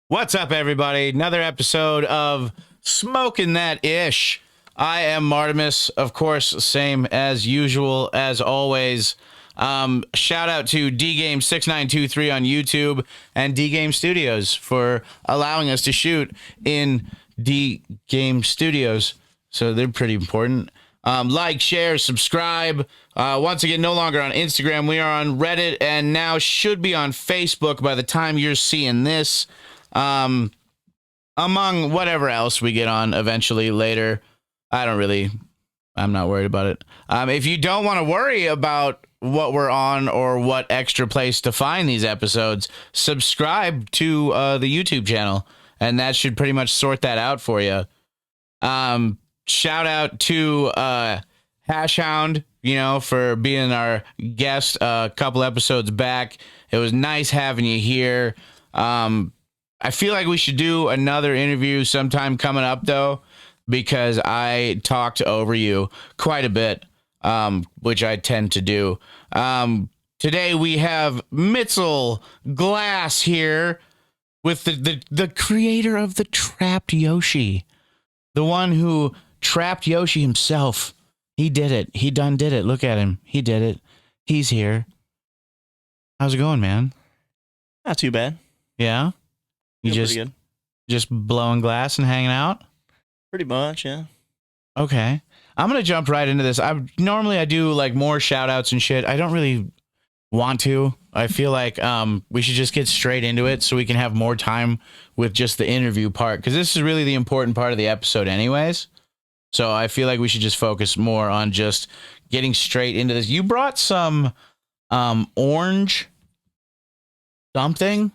What's up, everybody? Another episode of Smoking That Ish. I am Martimus, of course, same as usual, as always. Shout out to DGame6923 on YouTube and DGame Studios for allowing us to shoot in DGame Studios. So they're pretty important. Like, share, subscribe. Once again, no longer on Instagram. We are on Reddit and now should be on Facebook by the time you're seeing this. Among whatever else we get on eventually later. I'm not worried about it. If you don't want to worry about what we're on or what extra place to find these episodes, subscribe to the YouTube channel, and that should pretty much sort that out for you. Shout out to Hashhound, for being our guest a couple episodes back. It was nice having you here. I feel like we should do another interview sometime coming up, though, because I talked over you quite a bit, which I tend to do. Today we have Mitzel Glass here with the creator of the Trapped Yoshi, the one who trapped Yoshi himself. He did it. He done did it. Look at him. He did it. He's here. How's it going, man? Not too bad. Yeah? You just blowing glass and hanging out? Pretty much, yeah. Okay. I'm going to jump right into this. Normally I do like more shout outs and shit. I don't really want to. I feel like we should just get straight into it so we can have more time with just the interview part, because this is really the important part of the episode anyways. So I feel like we should just focus more on just getting straight into this. You brought some orange something?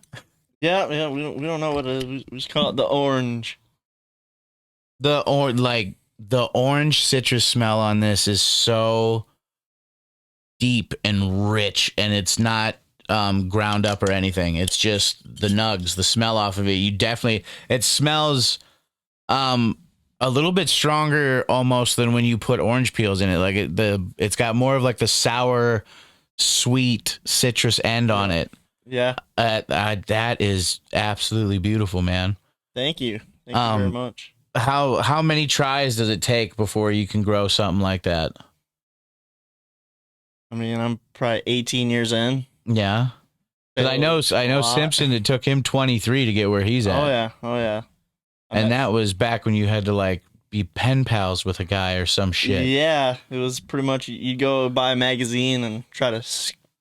Yeah, we don't know what it is. We just call it the orange. The orange citrus smell on this is so deep and rich, and it's not ground up or anything. It's just the nugs, the smell off of it. It smells a little bit stronger almost than when you put orange peels in it. Like it's got more of like the sour, sweet citrus end on it. Yeah. That is absolutely beautiful, man. Thank you. Thank you very much. How many tries does it take before you can grow something like that? I mean, I'm probably 18 years in. Yeah. Because I know Simpson, it took him 23 to get where he's at. Oh yeah. And that was back when you had to like be pen pals with a guy or some shit. Yeah, it was pretty much you'd go buy a magazine and try to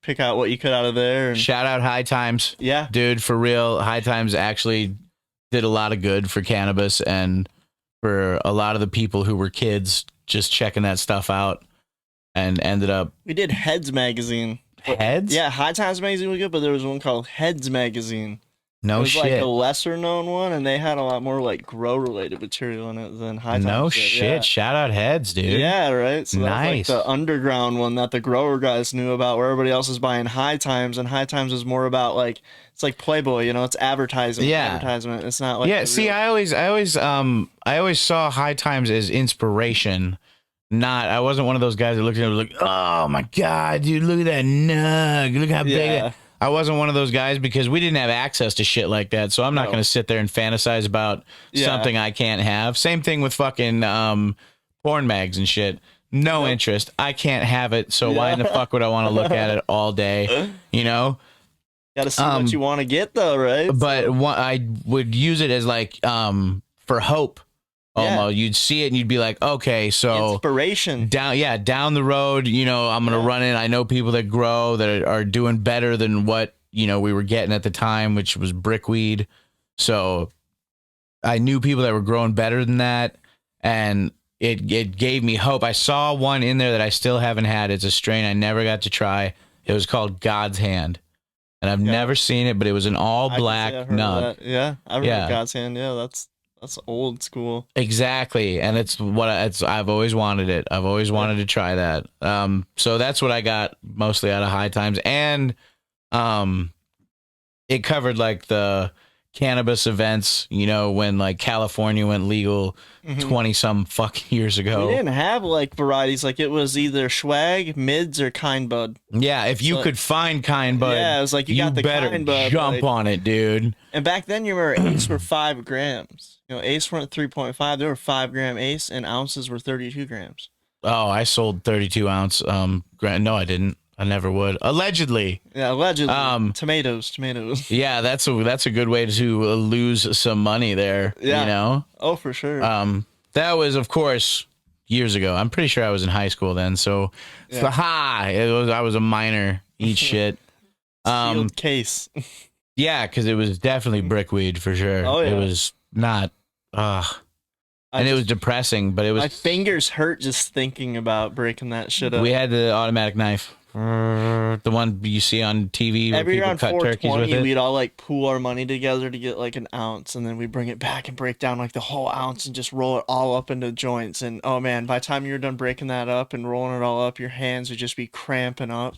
pick out what you could out of there. And shout out High Times. Yeah. Dude, for real, High Times actually did a lot of good for cannabis and for a lot of the people who were kids just checking that stuff out and ended up. We did Heads magazine. Heads? Yeah, High Times magazine was good, but there was one called Heads magazine. No, it was shit. Like a lesser known one, and they had a lot more like grow related material in it than High Times. No shit. Yeah. Shout out Heads, dude. Yeah, right. So nice. That was like the underground one that the grower guys knew about, where everybody else is buying High Times, and High Times is more about like it's like Playboy, it's advertising. Yeah. Advertisement. It's not like see, I always saw High Times as inspiration. I wasn't one of those guys that looked at it and was like, oh my god, dude, look at that nug, look how big. I wasn't one of those guys because we didn't have access to shit like that. So I'm not going to sit there and fantasize about something I can't have. Same thing with fucking porn mags and shit. No interest. I can't have it. So why in the fuck would I want to look at it all day? Got to see what you want to get though, right? But I would use it as like for hope. Almost, you'd see it and you'd be like, okay, so inspiration down the road, I'm gonna run in. I know people that grow that are doing better than what we were getting at the time, which was brickweed. So I knew people that were growing better than that, and it gave me hope. I saw one in there that I still haven't had. It's a strain I never got to try. It was called God's Hand, and I've never seen it, but it was an all black nug. Yeah, I've heard of God's Hand. Yeah, that's old school. Exactly. And I've always wanted it. I've always wanted to try that. So that's what I got mostly out of High Times. And it covered like the cannabis events, you know, when like California went legal 20 some fucking years ago. We didn't have like varieties. Like it was either swag, mids, or kind bud. Yeah, if you could find kind bud, yeah, it was like you got the better kind bud, jump like, on it, dude. And back then, you remember Ace were 5 grams. You know, Ace weren't 3.5; they were 5-gram Ace, and ounces were 32 grams. Oh, I sold 32 ounce. No, I didn't. I never would. Allegedly. Yeah, allegedly. Tomatoes. Yeah, that's a good way to lose some money there. Yeah. You know. Oh, for sure. That was, of course, years ago. I'm pretty sure I was in high school then. So, I was a minor. Eat shit. Sealed case. Yeah, because it was definitely brickweed for sure. Oh, yeah. It was not. And it was depressing, but it was. My fingers hurt just thinking about breaking that shit up. We had the automatic knife. The one you see on TV where Every people around cut turkeys with 420, it. we'd all like pool our money together to get like an ounce, and then we bring it back and break down like the whole ounce and just roll it all up into joints. And oh man, by the time you're done breaking that up and rolling it all up, your hands would just be cramping up.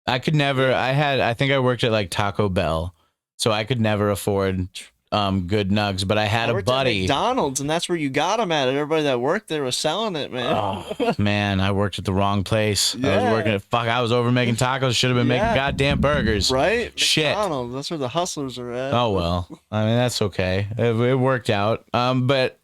I could never. I think I worked at like Taco Bell, so I could never afford good nugs. But I had a buddy. At McDonald's, and that's where you got them at. Everybody that worked there was selling it, man. Oh man, I worked at the wrong place. Yeah. I was working at I was over making tacos. Should have been making goddamn burgers. Right? Shit. McDonald's. That's where the hustlers are at. Oh well. I mean that's okay. It worked out. But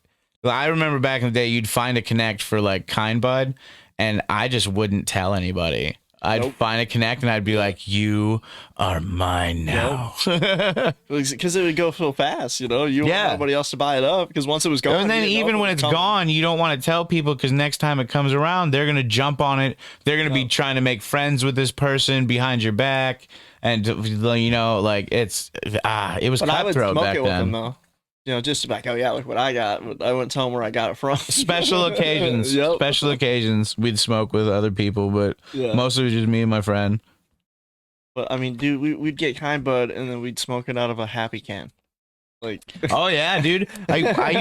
I remember back in the day, you'd find a connect for like kind bud, and I just wouldn't tell anybody. I'd find a connect and I'd be like, "You are mine now." Because it would go so fast, you know. You don't want nobody else to buy it up because once it was gone. And then even when it's gone, you don't want to tell people because next time it comes around, they're gonna jump on it. They're gonna be trying to make friends with this person behind your back, and you know, like it was cutthroat back then. Them, though. You know, just like, oh yeah, look what I got. I wouldn't tell them where I got it from. Special occasions. Special occasions. We'd smoke with other people, but mostly it was just me and my friend. But I mean, dude, we'd get kind bud and then we'd smoke it out of a happy can. Like oh yeah, dude. I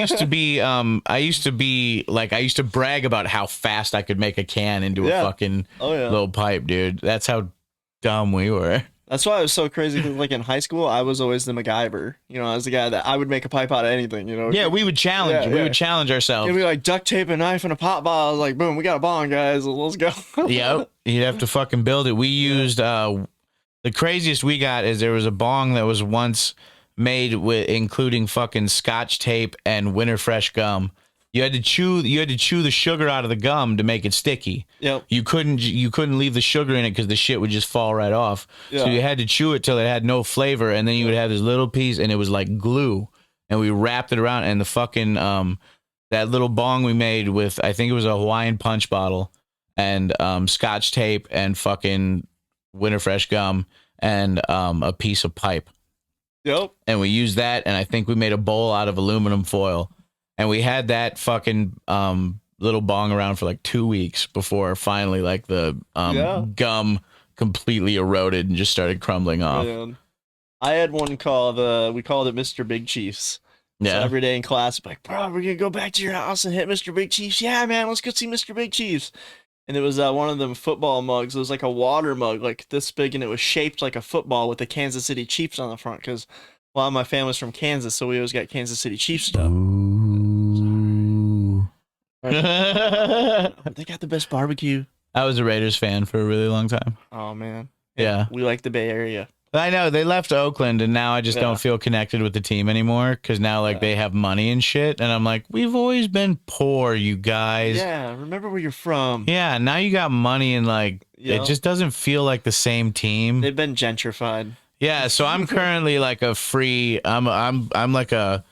used to brag about how fast I could make a can into a fucking little pipe, dude. That's how dumb we were. That's why it was so crazy. Cause like in high school, I was always the MacGyver. You know, I was the guy that I would make a pipe out of anything. You know. Yeah, we would challenge. We would challenge ourselves. It'd be like duct tape, a knife, and a pop bottle. I was like, boom, we got a bong, guys. Let's go. Yep. You'd have to fucking build it. We used the craziest we got is there was a bong that was once made with including fucking Scotch tape and Winter Fresh gum. You had to chew the sugar out of the gum to make it sticky. Yep. You couldn't leave the sugar in it because the shit would just fall right off. Yeah. So you had to chew it till it had no flavor, and then you would have this little piece, and it was like glue. And we wrapped it around, and the fucking that little bong we made with I think it was a Hawaiian Punch bottle and Scotch tape and fucking Winter Fresh gum and a piece of pipe. Yep. And we used that, and I think we made a bowl out of aluminum foil. And we had that fucking little bong around for like 2 weeks before finally like the gum completely eroded and just started crumbling off. Man. I had one called, we called it Mr. Big Chiefs. Yeah. So every day in class, like, bro, we're going to go back to your house and hit Mr. Big Chiefs. Yeah, man, let's go see Mr. Big Chiefs. And it was one of them football mugs. It was like a water mug, like this big, and it was shaped like a football with the Kansas City Chiefs on the front because a lot of my family's from Kansas, so we always got Kansas City Chiefs stuff. They got the best barbecue. I was a Raiders fan for a really long time. Oh man. Yeah. We like the Bay Area. I know they left Oakland and now I just don't feel connected with the team anymore because now like they have money and shit and I'm like, we've always been poor, you guys. Yeah, remember where you're from. Yeah, now you got money and like it just doesn't feel like the same team. They've been gentrified. Yeah, so I'm currently like a free. I'm like a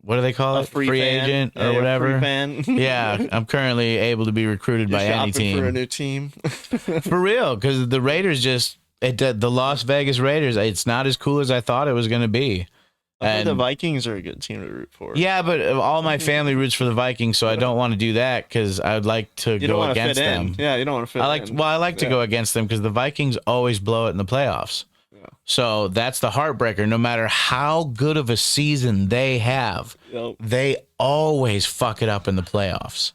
what do they call it? Free agent or whatever. Free fan. Yeah, I'm currently able to be recruited by any team for a new team. For real, because the Raiders the Las Vegas Raiders. It's not as cool as I thought it was going to be. And the Vikings are a good team to root for. Yeah, but all my family roots for the Vikings, so I don't want to do that because I'd like to go against them. Yeah, you don't want to fit in. I like to go against them because the Vikings always blow it in the playoffs. So that's the heartbreaker. No matter how good of a season they have, they always fuck it up in the playoffs.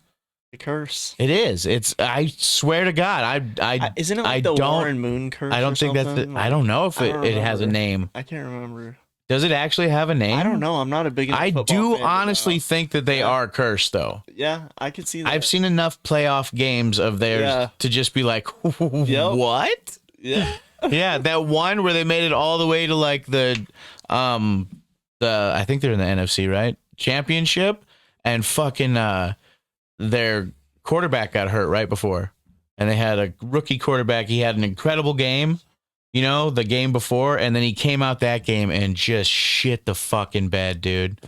The curse. It is. I swear to God. Isn't it like the Warren Moon curse? I don't think that's. I don't know if it has a name. I can't remember. Does it actually have a name? I don't know. I'm not a big enough I football do fan to honestly know. think that they are cursed, though. Yeah, I could see that. I've seen enough playoff games of theirs to just be like, what? Yeah. Yeah, that one where they made it all the way to like the I think they're in the NFC, right? Championship, and fucking their quarterback got hurt right before. And they had a rookie quarterback. He had an incredible game, the game before, and then he came out that game and just shit the fucking bed, dude.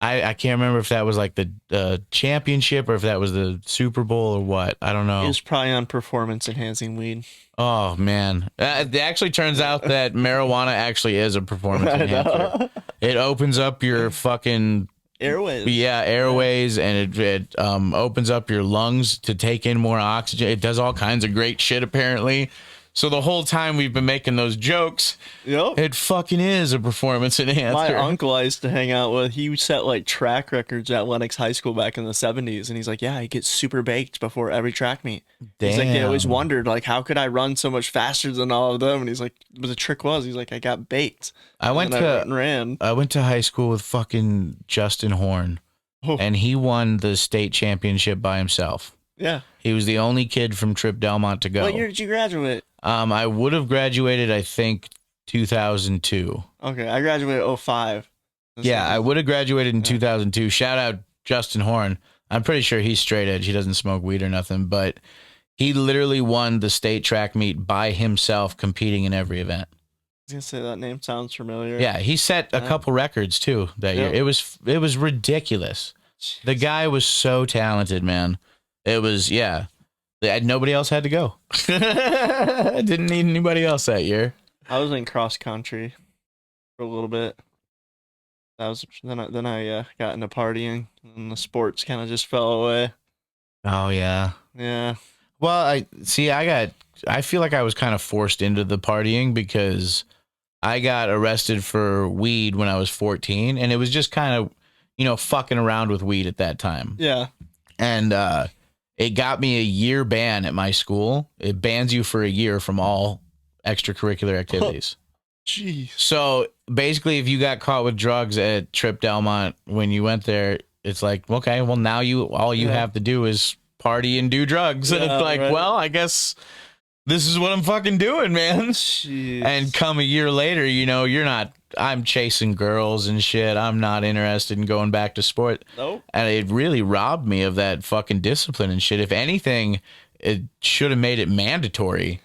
I can't remember if that was like the championship or if that was the Super Bowl or what. I don't know. He was probably on performance enhancing weed. Oh, man. It actually turns out that marijuana actually is a performance enhancer. It opens up your fucking airways. Yeah, airways, and it opens up your lungs to take in more oxygen. It does all kinds of great shit, apparently. So the whole time we've been making those jokes, it fucking is a performance enhancer. My uncle I used to hang out with, he set like track records at Lenox High School back in the 70s. And he's like, yeah, he gets super baked before every track meet. Damn. He's like, they always wondered, like, how could I run so much faster than all of them? And he's like, but the trick was, he's like, I got baked. I went to high school with fucking Justin Horn, and he won the state championship by himself. Yeah. He was the only kid from Trip Delmont to go. What year did you graduate? I would have graduated, I think, 2002. Okay, I graduated 05. Yeah, I would have graduated in 2002. Shout out Justin Horn. I'm pretty sure he's straight edge. He doesn't smoke weed or nothing, but he literally won the state track meet by himself, competing in every event. I was gonna say that name sounds familiar. Yeah, he set a couple records too that year. It was ridiculous. Jeez. The guy was so talented, man. It was nobody else had to go. I didn't need anybody else that year. I was in cross country for a little bit. Then I got into partying, and the sports kind of just fell away. Oh yeah. Yeah. Well, I feel like I was kind of forced into the partying because I got arrested for weed when I was 14, and it was just kind of, fucking around with weed at that time. Yeah. And it got me a year ban at my school. It bans you for a year from all extracurricular activities. Jeez. So basically, if you got caught with drugs at Trip Delmont when you went there, it's like, okay, well, now all you have to do is party and do drugs. And it's like, well, I guess this is what I'm fucking doing, man. Jeez. And come a year later, I'm chasing girls and shit. I'm not interested in going back to sport. Nope. And it really robbed me of that fucking discipline and shit. If anything, it should have made it mandatory.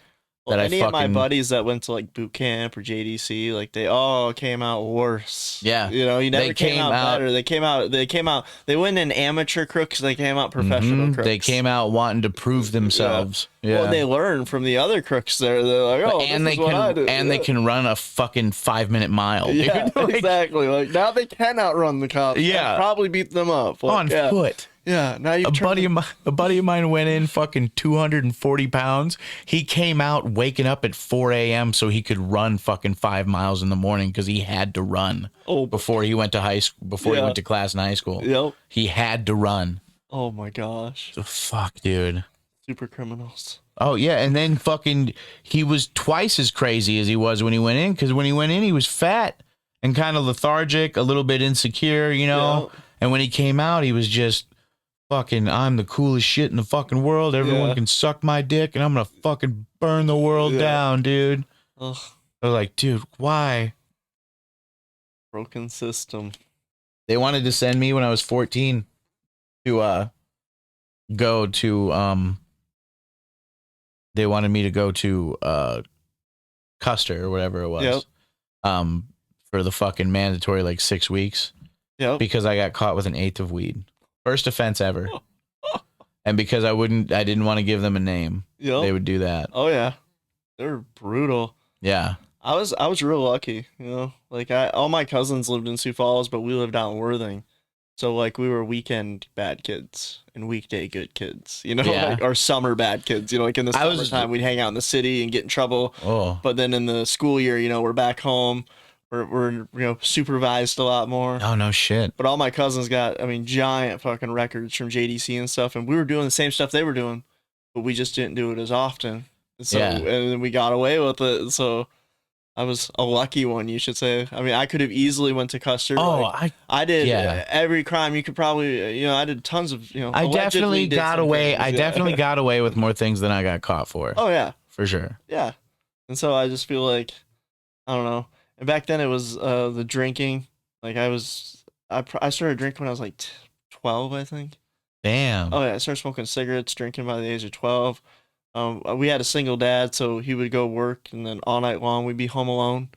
Well, any of my buddies that went to like boot camp or JDC, like they all came out worse. Yeah, you never came out better. They came out. They went in amateur crooks. They came out professional crooks. They came out wanting to prove themselves. Yeah. Well, they learned from the other crooks there. They're like, oh, they can run a fucking 5-minute mile. Yeah, dude. exactly. Like now they can outrun the cops. Yeah, probably beat them up on foot. Yeah, now a buddy of mine went in fucking 240 pounds. He came out waking up at 4 a.m. so he could run fucking 5 miles in the morning because he had to run before he went to high school. Before he went to class in high school, he had to run. Oh my gosh! The fuck, dude. Super criminals. Oh yeah, and then fucking he was twice as crazy as he was when he went in, because when he went in he was fat and kind of lethargic, a little bit insecure, And when he came out, he was just fucking, I'm the coolest shit in the fucking world. Everyone can suck my dick, and I'm gonna fucking burn the world down, dude. Ugh. I was like, dude, why? Broken system. They wanted to send me when I was 14 to go to they wanted me to go to Custer or whatever it was. For the fucking mandatory like 6 weeks. Yep. Because I got caught with an eighth of weed. First offense ever. And because I didn't want to give them a name. They would do that. Oh yeah. They're brutal. Yeah. I was real lucky, Like all my cousins lived in Sioux Falls, but we lived out in Worthing. So like we were weekend bad kids and weekday good kids, like, or summer bad kids, like in the summertime we'd hang out in the city and get in trouble. Oh. But then in the school year, we're back home. We're supervised a lot more. Oh no shit. But all my cousins got, giant fucking records from JDC and stuff, and we were doing the same stuff they were doing, but we just didn't do it as often. So and then we got away with it. So I was a lucky one, you should say. I mean, I could have easily went to custard. Oh, Like, I did yeah. every crime you could probably, I did tons of, I allegedly definitely did got some away. things, I yeah. definitely got away with more things than I got caught for. Oh yeah, For sure. yeah. And so I just feel like, I don't know. And back then it was the drinking. Like I started drinking when I was like 12, I think. Damn. Oh yeah, I started smoking cigarettes, drinking by the age of 12. We had a single dad, so he would go work, and then all night long we'd be home alone.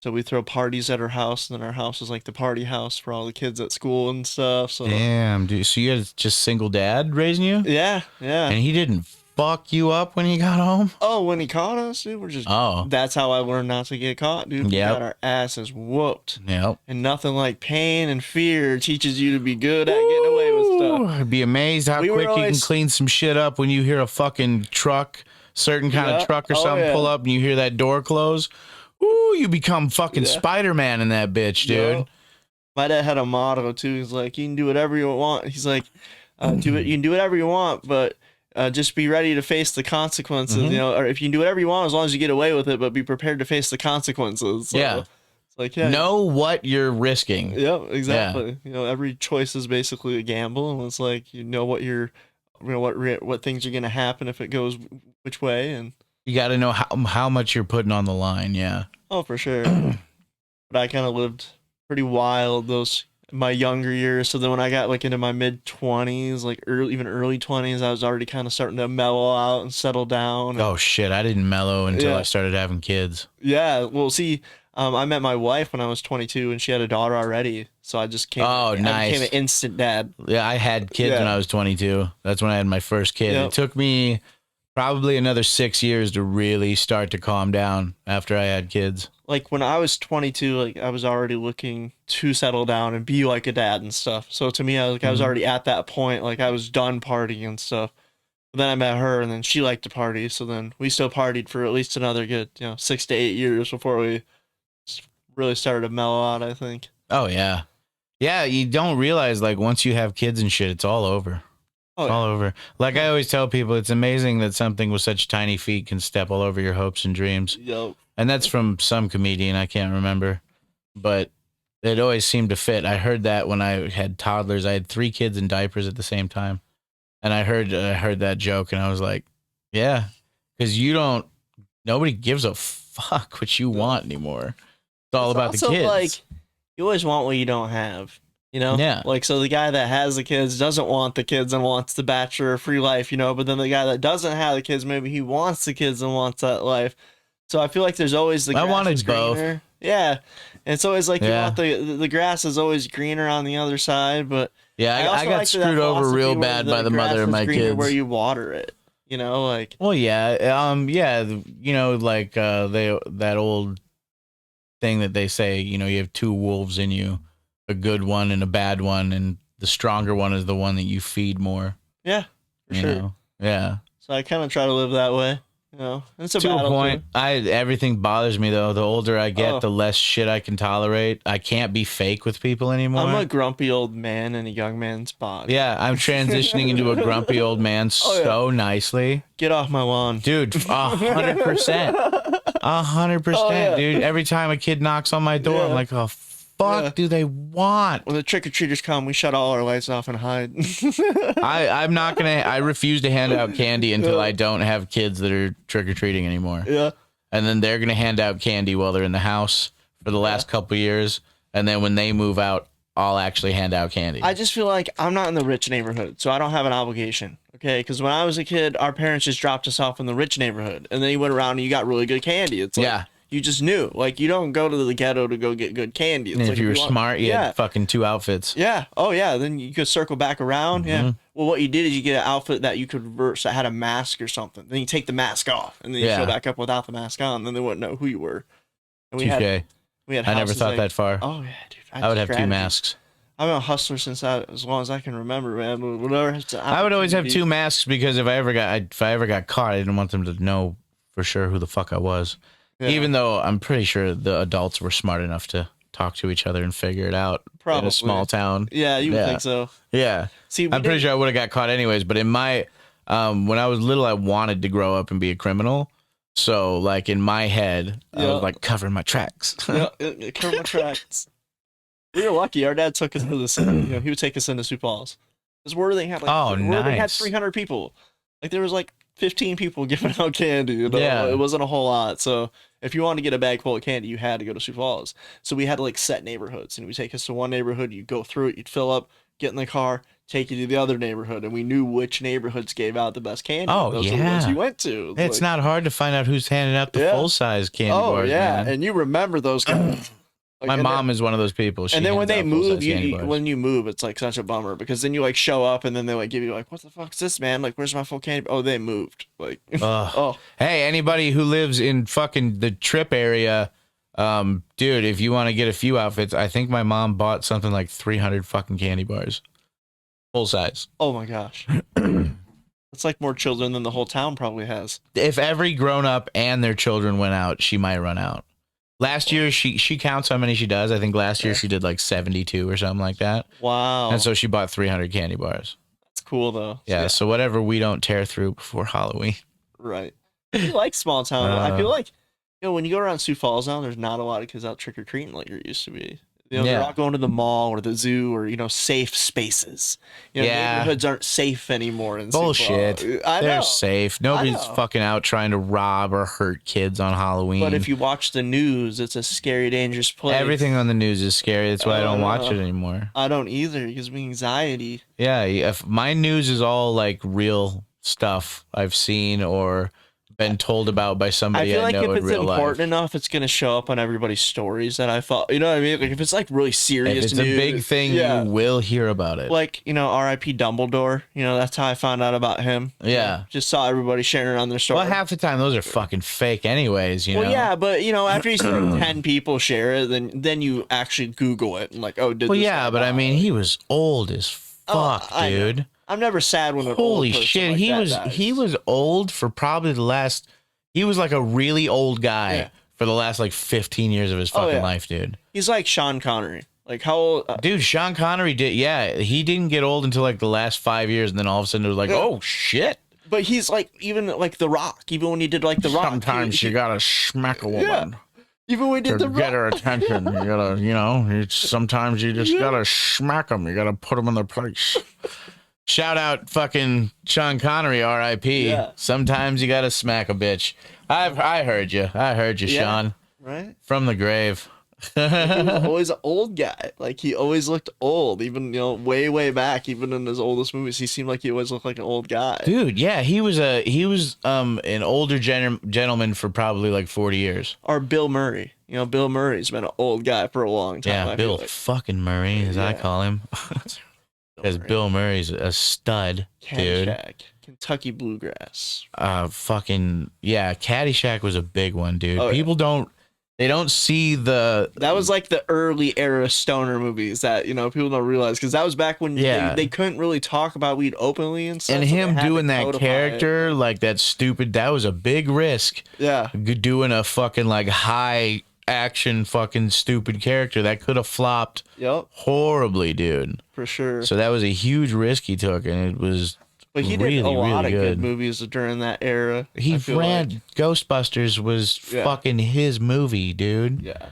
So we throw parties at our house, and then our house was like the party house for all the kids at school and stuff. So Damn, dude. So you had just single dad raising you? yeah, yeah. And he didn't fuck you up when he got home? Oh, when he caught us, dude, we're just. Oh. That's how I learned not to get caught, dude. We Yep. got our asses whooped. Yep. And nothing like pain and fear teaches you to be good at getting away with stuff. I'd be amazed how We were quick you can always- clean some shit up when you hear a fucking truck, certain kind of Yeah. truck or Oh, something yeah. pull up and you hear that door close. Ooh, you become fucking Yeah. Spider-Man in that bitch, dude. Yo. My dad had a motto too. He's like, you can do whatever you want. He's like, do it. You can do whatever you want, but just be ready to face the consequences. Mhm. Or if you can do whatever you want, as long as you get away with it, but be prepared to face the consequences. So, Yeah. It's like, yeah. Know what you're risking. Yep. Exactly. Every choice is basically a gamble, and it's like what things are gonna happen if it goes which way, and You got to know how much you're putting on the line. Yeah. oh, for sure. But I kind of lived pretty wild my younger years. So then when I got like into my mid 20s, like early 20s, I was already kind of starting to mellow out and settle down. Oh shit, I didn't mellow until Yeah. I started having kids. Yeah. Well, see, I met my wife when I was 22 and she had a daughter already. So I just came. Oh, I nice. became an instant dad. Yeah, I had kids when Yeah. I was 22. That's when I had my first kid. Yep. It took me probably another 6 years to really start to calm down after I had kids. Like when I was 22, like I was already looking to settle down and be like a dad and stuff. So to me, I was Mhm. already at that point. Like I was done partying and stuff. But then I met her, and then she liked to party. So then we still partied for at least another good, 6 to 8 years before we really started to mellow out, I think. Oh yeah. Yeah, you don't realize like once you have kids and shit, it's all over. Oh, It's all over. Like I always tell people, it's amazing that something with such tiny feet can step all over your hopes and dreams. yo, And that's from some comedian, I can't remember. But it always seemed to fit. I heard that when I had toddlers. I had 3 kids in diapers at the same time. And I heard that joke and I was like, yeah, because nobody gives a fuck what you want anymore. It's all about the also, kids. like, you always want what you don't have. Yeah. Like, so the guy that has the kids doesn't want the kids and wants the bachelor free life, but then the guy that doesn't have the kids, maybe he wants the kids and wants that life. So I feel like there's always the I grass wanted is both. greener. Yeah. And it's always like you Yeah. want the grass is always greener on the other side, but Yeah, I also got like that screwed over philosophy real where bad by the grass mother of is my greener kids. where you water it, like Well, yeah, like that old thing that they say, you have 2 wolves in you, a good one and a bad one, and the stronger one is the one that you feed more. yeah, for You sure. know? Yeah. So I kind of try to live that way, And it's a To a battle, point, too. everything bothers me though. The older I get, Oh. the less shit I can tolerate. I can't be fake with people anymore. I'm a grumpy old man in a young man's body. Yeah, I'm transitioning into a grumpy old man Oh, yeah. so nicely. Get off my lawn. Dude, 100%. 100%, Oh, yeah. dude. Every time a kid knocks on my door, I'm Yeah. like, oh, fuck Yeah. do they want? When the trick-or-treaters come, we shut all our lights off and hide. I'm not going to, I refuse to hand out candy until Yeah. I don't have kids that are trick-or-treating anymore. Yeah. And then they're going to hand out candy while they're in the house for the last couple years. And then when they move out, I'll actually hand out candy. I just feel like I'm not in the rich neighborhood, so I don't have an obligation. Okay, because when I was a kid, our parents just dropped us off in the rich neighborhood, and then you went around and you got really good candy. It's like, Yeah. you just knew. Like, you don't go to the ghetto to go get good candy. It's And like if you were want- smart, you yeah. had fucking 2 outfits. Yeah. Oh, yeah. Then you could circle back around. Yeah. Mhm. Well, what you did is you get an outfit that you could reverse that had a mask or something. Then you take the mask off, and then you Yeah. show back up without the mask on. Then they wouldn't know who you were. And Touche. we had I never houses thought like- that far. Oh yeah, dude. I would have 2 strategy. masks. I've been a hustler since as long as I can remember, man. Whatever. I would always have 2 masks because if I ever got caught, I didn't want them to know for sure who the fuck I was. Yeah. Even though I'm pretty sure the adults were smart enough to talk to each other and figure it out in Probably. a small town. Yeah, you would Yeah. think so. Yeah. See, I'm pretty sure I would have got caught anyways, but in my when I was little I wanted to grow up and be a criminal. So like in my head, I Yeah. was like covering my tracks. Yeah, it covered my tracks. We were lucky. Our dad took us into the city. He would take us into Sioux Falls. This Worthing had Oh, Worthing had nice. 300 people. Like there was like 15 people giving out candy. Yeah. It wasn't a whole lot. So if you wanted to get a bag full of candy, you had to go to Sioux Falls. So we had to like set neighborhoods, and we take us to one neighborhood. You go through it, you'd fill up, get in the car, take you to the other neighborhood, and we knew which neighborhoods gave out the best candy. Oh, Those were the ones yeah. you went to. It's not hard to find out who's handing out the Yeah. full size candy Oh bars, yeah, man. and you remember those guys. Like, My and mom is one of those people. She and then when hands they out move, full-size candy bars. when you move, it's like such a bummer because then you like show up and then they like give you like, what the fuck is this, man? Like, where's my full candy? Oh, they moved. Like, Ugh. oh, Hey, anybody who lives in fucking the Trip area, dude, if you want to get a few outfits, I think my mom bought something like 300 fucking candy bars, full size. oh my gosh, it's like more children than the whole town probably has. If every grown up and their children went out, she might run out. Last year, she counts how many she does. I think last year she did like 72 or something like that. Wow, And so she bought 300 candy bars. that's cool though. Yeah, so whatever we don't tear through before Halloween. Right. You like small town. I feel like, when you go around Sioux Falls now, there's not a lot of kids out trick or treating like there used to be. They're Yeah. all going to the mall or the zoo or safe spaces. Yeah. Neighborhoods aren't safe anymore. In Sioux Bullshit. Falls. I They're know. safe. Nobody's know. fucking out trying to rob or hurt kids on Halloween. But if you watch the news, it's a scary, dangerous place. Everything on the news is scary. That's why I don't watch no. it anymore. I don't either. It gives me anxiety. Yeah, if my news is all like real stuff I've seen or been told about by I somebody feel I like know if in it's real important life. enough, it's gonna show up on everybody's stories that I thought. You know what I mean? Like if it's like really serious If it's news, a big thing, yeah. you will hear about it. Like R.I.P. Dumbledore. That's how I found out about him. Yeah. Just saw everybody sharing on their story. Well, half the time those are fucking fake anyways, you know? Well, yeah, but after you see like 10 people share it, then you actually Google it and like, oh, did Well, this yeah, guy but I die? mean, he was old as fuck, I know. dude. I'm never sad when an old Holy person shit, like he that was dies. he was old for probably the last. He was like a really old guy Yeah. for the last like 15 years of his fucking yeah. life, dude. He's like Sean Connery. Like how old? Dude, Sean Connery did. Yeah, he didn't get old until like the last 5 years, and then all of a sudden it was like, Yeah. oh shit. But he's like even like The Rock. Even when he did like The Rock. Sometimes you gotta smack a woman Even when he to did The get Rock. her attention. You gotta, sometimes you just gotta smack them. You gotta put them in their place. Shout out fucking Sean Connery, R.I.P. Yeah. Sometimes you gotta smack a bitch. I heard you. I heard you, Yeah. Sean. Right? From the grave. He was always an old guy. Like he always looked old. Even way back. Even in his oldest movies, he seemed like he always looked like an old guy. Dude, yeah, he was an older gentleman for probably like 40 years. Or Bill Murray. Bill Murray's been an old guy for a long time. Yeah, I Bill feel like. fucking Murray, as I Yeah. call him. Because Bill Murray's a stud, dude. Caddyshack, Kentucky Bluegrass. Fucking yeah, Caddyshack was a big one, dude. Oh, yeah. People don't see the That was like the early era stoner movies that people don't realize because that was back when Yeah. they couldn't really talk about weed openly and stuff. and so they him had to doing that codify it. character like that stupid. That was a big risk. Yeah, Doing a fucking like high action fucking stupid character that could have flopped yep, horribly, dude. for sure. So that was a huge risk he took, and it was. But he really, did a lot really of good good. movies during that era. He I feel ran like. Ghostbusters was Yeah. fucking his movie, dude. Yeah,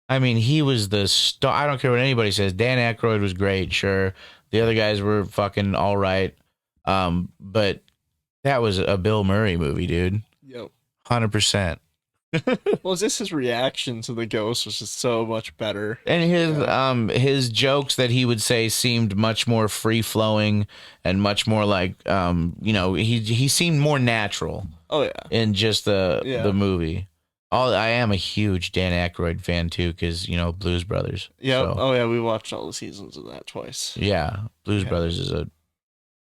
I mean, he was the star. I don't care what anybody says. Dan Aykroyd was great, sure. The other guys were fucking all right. But that was a Bill Murray movie, dude. yep. 100%. Well, just his reaction to the ghost was just so much better. And his jokes that he would say seemed much more free flowing and much more like he seemed more natural Oh yeah, in just the movie. I am a huge Dan Aykroyd fan too, because Blues Brothers. yeah. So, Oh yeah, we watched all the seasons of that twice. yeah, Blues Yeah. Brothers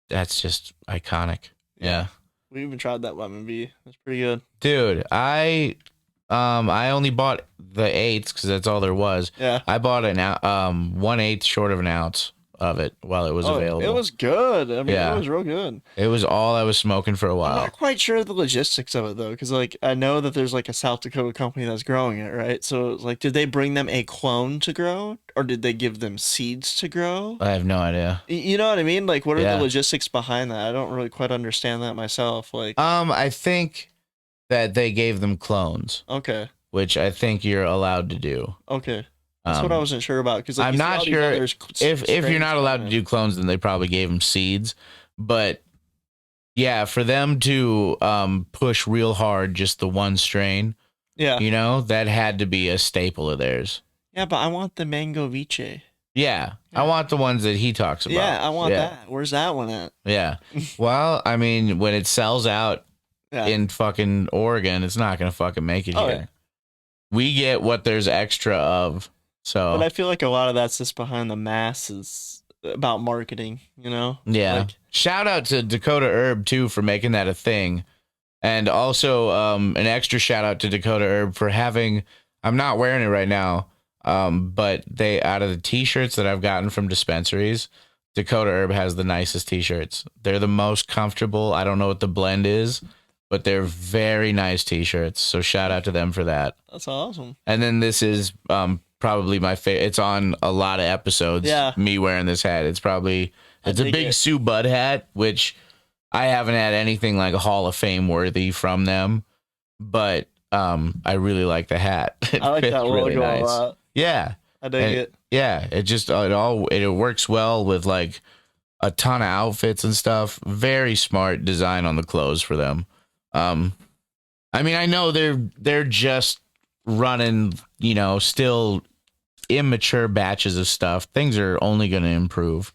that's just iconic. Yeah. We even tried that lemon bee. It's pretty good. Dude, I only bought the eighths because that's all there was. Yeah. I bought an 1/8 short of an ounce of it while it was available. It was good. I mean, Yeah. it was real good. It was all I was smoking for a I'm while. not quite sure of the logistics of it though, because I know that there's like a South Dakota company that's growing it, right? So it's like, did they bring them a clone to grow, or did they give them seeds to grow? I have no idea. You know what I mean? Like, what are Yeah. the logistics behind that? I don't really quite understand that myself. Like, I think that they gave them clones, Okay. which I think you're allowed to do. Okay. That's what I wasn't sure about because like, I'm not sure if you're not allowed to do. do clones, then they probably gave them seeds. But yeah, for them to push real hard just the one strain, Yeah. that had to be a staple of theirs. Yeah, but I want the mango vice. Yeah, I want the ones that he talks about. Yeah, I want that. Where's that one at? Yeah. Well, I mean, when it sells out in fucking Oregon, it's not gonna fucking make it here. Yeah. We get what there's extra of. So, but I feel like a lot of that's just behind the masses about marketing, Yeah. Like, shout out to Dakota Herb too for making that a thing, and also an extra shout out to Dakota Herb for having. I'm not wearing it right now, but they out of the t-shirts that I've gotten from dispensaries, Dakota Herb has the nicest t-shirts. They're the most comfortable. I don't know what the blend is, but they're very nice t-shirts. So shout out to them for that. That's awesome. And then this is probably my favorite. It's on a lot of episodes. Yeah. Me wearing this hat. It's a big Sue Bud hat, which I haven't had anything like a Hall of Fame worthy from them, but I really like the hat. I like that logo really nice. a lot. Yeah. I dig it. Yeah. It works well with like a ton of outfits and stuff. Very smart design on the clothes for them. I mean, I know they're just running, still immature batches of stuff. Things are only going to improve.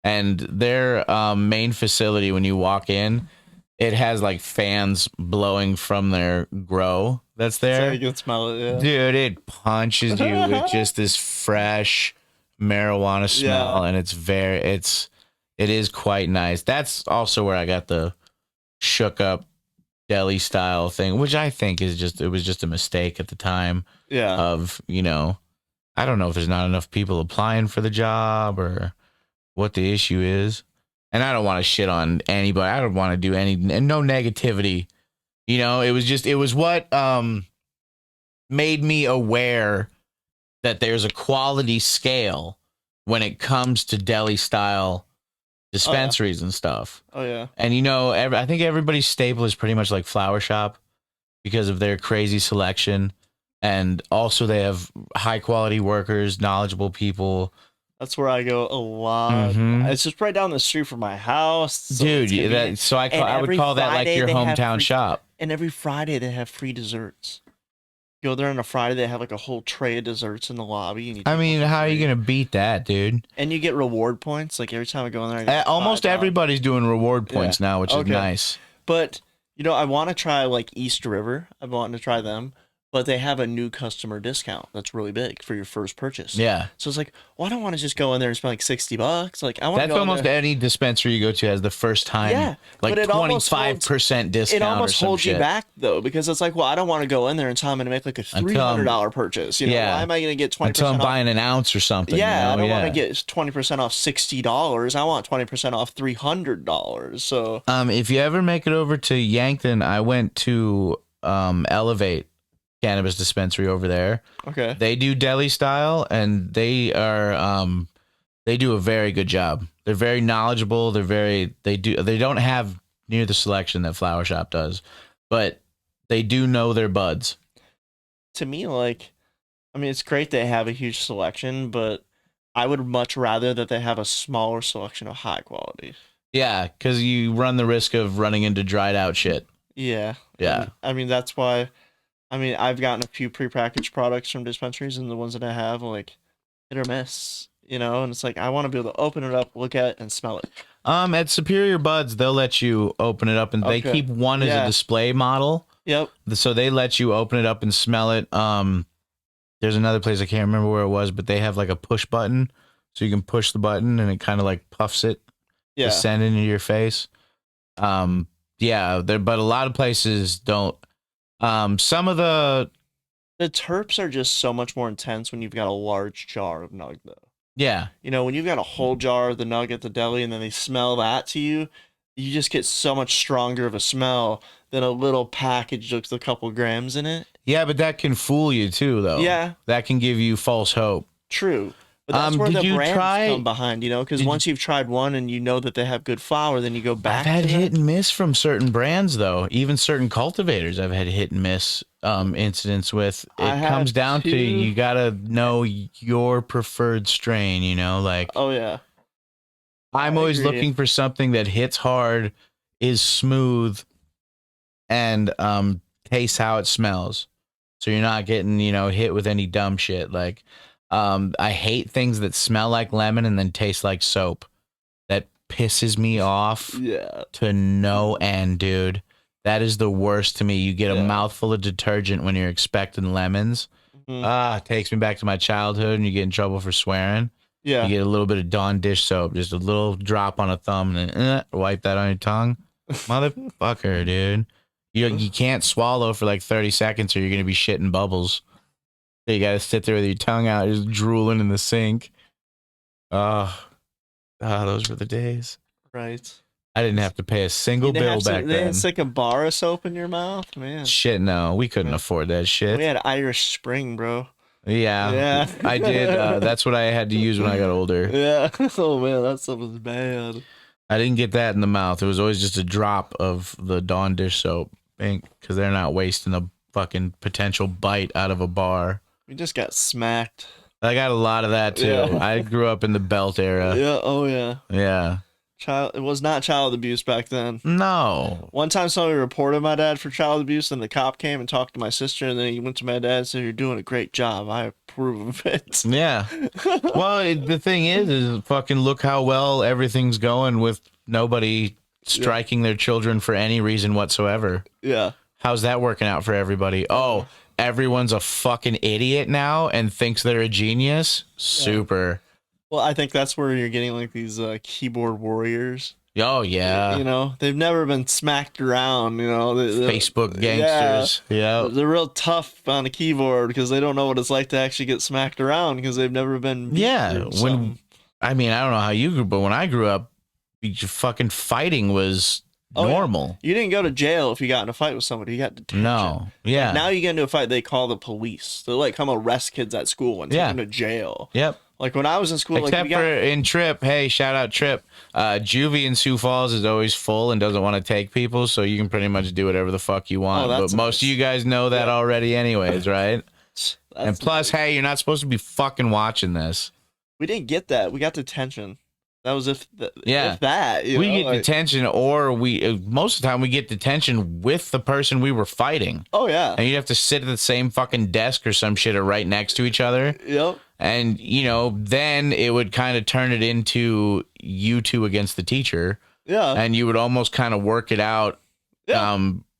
And their main facility, when you walk in, it has like fans blowing from their grow that's there. So you can smell it, yeah. Dude, it punches you with just this fresh marijuana smell, and it is quite nice. That's also where I got the shook up deli style thing, which I think was just a mistake at the time. Yeah. Of, I don't know if there's not enough people applying for the job or what the issue is. And I don't want to shit on anybody. I don't want to do no negativity. It was what made me aware that there's a quality scale when it comes to deli style dispensaries and stuff. Oh yeah. And I think everybody's staple is pretty much like Flower Shop because of their crazy selection, and also they have high quality workers, knowledgeable people. That's where I go a lot. Mm-hmm. It's just right down the street from my house. So dude, I would call that like your hometown shop. And every Friday they have free desserts. Go there on a Friday, they have like a whole tray of desserts in the lobby. And how are you going to beat that, dude? And you get reward points. Like every time I go in there, I get almost everybody's doing reward points now, which is nice. But, I want to try like East River. I want to try them. But they have a new customer discount that's really big for your first purchase. Yeah. So it's like, well, I don't want to just go in there and spend like $60. Like I want. That's almost any dispensary you go to has the first time, like 25% discount. It almost holds you back though, because it's like, well, I don't want to go in there and tell them to make like a $300 purchase. Why am I going to get 20%? Until I'm buying an ounce or something. Yeah, I don't want to get 20% off $60. I want 20% off $300. So, if you ever make it over to Yankton, I went to Elevate Cannabis Dispensary over there. Okay. They do deli style, and they do a very good job. They're very knowledgeable. They don't have near the selection that Flower Shop does, but they do know their buds. To me, it's great they have a huge selection, but I would much rather that they have a smaller selection of high quality. Yeah, because you run the risk of running into dried out shit. Yeah. Yeah. That's why. I've gotten a few prepackaged products from dispensaries, and the ones that I have, like, hit or miss, and it's like, I want to be able to open it up, look at it, and smell it. At Superior Buds, they'll let you open it up, and they keep one as a display model. Yep. So they let you open it up and smell it. There's another place, I can't remember where it was, but they have like a push button, so you can push the button, and it kind of like puffs it to send it into your face. But a lot of places don't. Some of the terps are just so much more intense when you've got a large jar of nug, though. Yeah. When you've got a whole jar of the nug at the deli and then they smell that to you, you just get so much stronger of a smell than a little package with a couple grams in it. Yeah, but that can fool you too, though. Yeah. That can give you false hope. True. But that's where did the you brands try? come behind, because once you've tried one and you know that they have good flour, then you go back. I've had to hit that. and miss from certain brands, though. Even certain cultivators, I've had hit and miss incidents with. I It comes have down to too. you gotta know your preferred strain. Like Oh yeah, I'm I always agree. looking for something that hits hard, is smooth, and tastes how it smells. So you're not getting hit with any dumb shit. Like I hate things that smell like lemon and then taste like soap. That pisses me off Yeah. to no end, dude. That is the worst to me. You get a mouthful of detergent when you're expecting lemons. It takes me back to my childhood, and you get in trouble for swearing. Yeah. You get a little bit of Dawn dish soap, just a little drop on a thumb, and then wipe that on your tongue. Motherfucker, dude. You can't swallow for like 30 seconds or you're going to be shitting bubbles. So you got to sit there with your tongue out, just drooling in the sink. Those were the days. Right. I didn't have to pay a single bill back They then. didn't stick a bar of soap in your mouth, man. Shit, no. We couldn't afford that shit. We had Irish Spring, bro. Yeah. I did. That's what I had to use when I got older. Yeah. Oh, man, that stuff was bad. I didn't get that in the mouth. It was always just a drop of the Dawn dish soap. Because they're not wasting a fucking potential bite out of a bar. We just got smacked. I got a lot of that, too. Yeah. I grew up in the belt era. Yeah. Oh, yeah. Yeah. It was not child abuse back then. No. One time somebody reported my dad for child abuse, and the cop came and talked to my sister, and then he went to my dad and said, "You're doing a great job. I approve of it." Yeah. Well, the thing is fucking look how well everything's going with nobody striking their children for any reason whatsoever. Yeah. How's that working out for everybody? Oh, everyone's a fucking idiot now and thinks they're a genius? Super. Well, I think that's where you're getting like these keyboard warriors. Oh, yeah. They've never been smacked around, Facebook gangsters. Yeah. They're real tough on a keyboard because they don't know what it's like to actually get smacked around because they've never been beat or something. I don't know how you grew, but when I grew up, fucking fighting was normal. Yeah. You didn't go to jail if you got in a fight with somebody. You got detention. No. Yeah. Now you get into a fight, they call the police. They'll like come arrest kids at school and take them to jail. Yep. Like when I was in school, except for in Trip, hey, shout out Trip. Juvie in Sioux Falls is always full and doesn't want to take people, so you can pretty much do whatever the fuck you want. But most of you guys know that already anyways, right? And plus, hey, you're not supposed to be fucking watching this. We didn't get that. We got detention. That was if that. We get detention, or most of the time we get detention with the person we were fighting. Oh yeah. And you'd have to sit at the same fucking desk or some shit or right next to each other. Yep. And then it would kind of turn it into you two against the teacher. Yeah. And you would almost kind of work it out. Yeah.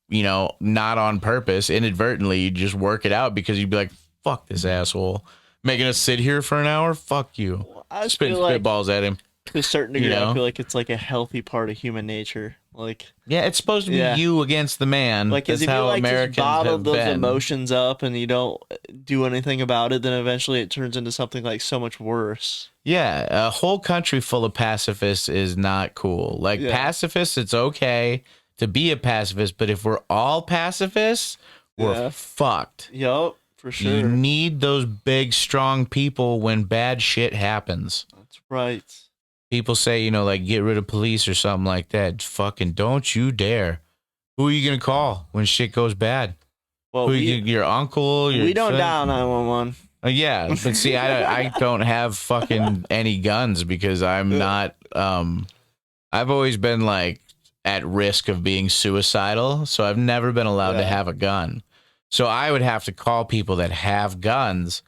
Not on purpose, inadvertently. You'd just work it out because you'd be like, "Fuck this asshole, making us sit here for an hour. Fuck you." I Spitting like, spitballs at him. To a certain degree, I feel like it's like a healthy part of human nature. Like, yeah, it's supposed to be you against the man. Like, that's if how you Americans just bottle have those been. emotions up and you don't do anything about it, then eventually it turns into something like so much worse. Yeah, a whole country full of pacifists is not cool. Like pacifists, it's okay to be a pacifist, but if we're all pacifists, we're fucked. Yup, for sure. You need those big, strong people when bad shit happens. That's right. People say, like, get rid of police or something like that. Fucking don't you dare. Who are you going to call when shit goes bad? Well, your uncle? We don't dial 911. Yeah, but see, I don't have fucking any guns because I'm not, I've always been, like, at risk of being suicidal, so I've never been allowed to have a gun. So I would have to call people that have guns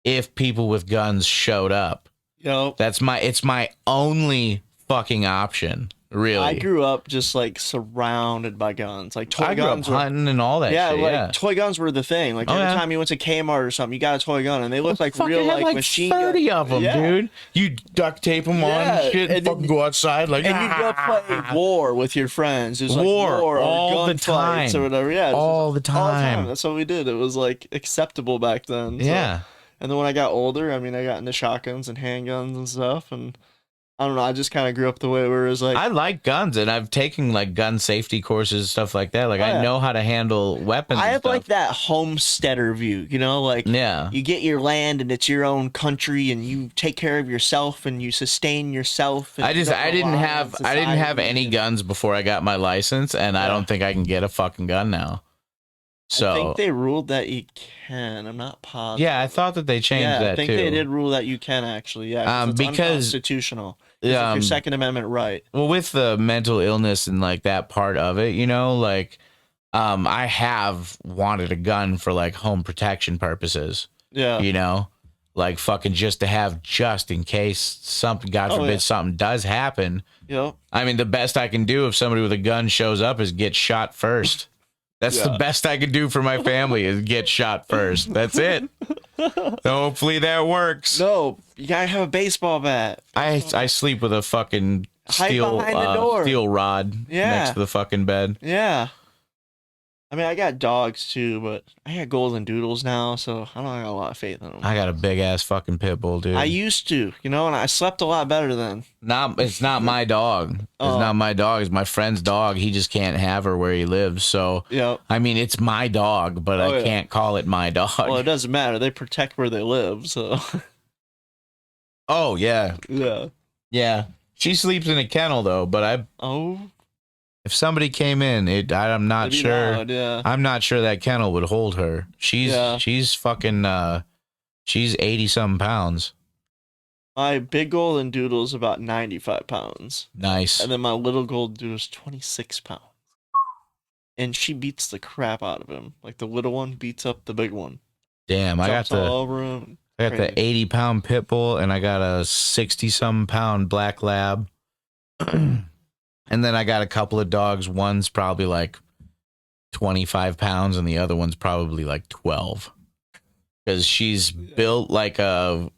if people with guns showed up. Yep. It's my only fucking option, really. I grew up just like surrounded by guns. Like toy guns. Hunting and all that shit. Toy guns were the thing. Like every time you went to Kmart or something, you got a toy gun and they looked like real like machine guns. 30 of them, dude. You duct tape them on and shit and fucking go outside like and you go play war with your friends. It was war or all gun the time fights or whatever. Yeah, all the time. That's what we did. It was like acceptable back then. So. Yeah. And then when I got older, I got into shotguns and handguns and stuff, and I don't know. I just kind of grew up the way where it was like, I like guns, and I've taken like gun safety courses, stuff like that. Like oh, I yeah. know how to handle weapons. I and have stuff. like that homesteader view, like Yeah. you get your land and it's your own country and you take care of yourself and you sustain yourself and you don't I didn't rely on have any society. guns before I got my license, and I Yeah. don't think I can get a fucking gun now. I think So they ruled that you can. I'm not positive. yeah, I thought that they changed Yeah, I that think too. they did rule that you can actually. Yeah, it's Because unconstitutional. It's like your Second Amendment right. well, with the mental illness and like that part of it, like I have wanted a gun for like home protection purposes. Yeah. Like fucking just to have just in case something, God forbid, yeah. something does happen. Yep. I mean, the best I can do if somebody with a gun shows up is get shot first. That's the Yeah. best I can do for my family is get shot first. That's it. Hopefully that works. No, you gotta have a baseball bat. I sleep with a fucking Hide behind the door. steel rod next to the fucking bed. Yeah. I mean, I got dogs too, but I got golden doodles now, so I don't have a lot of faith in them. I got a big ass fucking pit bull, dude. I used to, and I slept a lot better then. It's not my dog. It's not my dog. It's my friend's dog. He just can't have her where he lives. So yeah. I mean, it's my dog, but I can't call it my dog. Well, it doesn't matter. They protect where they live, so. Oh yeah. Yeah. Yeah. She sleeps in a kennel though, but if somebody came in, I'm not sure. Loud, yeah. I'm not sure that kennel would hold her. She's fucking she's 80-something pounds. My big golden doodle is about 95 pounds. Nice. And then my little golden doodle is 26 pounds. And she beats the crap out of him. Like the little one beats up the big one. Damn, Jumps all over him. I got the 80-pound pit bull, and I got a 60-some pound black lab. And then I got a couple of dogs. One's probably like 25 pounds, and the other one's probably like 12. Because she's built like a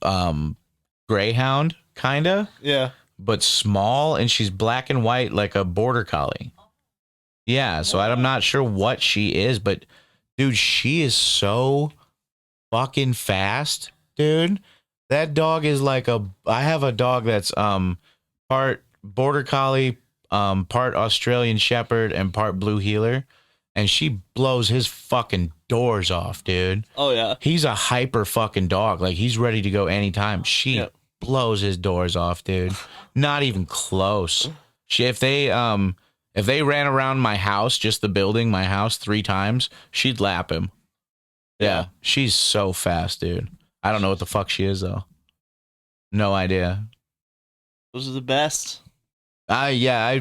greyhound, kind of. Yeah. But small, and she's black and white like a border collie. Yeah, so I'm not sure what she is, but dude, she is so fucking fast, dude. That dog is like I have a dog that's part border collie, part Australian Shepherd, and part Blue Heeler, and she blows his fucking doors off, dude. Oh yeah. He's a hyper fucking dog. Like he's ready to go anytime. She blows his doors off, dude. Not even close. If they ran around my house, just the building, my house 3 times, she'd lap him. Yeah, she's so fast, dude. I don't know what the fuck she is though. No idea. Those are the best. I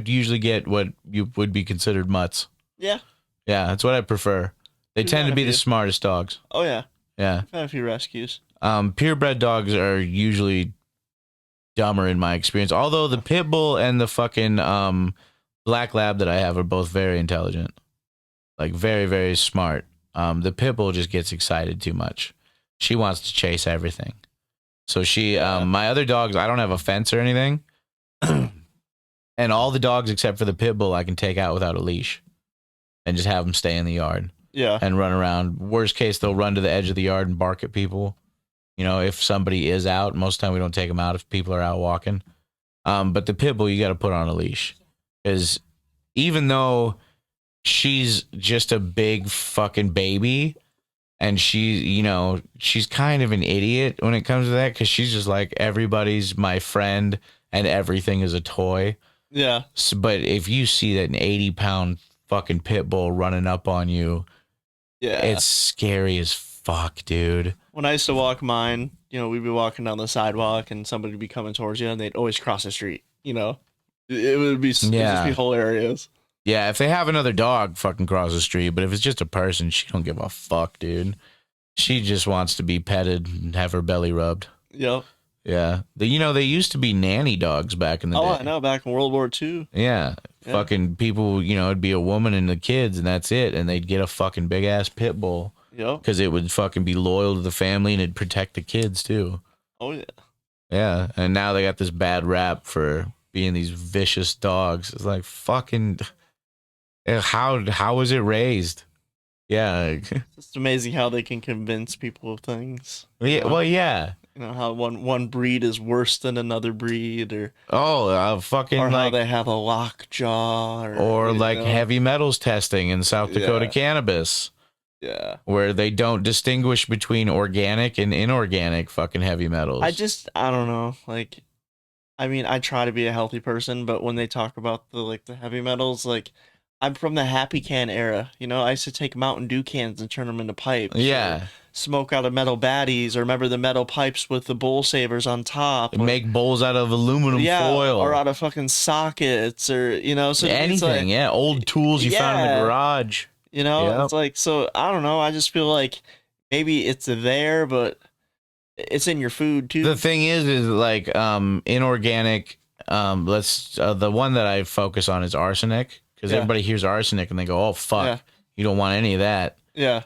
usually get what you would be considered mutts. Yeah. Yeah, that's what I prefer. They tend to be the smartest dogs. Oh yeah. Yeah. I've had a few rescues. Purebred dogs are usually dumber in my experience. Although the pit bull and the fucking black lab that I have are both very intelligent. Like very, very smart. The pit bull just gets excited too much. She wants to chase everything. So my other dogs, I don't have a fence or anything. And all the dogs except for the pit bull I can take out without a leash and just have them stay in the yard. Yeah. And run around. Worst case, they'll run to the edge of the yard and bark at people. If somebody is out, most of the time we don't take them out if people are out walking. But the pit bull, you got to put on a leash. Because even though she's just a big fucking baby, and she's kind of an idiot when it comes to that, because she's just like, everybody's my friend and everything is a toy. Yeah. So, but if you see that an 80-pound fucking pit bull running up on you, it's scary as fuck, dude. When I used to walk mine, we'd be walking down the sidewalk and somebody would be coming towards you and they'd always cross the street, It would be just be hilarious. Yeah, if they have another dog, fucking cross the street. But if it's just a person, she don't give a fuck, dude. She just wants to be petted and have her belly rubbed. Yep. Yeah. They used to be nanny dogs back in the day. Oh, I know, back in World War II. Yeah. Fucking people, it'd be a woman and the kids, and that's it. And they'd get a fucking big-ass pit bull. Yep. Because it would fucking be loyal to the family, and it'd protect the kids, too. Oh, yeah. Yeah. And now they got this bad rap for being these vicious dogs. It's like, fucking... How was it raised? Yeah. It's just amazing how they can convince people of things. Yeah. Well, yeah. You know how one breed is worse than another breed, Fucking or how like, they have a lockjaw, or or you like know, heavy metals testing in South Dakota yeah, cannabis, yeah. where they don't distinguish between organic and inorganic fucking heavy metals. I don't know. Like, I mean, I try to be a healthy person, but when they talk about the heavy metals, like, I'm from the Happy Can era. You know, I used to take Mountain Dew cans and turn them into pipes, or Yeah. smoke out of metal baddies, or remember the metal pipes with the bowl savers on top, or Make bowls out of aluminum yeah, or foil. out of fucking sockets, or you know. So to me, it's Anything. like, Yeah. Old tools you found in the yeah, garage. you know, Yep. it's like, so I don't know. I just feel like maybe it's there, but it's in your food The too. thing is like inorganic. Let's the one that I focus on is arsenic, because Yeah, everybody hears arsenic and they go, "Oh yeah, fuck, you don't want any of that." yeah,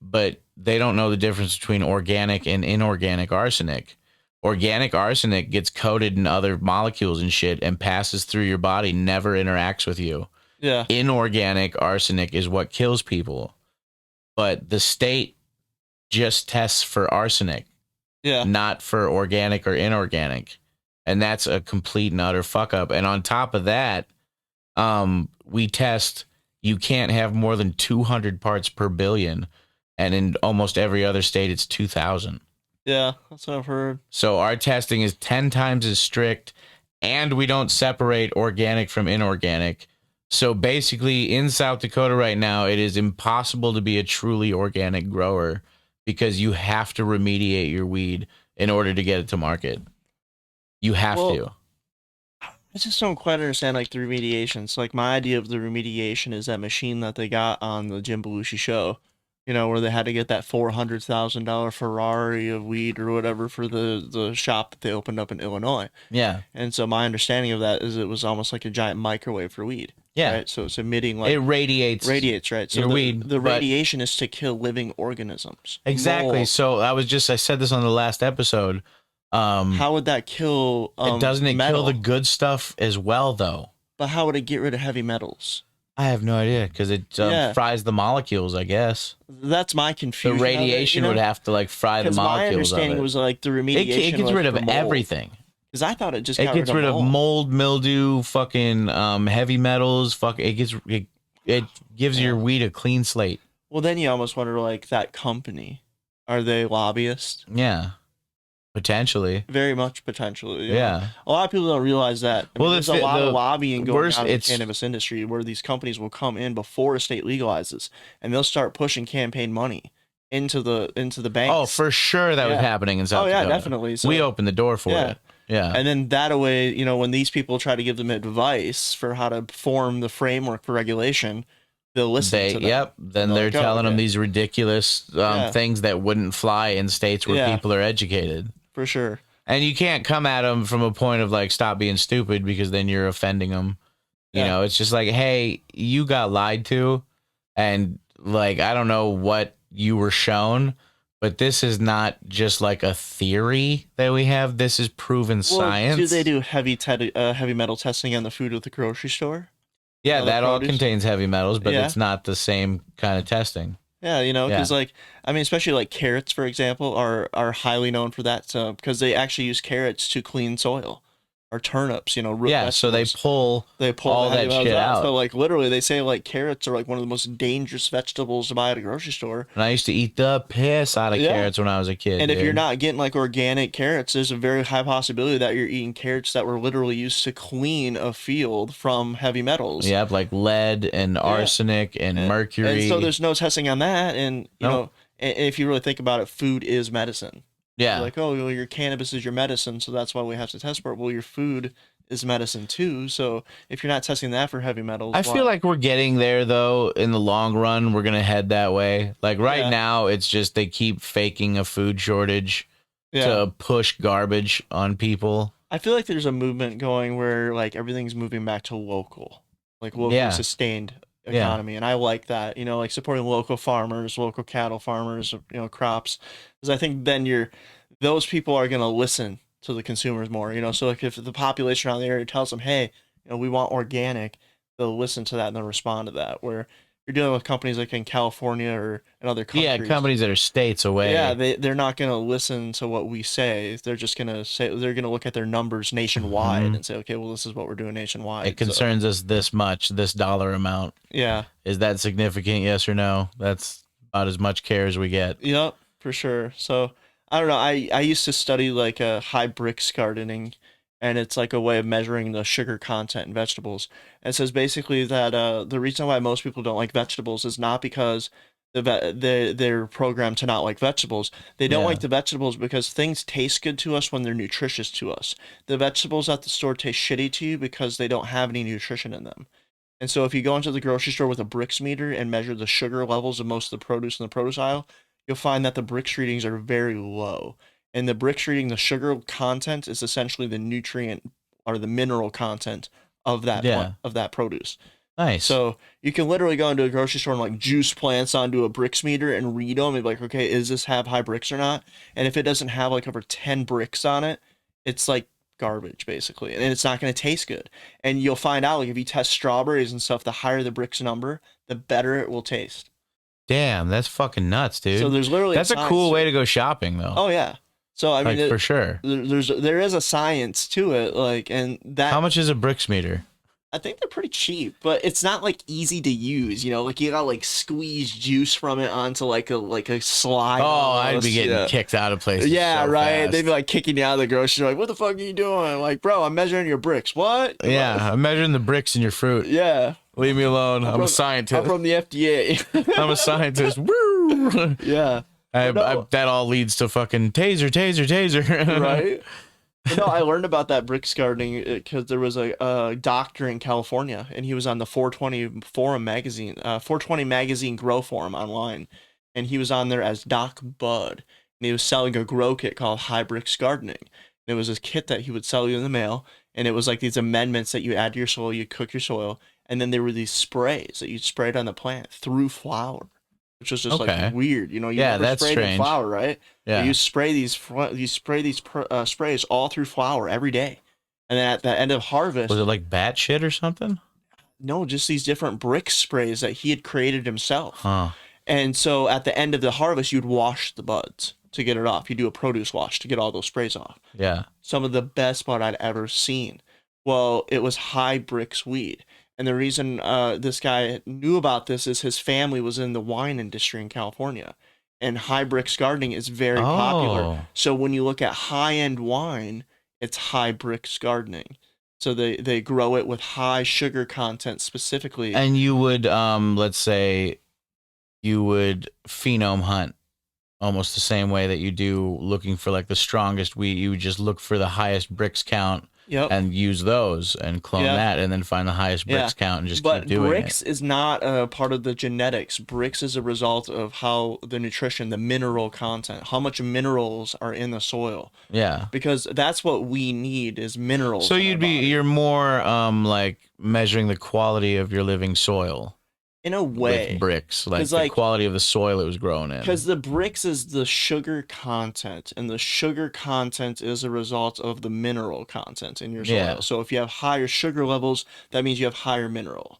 But they don't know the difference between organic and inorganic arsenic. Organic arsenic gets coated in other molecules and shit and passes through your body, never interacts with you. yeah, Inorganic arsenic is what kills people. But the state just tests for arsenic, yeah. not for organic or inorganic. And that's a complete and utter fuck up. And on top of that, we test, you can't have more than 200 parts per billion. And in almost every other state, it's 2,000. Yeah, that's what I've heard. So our testing is 10 times as strict, and we don't separate organic from inorganic. So basically, in South Dakota right now, it is impossible to be a truly organic grower because you have to remediate your weed in order to get it to market. You have Well, to. I just don't quite understand like the remediation. So like my idea of the remediation is that machine that they got on the Jim Belushi show, you know, where they had to get that $400,000 Ferrari of weed or whatever for the shop that they opened up in Illinois. Yeah. And so my understanding of that is it was almost like a giant microwave for weed. Yeah. Right. So it's emitting It like radiates, right? So your the weed, the but radiation is to kill living organisms. exactly. Mold. So I said this on the last episode. How would that kill It kill the metal? good stuff as well, though? But how would it get rid of heavy metals? I have no idea, because it Yeah, fries the molecules, I guess. that's my The confusion. radiation would have to like fry the Because my molecules of understanding it. was like the It remediation gets was rid of for mold. everything. Because I thought it just It got gets rid of mold. mold, mildew, fucking heavy metals. It gives your weed a clean slate. Well, then you almost wonder like that company, are they lobbyists? Yeah, potentially. Very much potentially. Yeah. A lot of people don't realize that. I mean, Well, there's a lot of lobbying going worst, on in the it's cannabis industry where these companies will come in before a state legalizes and they'll start pushing campaign money into the banks. oh, for sure that was Yeah. happening in South Oh yeah, Dakota. definitely. So We opened the door for yeah. it. Yeah. And then that way, you know, when these people try to give them advice for how to form the framework for regulation, they'll listen to them. Yep. Then They're they're like, oh, telling them okay. these ridiculous Yeah. things that wouldn't fly in states where Yeah. people are educated. For sure. And you can't come at them from a point of like, stop being stupid, because then you're offending them. You Yeah. know, it's just like, hey, you got lied to. And like, I don't know what you were shown, but this is not just like a theory that we have. This is proven science. Do they do heavy metal testing on the food at the grocery store? Yeah, the that all produce? contains heavy metals, but Yeah. it's not the same kind of testing. Yeah, you know, Yeah. because like, I mean, especially like carrots, for example, are highly known for that, because they actually use carrots to clean soil, or turnips, you know, root Yeah, so they vegetables. pull They pull all the heavy that metals shit out. So like literally, they say like carrots are like one of the most dangerous vegetables to buy at a grocery store. And I used to eat the piss out of Yeah. carrots when I was a kid. And if you're dude. not getting like organic carrots, there's a very high possibility that you're eating carrots that were literally used to clean a field from heavy metals. Yep, like lead and arsenic and mercury. And so there's no testing on that. And you Nope. know, and if you really think about it, food is medicine. yeah. You're like, oh, well, your cannabis is your medicine, so that's why we have to test for it. Well, your food is medicine too. So if you're not testing that for heavy metals, I feel like we're getting there, though. In the long run, we're gonna head that way. Like right Yeah. now, it's just they keep faking a food shortage to push garbage on people. I feel like there's a movement going where like everything's moving back to local, like locally Yeah. sustained Yeah. economy, and I like that. You know, like supporting local farmers, local cattle farmers, you know, crops, because I think then those people are gonna listen to the consumers more. You know, so like if the population around the area tells them, hey, you know, we want organic, they'll listen to that and they'll respond to that. Where you're dealing with companies like in California or in other Yeah, countries. companies that are states away. Yeah, they're not going to listen to what we say. They're just going to say they're going to look at their numbers nationwide Mhm. and say, okay, well, this is what we're doing nationwide. It So concerns us this much, this dollar amount. yeah, Is that significant? Yes or no? That's about as much care as we get. yep, for sure. So I don't know. I used to study like high bricks gardening, and it's like a way of measuring the sugar content in vegetables. And it says basically that the reason why most people don't like vegetables is not because they're programmed to not like vegetables. They don't Yeah. like the vegetables because things taste good to us when they're nutritious to us. The vegetables at the store taste shitty to you because they don't have any nutrition in them. And so if you go into the grocery store with a bricks meter and measure the sugar levels of most of the produce in the produce aisle, you'll find that the bricks readings are very low. And the bricks reading, the sugar content is essentially the nutrient or the mineral content of that plant, Yeah. of that produce. Nice. So you can literally go into a grocery store and like juice plants onto a bricks meter and read them and be like, okay, is this have high bricks or not? And if it doesn't have like over 10 bricks on it, it's like garbage basically, and it's not going to taste good. And you'll find out like if you test strawberries and stuff, the higher the bricks number, the better it will taste. Damn, that's fucking nuts, So dude. there's literally That's a science cool to way it. to go shopping, though. Oh yeah. So I mean, Like, for sure. there is a science to it, like, and that How much is a bricks meter? I think they're pretty cheap, but it's not like easy to use. You know, like you gotta like squeeze juice from it onto like a slide. Oh, I'd be almost, getting yeah. kicked out of places. Yeah, so right. fast. They'd be like kicking you out of the grocery store. Like, what the fuck are you doing? Like, bro, I'm measuring your bricks. What? Yeah, I'm measuring the bricks in your fruit. Yeah. Leave me alone. I'm a scientist. I'm from the FDA. I'm a scientist. Woo! Yeah. No. That all leads to fucking taser, taser, taser. Right? But no, I learned about that bricks gardening because there was a doctor in California, and he was on the 420 forum magazine, 420 magazine grow forum online, and he was on there as Doc Bud, and he was selling a grow kit called High Bricks Gardening. And it was this kit that he would sell you in the mail, and it was like these amendments that you add to your soil, you cook your soil, and then there were these sprays that you sprayed on the plant through flower, which was just Okay. like weird. You know, you Yeah, never that's sprayed in strange. flower, right? Yeah. You spray these sprays all through flower every day, and then at the end of harvest, Was it like bat shit or something? no, just these different brick sprays that he had created himself. Huh. And so at the end of the harvest, you'd wash the buds to get it off. You do a produce wash to get all those sprays off. Yeah. Some of the best bud I'd ever seen. Well, it was high bricks weed. And the reason this guy knew about this is his family was in the wine industry in California. And high bricks gardening is very popular. Oh. So when you look at high-end wine, it's high bricks gardening. So they grow it with high sugar content specifically. And you would, let's say, you would phenome hunt almost the same way that you do looking for like the strongest wheat. You would just look for the highest bricks count Yep. and use those and clone Yeah. that and then find the highest bricks count and just But keep doing bricks it. is not a part of the genetics. Bricks is a result of how the nutrition, the mineral content, how much minerals are in the soil. Yeah. Because that's what we need is minerals. So in our body. you're more like measuring the quality of your living soil in a way. with bricks, like 'Cause, the like- quality of the soil it was grown in. Because the bricks is the sugar content, and the sugar content is a result of the mineral content in your soil. Yeah. So if you have higher sugar levels, that means you have higher mineral.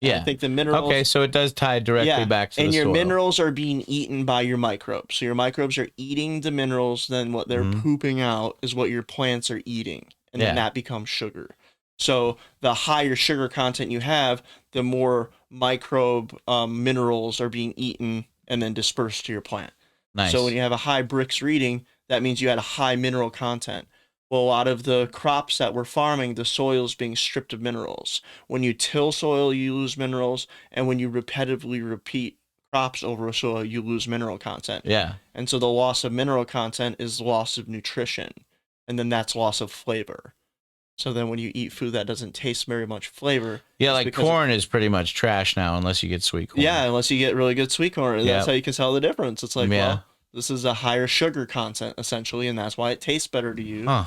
And Yeah. I think the minerals. Okay, so it does tie directly back to and the your soil. minerals are being eaten by your microbes. So your microbes are eating the minerals, then what they're Mhm. pooping out is what your plants are eating, and then Yeah. that becomes sugar. So the higher sugar content you have, the more microbe minerals are being eaten and then dispersed to your plant. Nice. So when you have a high bricks reading, that means you had a high mineral content. Well, a lot of the crops that we're farming, the soil is being stripped of minerals. When you till soil, you lose minerals, and when you repetitively repeat crops over a soil, you lose mineral content. Yeah. And so the loss of mineral content is loss of nutrition, and then that's loss of flavor. So then when you eat food that doesn't taste very much flavor, Yeah, it's like because corn is pretty much trash now unless you get sweet corn. yeah, unless you get really good sweet corn, and Yeah. that's how you can tell the difference. It's like, Yeah. well, this is a higher sugar content essentially, and that's why it tastes better to you. Huh.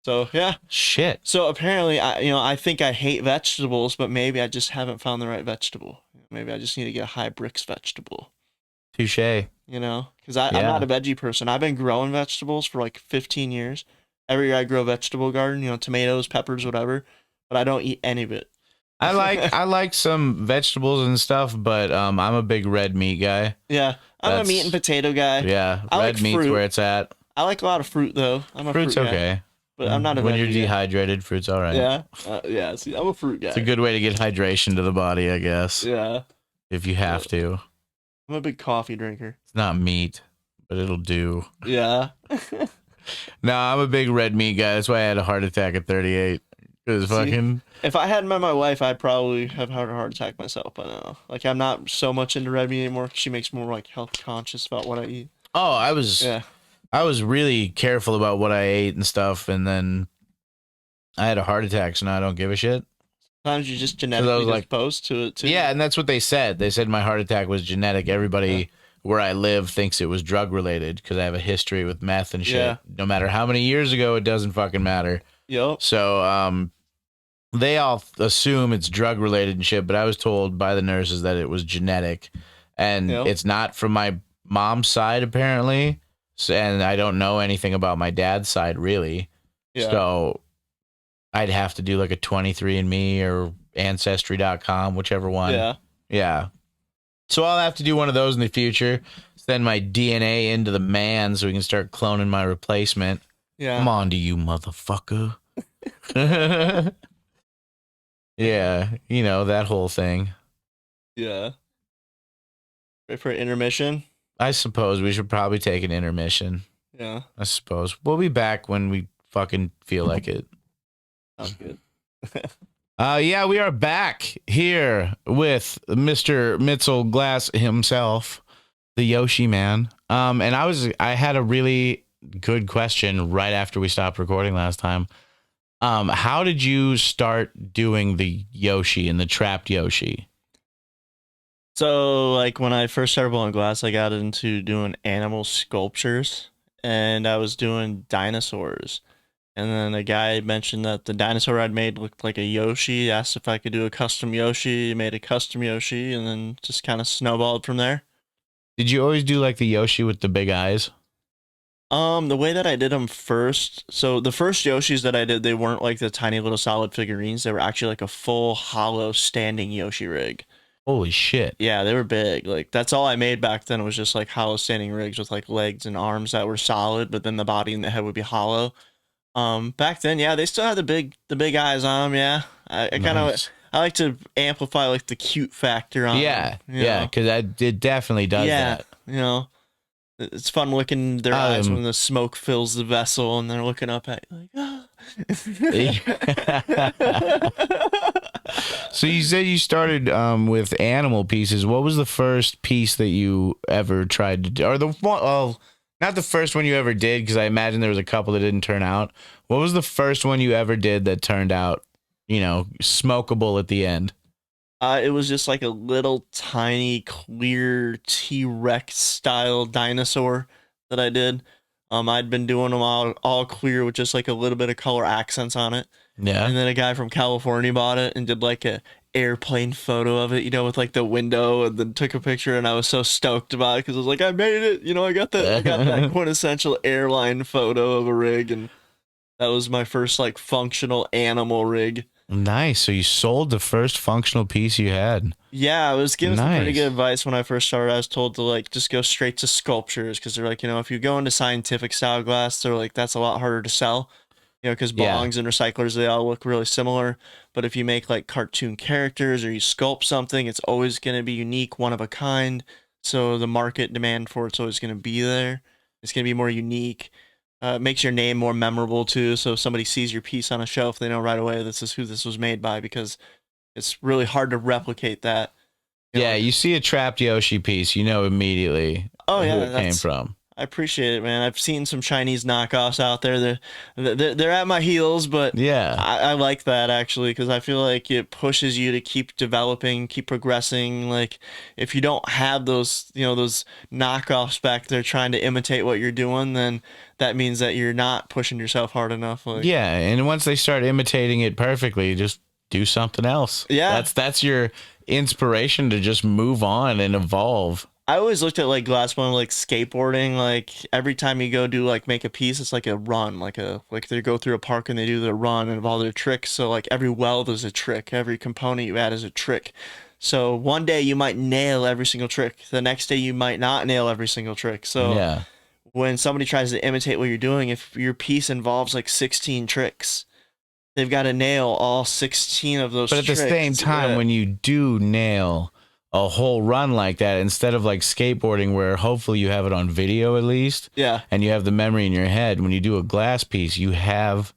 So yeah. Shit. So apparently, I think I hate vegetables, but maybe I just haven't found the right vegetable. Maybe I just need to get a high bricks vegetable. Touche. You know, because I'm Yeah. not a veggie person. I've been growing vegetables for like 15 years. Every year I grow a vegetable garden, tomatoes, peppers, whatever, but I don't eat any of it. I like some vegetables and stuff, but I'm a big red meat guy. Yeah, I'm a meat and potato guy. Yeah, I red like meat's fruit. where it's at. I like a lot of fruit though. I'm a Fruit's fruit guy, okay. but I'm not a When you're veggie guy. dehydrated, fruit's all right. Yeah, yeah. See, I'm a fruit guy. It's a good way to get hydration to the body, I guess. Yeah, If you have to. I'm a big coffee drinker. It's not meat, but it'll do. Yeah. No, I'm a big red meat guy. That's why I had a heart attack at 38. Because fucking. If I hadn't met my wife, I'd probably have had a heart attack myself by now. Like, I'm not so much into red meat anymore. She makes me more like health conscious about what I eat. Oh, Yeah. I was really careful about what I ate and stuff, and then I had a heart attack, so now I don't give a shit. Sometimes you just genetically disposed to it too. Yeah, and that's what they said. They said my heart attack was genetic. Everybody where I live thinks it was drug related because I have a history with meth and shit. Yeah. No matter how many years ago, it doesn't fucking matter. Yep. So they all assume it's drug related and shit, but I was told by the nurses that it was genetic, and it's not from my mom's side apparently. So, and I don't know anything about my dad's side really. Yeah. So I'd have to do like a 23andMe or Ancestry.com, whichever one. Yeah. Yeah. So I'll have to do one of those in the future. Send my DNA into the man so we can start cloning my replacement. Yeah. Come on to you, motherfucker. Yeah. You know, that whole thing. Yeah. Ready for an intermission? I suppose we should probably take an intermission. Yeah. I suppose. We'll be back when we fucking feel like it. Sounds good. Yeah, we are back here with Mr. Mitzel Glass himself, the Yoshi man. And I had a really good question right after we stopped recording last time. How did you start doing the Yoshi and the trapped Yoshi? So, like, when I first started blowing glass, I got into doing animal sculptures, and I was doing dinosaurs. And then a guy mentioned that the dinosaur I'd made looked like a Yoshi, asked if I could do a custom Yoshi, made a custom Yoshi, and then just kind of snowballed from there. Did you always do like the Yoshi with the big eyes? The way that I did them first, so the first Yoshis that I did, they weren't like the tiny little solid figurines. They were actually like a full hollow standing Yoshi rig. Holy shit. Yeah, they were big. Like, that's all I made back then was just like hollow standing rigs with like legs and arms that were solid, but then the body and the head would be hollow. Back then, yeah, they still had the big eyes on them. Yeah, I kind of I like to amplify like the cute factor on. Yeah, them, yeah, because it definitely does that. You know, it's fun looking in their eyes when the smoke fills the vessel and they're looking up at you like, ah. So you said you started with animal pieces. What was the first piece that you ever tried to do? Or the one, oh, not the first one you ever did, because I imagine there was a couple that didn't turn out. What was the first one you ever did that turned out, you know, smokable at the end? It was just like a little tiny clear T-Rex style dinosaur that I did. I'd been doing them all clear with just like a little bit of color accents on it. Yeah. And then a guy from California bought it and did like a airplane photo of it, you know, with like the window, and then took a picture, and I was so stoked about it because I was like, I made it, you know, I got that quintessential airline photo of a rig, and that was my first like functional animal rig. Nice. So you sold the first functional piece you had. Yeah, I was given some pretty good advice when I first started. I was told to like just go straight to sculptures, because they're like, you know, if you go into scientific style glass, they're like, that's a lot harder to sell. You know, because bongs and recyclers, they all look really similar. But if you make like cartoon characters or you sculpt something, it's always going to be unique, one of a kind. So the market demand for it's always going to be there. It's going to be more unique. It makes your name more memorable too. So if somebody sees your piece on a shelf, they know right away this is who this was made by, because it's really hard to replicate that. You see a trapped Yoshi piece, you know immediately who it came from. I appreciate it, man. I've seen some Chinese knockoffs out there. They're at my heels, but yeah, I like that actually, because I feel like it pushes you to keep developing, keep progressing. Like, if you don't have those, you know, those knockoffs back there trying to imitate what you're doing, then that means that you're not pushing yourself hard enough. Like, yeah, and once they start imitating it perfectly, just do something else. Yeah, that's your inspiration to just move on and evolve. I always looked at like glass blowing like skateboarding. Like every time you go do like make a piece, it's like a run, like they go through a park and they do the run and of all their tricks. So like every weld is a trick, every component you add is a trick. So one day you might nail every single trick. The next day you might not nail every single trick. So Yeah. when somebody tries to imitate what you're doing, if your piece involves like 16 tricks, they've got to nail all 16 of those But at the same tricks. time, when you do nail a whole run like that, instead of like skateboarding, where hopefully you have it on video at least, Yeah. and you have the memory in your head, when you do a glass piece, you have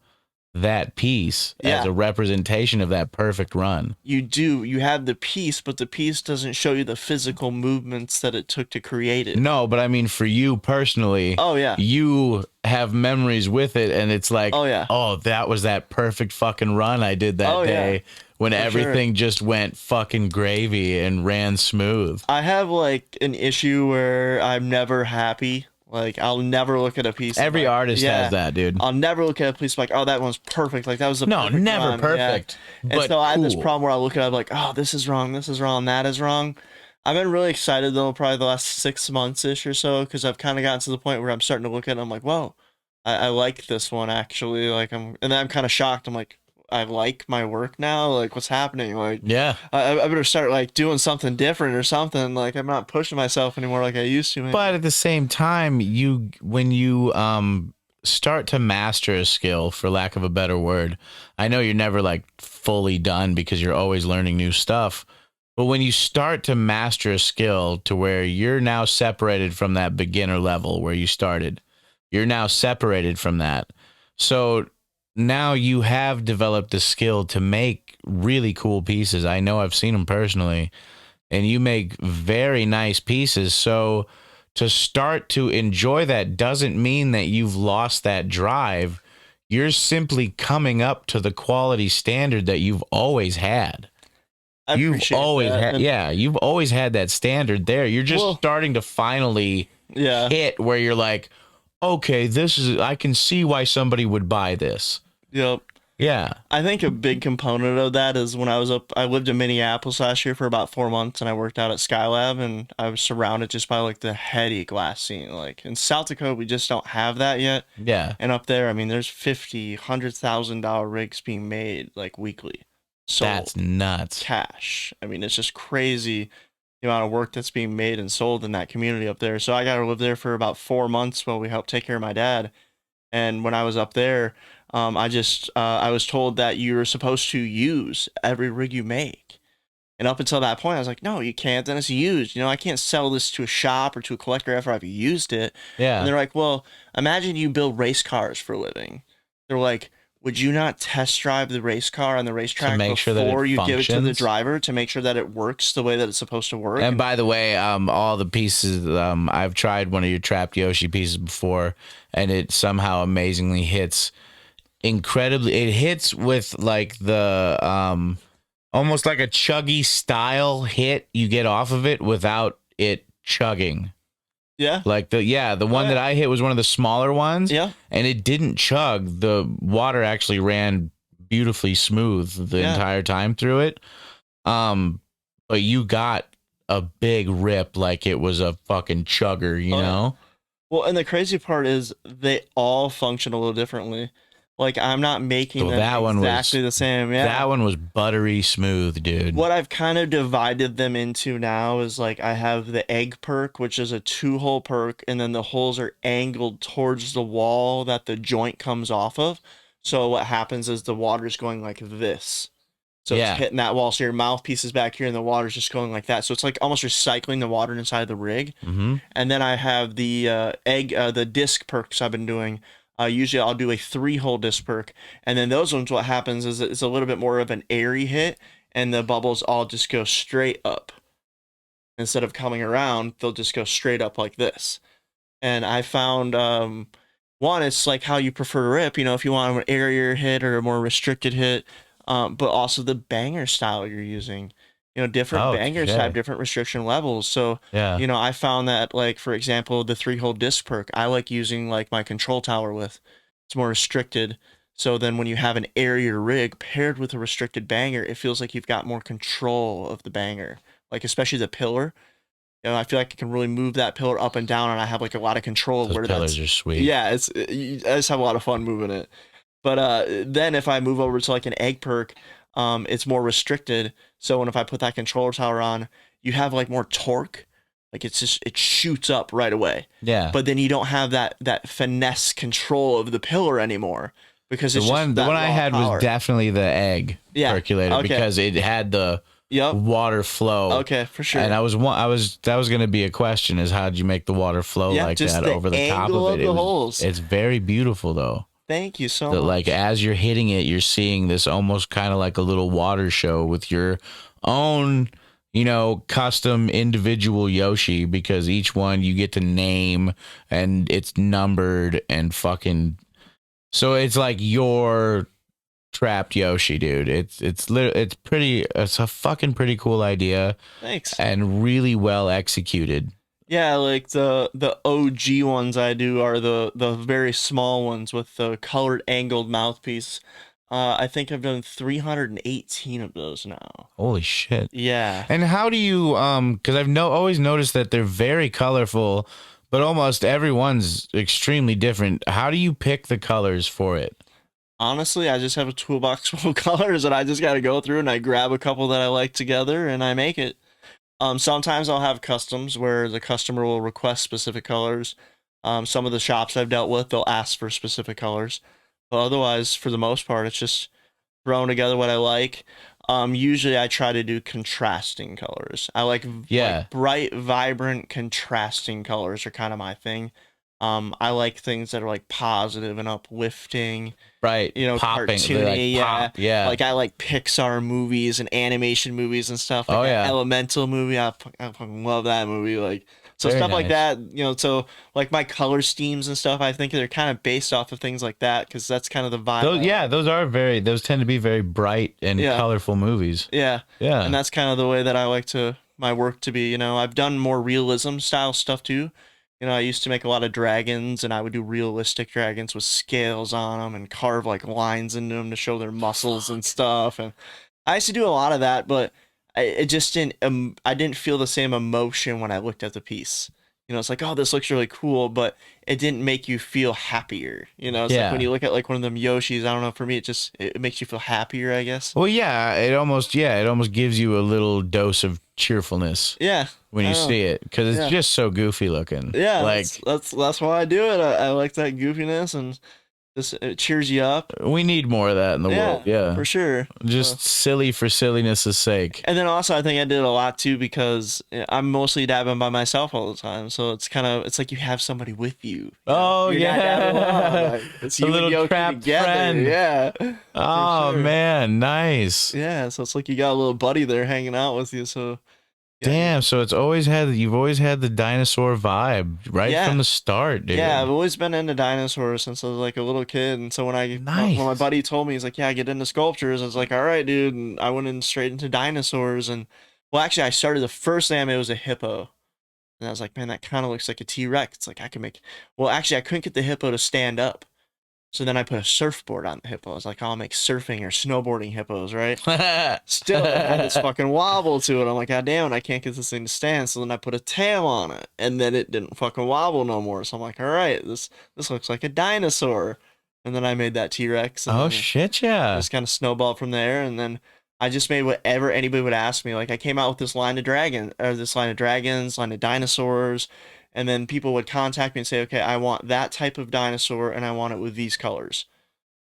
that piece as Yeah. a representation of that perfect run. You do. You have the piece, but the piece doesn't show you the physical movements that it took to create it. No, but I mean, for you personally, Oh, yeah. you have memories with it, and it's like, Oh, yeah. oh, that was that perfect fucking run I did that Oh, yeah. day when For everything just went fucking gravy and ran smooth. I have like an issue where I'm never happy. Like I'll never look at a piece. Every like, artist has that, dude. I'll never look at a piece like, oh, that one's perfect. Like that was a No, perfect never run. perfect, Yeah. but And so I have this cool. problem where I look at it I'm like, oh, this is wrong, that is wrong. I've been really excited though, probably the last 6 months ish or so, because I've kind of gotten to the point where I'm starting to look at it. I'm like, whoa, I like this one actually. Like and then I'm kind of shocked. I'm like, I like my work now. Like what's happening? Like Yeah. I better start like doing something different or something. Like I'm not pushing myself anymore like I used to. Maybe. But at the same time, when you start to master a skill, for lack of a better word, I know you're never like fully done because you're always learning new stuff. But when you start to master a skill to where you're now separated from that beginner level where you started, you're now separated from that. So now you have developed the skill to make really cool pieces. I know I've seen them personally, and you make very nice pieces. So to start to enjoy that doesn't mean that you've lost that drive. You're simply coming up to the quality standard that you've always had. I You've appreciate always that. had, And- yeah, you've always had that standard there. You're just Well- starting to finally yeah. hit where you're like, okay, I can see why somebody would buy this. Yep. Yeah. I think a big component of that is when I lived in Minneapolis last year for about 4 months and I worked out at Skylab and I was surrounded just by like the heady glass scene. Like in South Dakota, we just don't have that yet. Yeah. And up there, I mean, there's $100,000 rigs being made like weekly. So That's nuts. cash. I mean, it's just crazy the amount of work that's being made and sold in that community up there. So I got to live there for about 4 months while we helped take care of my dad. And when I was up there, I was told that you were supposed to use every rig you make. And up until that point, I was like, no, you can't. Then it's used. I can't sell this to a shop or to a collector after I've used it. Yeah. And they're like, well, imagine you build race cars for a living. They're like, would you not test drive the race car on the racetrack make sure that it before you give it to the functions? driver to make sure that it works the way that it's supposed to work? And by the way, all the pieces, I've tried one of your trapped Yoshi pieces before, and it somehow amazingly hits incredibly. It hits with like the almost like a chuggy style hit you get off of it without it chugging. Yeah. Like the one yeah. that I hit was one of the smaller ones. Yeah. And it didn't chug. The water actually ran beautifully smooth the Yeah. entire time through it. But you got a big rip like it was a fucking chugger, you know? Well, and the crazy part is they all function a little differently. Like I'm not making So them that one exactly the same. Yeah. That one was buttery smooth, dude. What I've kind of divided them into now is like I have the egg perk, which is a 2-hole perk, and then the holes are angled towards the wall that the joint comes off of. So what happens is the water's going like this. So Yeah. it's hitting that wall. So your mouthpiece is back here and the water's just going like that. So it's like almost recycling the water inside the rig. Mm-hmm. And then I have the the disc perks I've been doing. Usually I'll do a 3-hole disc perk. And then those ones, what happens is it's a little bit more of an airy hit and the bubbles all just go straight up. Instead of coming around, they'll just go straight up like this. And I found, one, it's like how you prefer to rip, if you want an airier hit or a more restricted hit, but also the banger style you're using. Different bangers have different restriction levels. So, Yeah. I found that, like, for example, the 3-hole disc perk, I like using, like, my control tower with. It's more restricted. So then when you have an airier rig paired with a restricted banger, it feels like you've got more control of the banger. Like, especially the pillar. I feel like I can really move that pillar up and down, and I have like a lot of control of Those where pillars that's. are sweet. Yeah, I just have a lot of fun moving it. But then if I move over to like an egg perk, it's more restricted. So when if I put that controller tower on, you have like more torque. Like it shoots up right away. Yeah. But then you don't have that finesse control of the pillar anymore because The it's just one that I raw had was power. definitely the egg Yeah. percolator Okay. because it had the Yep. water flow. Okay, for sure. And that was going to be a question, is how did you make the water flow Yeah, like just that the over the top angle of it? of the holes. It's very beautiful though. Thank you so That much. like as you're hitting it, you're seeing this almost kind of like a little water show with your own, custom individual Yoshi, because each one you get to name and it's numbered and fucking, so it's like your trapped Yoshi, dude. It's a fucking pretty cool idea Thanks. and really well executed. Yeah, like the OG ones I do are the very small ones with the colored angled mouthpiece. I think I've done 318 of those now. Holy shit. Yeah. And how do you because I've always noticed that they're very colorful, but almost everyone's extremely different. How do you pick the colors for it? Honestly, I just have a toolbox full of colors that I just got to go through and I grab a couple that I like together and I make it. Sometimes I'll have customs where the customer will request specific colors. Some of the shops I've dealt with, they'll ask for specific colors. But otherwise, for the most part, it's just throwing together what I like. Usually I try to do contrasting colors. I like bright, vibrant, contrasting colors are kind of my thing. I like things that are like positive and uplifting. Right. Popping. Cartoony, Like yeah. pop, yeah. Like I like Pixar movies and animation movies and stuff. Like that Elemental movie, I fucking love that movie. Like so Very stuff like nice. that. So like my color schemes and stuff, I think they're kind of based off of things like that because that's kind of the vibe. Those tend to be very bright and colorful movies. Yeah. Yeah. And that's kind of the way that I like my work to be. I've done more realism style stuff too. I used to make a lot of dragons, and I would do realistic dragons with scales on them and carve like lines into them to show their muscles and stuff. And I used to do a lot of that, but it just didn't. I didn't feel the same emotion when I looked at the piece. It's like, oh, this looks really cool, but it didn't make you feel happier. It's like when you look at like one of them Yoshis. I don't know. For me, it makes you feel happier, I guess. Well, it almost gives you a little dose of cheerfulness. Yeah. When you see it, because it's just so goofy looking. Yeah, like that's why I do it. I like that goofiness, and it cheers you up. We need more of that in the world. Yeah, for sure. Just silly for silliness' sake. And then also, I think I did a lot too because I'm mostly dabbing by myself all the time. So it's like you have somebody with you. Oh You're not dabbing alone. Like, it's a you and little Yoshi trapped together. friend. Yeah. Oh sure. man, nice. Yeah, so it's like you got a little buddy there hanging out with you. So. Yeah. Damn, so you've always had the dinosaur vibe right from the start, dude. Yeah, I've always been into dinosaurs since I was like a little kid, and so when my buddy told me, he's like, "Yeah, get into sculptures," I was like, "All right, dude," and I went in straight into dinosaurs, and well, actually, I started the first thing I made was a hippo, and I was like, "Man, that kind of looks like a T-Rex." It's like I can make. Well, actually, I couldn't get the hippo to stand up. So then I put a surfboard on the hippo. I was like, I'll make surfing or snowboarding hippos, right? Still, it had this fucking wobble to it. I'm like, God damn it, I can't get this thing to stand. So then I put a tail on it, and then it didn't fucking wobble no more. So I'm like, all right, this looks like a dinosaur. And then I made that T-Rex. Oh shit, yeah. Just kind of snowballed from there, and then I just made whatever anybody would ask me. Like I came out with this line of dragons, line of dinosaurs. And then people would contact me and say, okay, I want that type of dinosaur and I want it with these colors.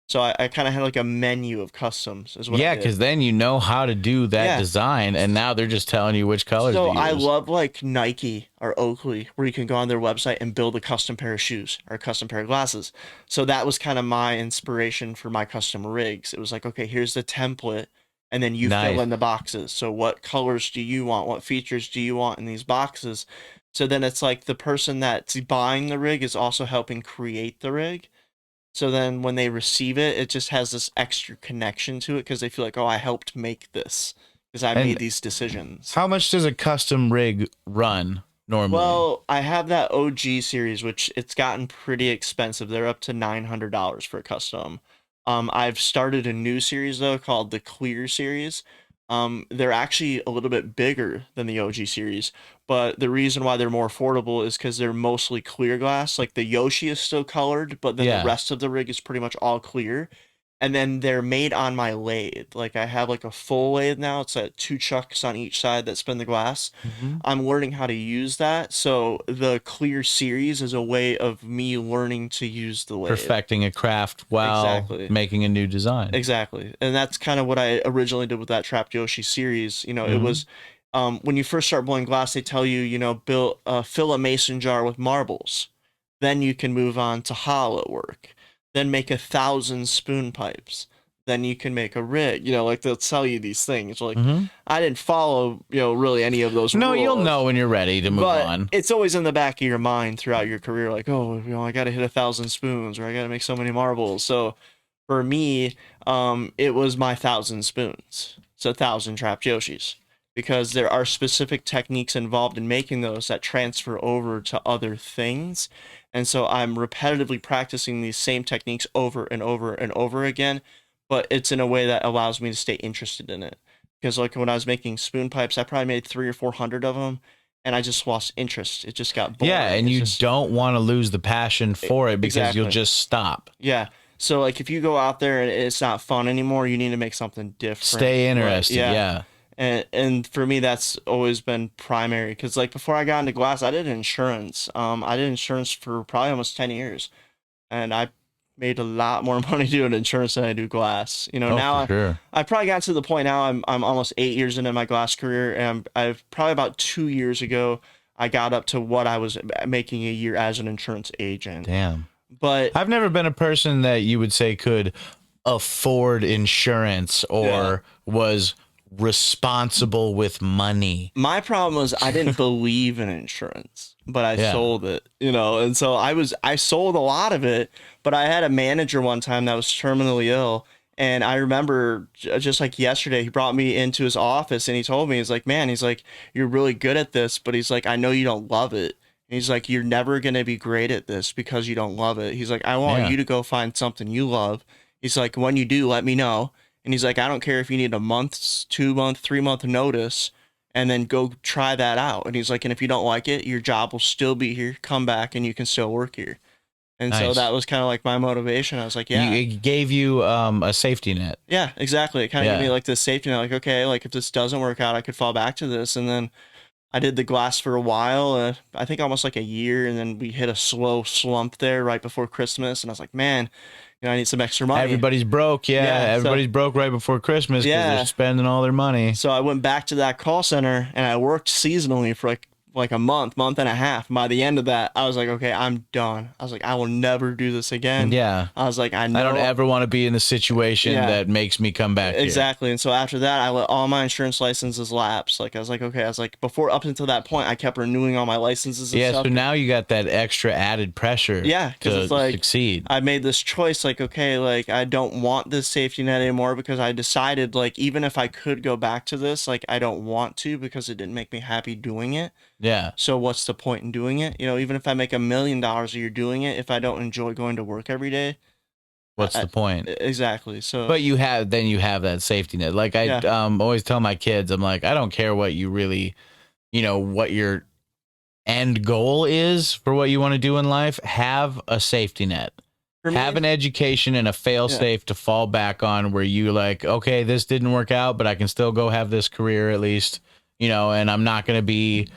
So I kind of had like a menu of customs is what I did. Because then you know how to do that design, and now they're just telling you which colors to use. So I love like Nike or Oakley, where you can go on their website and build a custom pair of shoes or a custom pair of glasses. So that was kind of my inspiration for my custom rigs. It was like, okay, here's the template, and then you fill in the boxes. So what colors do you want? What features do you want in these boxes? So then it's like the person that's buying the rig is also helping create the rig. So then when they receive it, it just has this extra connection to it because they feel like, oh, I helped make this because I made these decisions. How much does a custom rig run normally? Well, I have that OG series, which it's gotten pretty expensive. They're up to $900 for a custom. I've started a new series though called the Clear series, They're actually a little bit bigger than the OG series, but the reason why they're more affordable is because they're mostly clear glass. Like the Yoshi is still colored, but then the Yeah. rest of the rig is pretty much all clear. And then they're made on my lathe. Like I have like a full lathe now. It's two chucks on each side that spin the glass. Hmm. I'm learning how to use that. So the clear series is a way of me learning to use the lathe. Perfecting a craft while Exactly. making a new design. Exactly. And that's kind of what I originally did with that Trapped Yoshi series. You know, it Hmm. was when you first start blowing glass, they tell you, you know, fill a mason jar with marbles. Then you can move on to hollow work. Then make 1,000 spoon pipes. Then you can make a rig. You know, like they'll tell you these things. Like Hmm. I didn't follow, you know, really any of those No, you'll rules. know when you're ready to move But on. it's always in the back of your mind throughout your career, like, oh, you know, I got to hit 1,000 spoons, or I got to make so many marbles. So for me, it was my 1,000 spoons, so 1,000 trapped Yoshis, because there are specific techniques involved in making those that transfer over to other things, and so I'm repetitively practicing these same techniques over and over and over again, but it's in a way that allows me to stay interested in it. Because like when I was making spoon pipes, I probably made 300 or 400 of them, and I just lost interest. It just got boring. Yeah, and It's you just don't want to lose the passion for it because you'll exactly. just stop. Yeah. So like if you go out there and it's not fun anymore, you need to make something different. Stay interested, Yeah. yeah. And for me that's always been primary, cuz like before I got into glass, I did insurance. I did insurance for probably almost 10 years, and I made a lot more money doing insurance than I do glass. You know, Oh, now for sure. I probably got to the point now I'm almost 8 years into my glass career, and I've probably about 2 years ago I got up to what I was making a year as an insurance agent. Damn. But I've never been a person that you would say could afford insurance yeah. or was responsible with money. My problem was I didn't believe in insurance, but I Yeah. sold it, you know, and so I sold a lot of it, but I had a manager one time that was terminally ill, and I remember just like yesterday, he brought me into his office and he told me, he's like, man, he's like, you're really good at this, but he's like, I know you don't love it. And he's like, you're never gonna be great at this because you don't love it. He's like, I want Yeah. you to go find something you love. He's like, when you do, let me know. And he's like, I don't care if you need a month, 2 month, 3 month notice, and then go try that out. And he's like, and if you don't like it, your job will still be here. Come back and you can still work here. And so Nice. that was kind of like my motivation. I was like, yeah, It gave you a safety net. yeah, exactly. It kind of gave me Yeah. like this safety net, like, okay, like if this doesn't work out, I could fall back to this. And then I did the glass for a while, I think almost like a year. And then we hit a slow slump there right before Christmas. And I was like, man, you know, I need some extra money. Everybody's broke. Yeah. Yeah, so- Everybody's broke right before Christmas because Yeah. they're spending all their money. So I went back to that call center and I worked seasonally for like a month and a half. By the end of that, I was like, okay, I'm done. I was like, I will never do this again. Yeah. I was like, I know. I don't ever want to be in the situation Yeah. that makes me come back here. Exactly. And so after that, I let all my insurance licenses lapse. Like I was like, okay, I was like, before up until that point, I kept renewing all my licenses and Yeah, stuff. so now you got that extra added pressure Yeah, 'cause to it's like- succeed. I made this choice, like, okay, like I don't want this safety net anymore, because I decided, like, even if I could go back to this, like I don't want to, because it didn't make me happy doing it. Yeah. So what's the point in doing it? You know, even if I make $1 million a year doing it, if I don't enjoy going to work every day, What's the point? exactly. So But you have that safety net. Like I Yeah. always tell my kids, I'm like, I don't care what you really, what your end goal is for what you want to do in life. Have a safety net. for me, Have an education and a fail safe to fall back on where you like, okay, this didn't work out, but I can still go have this career at least, and I'm not going to be,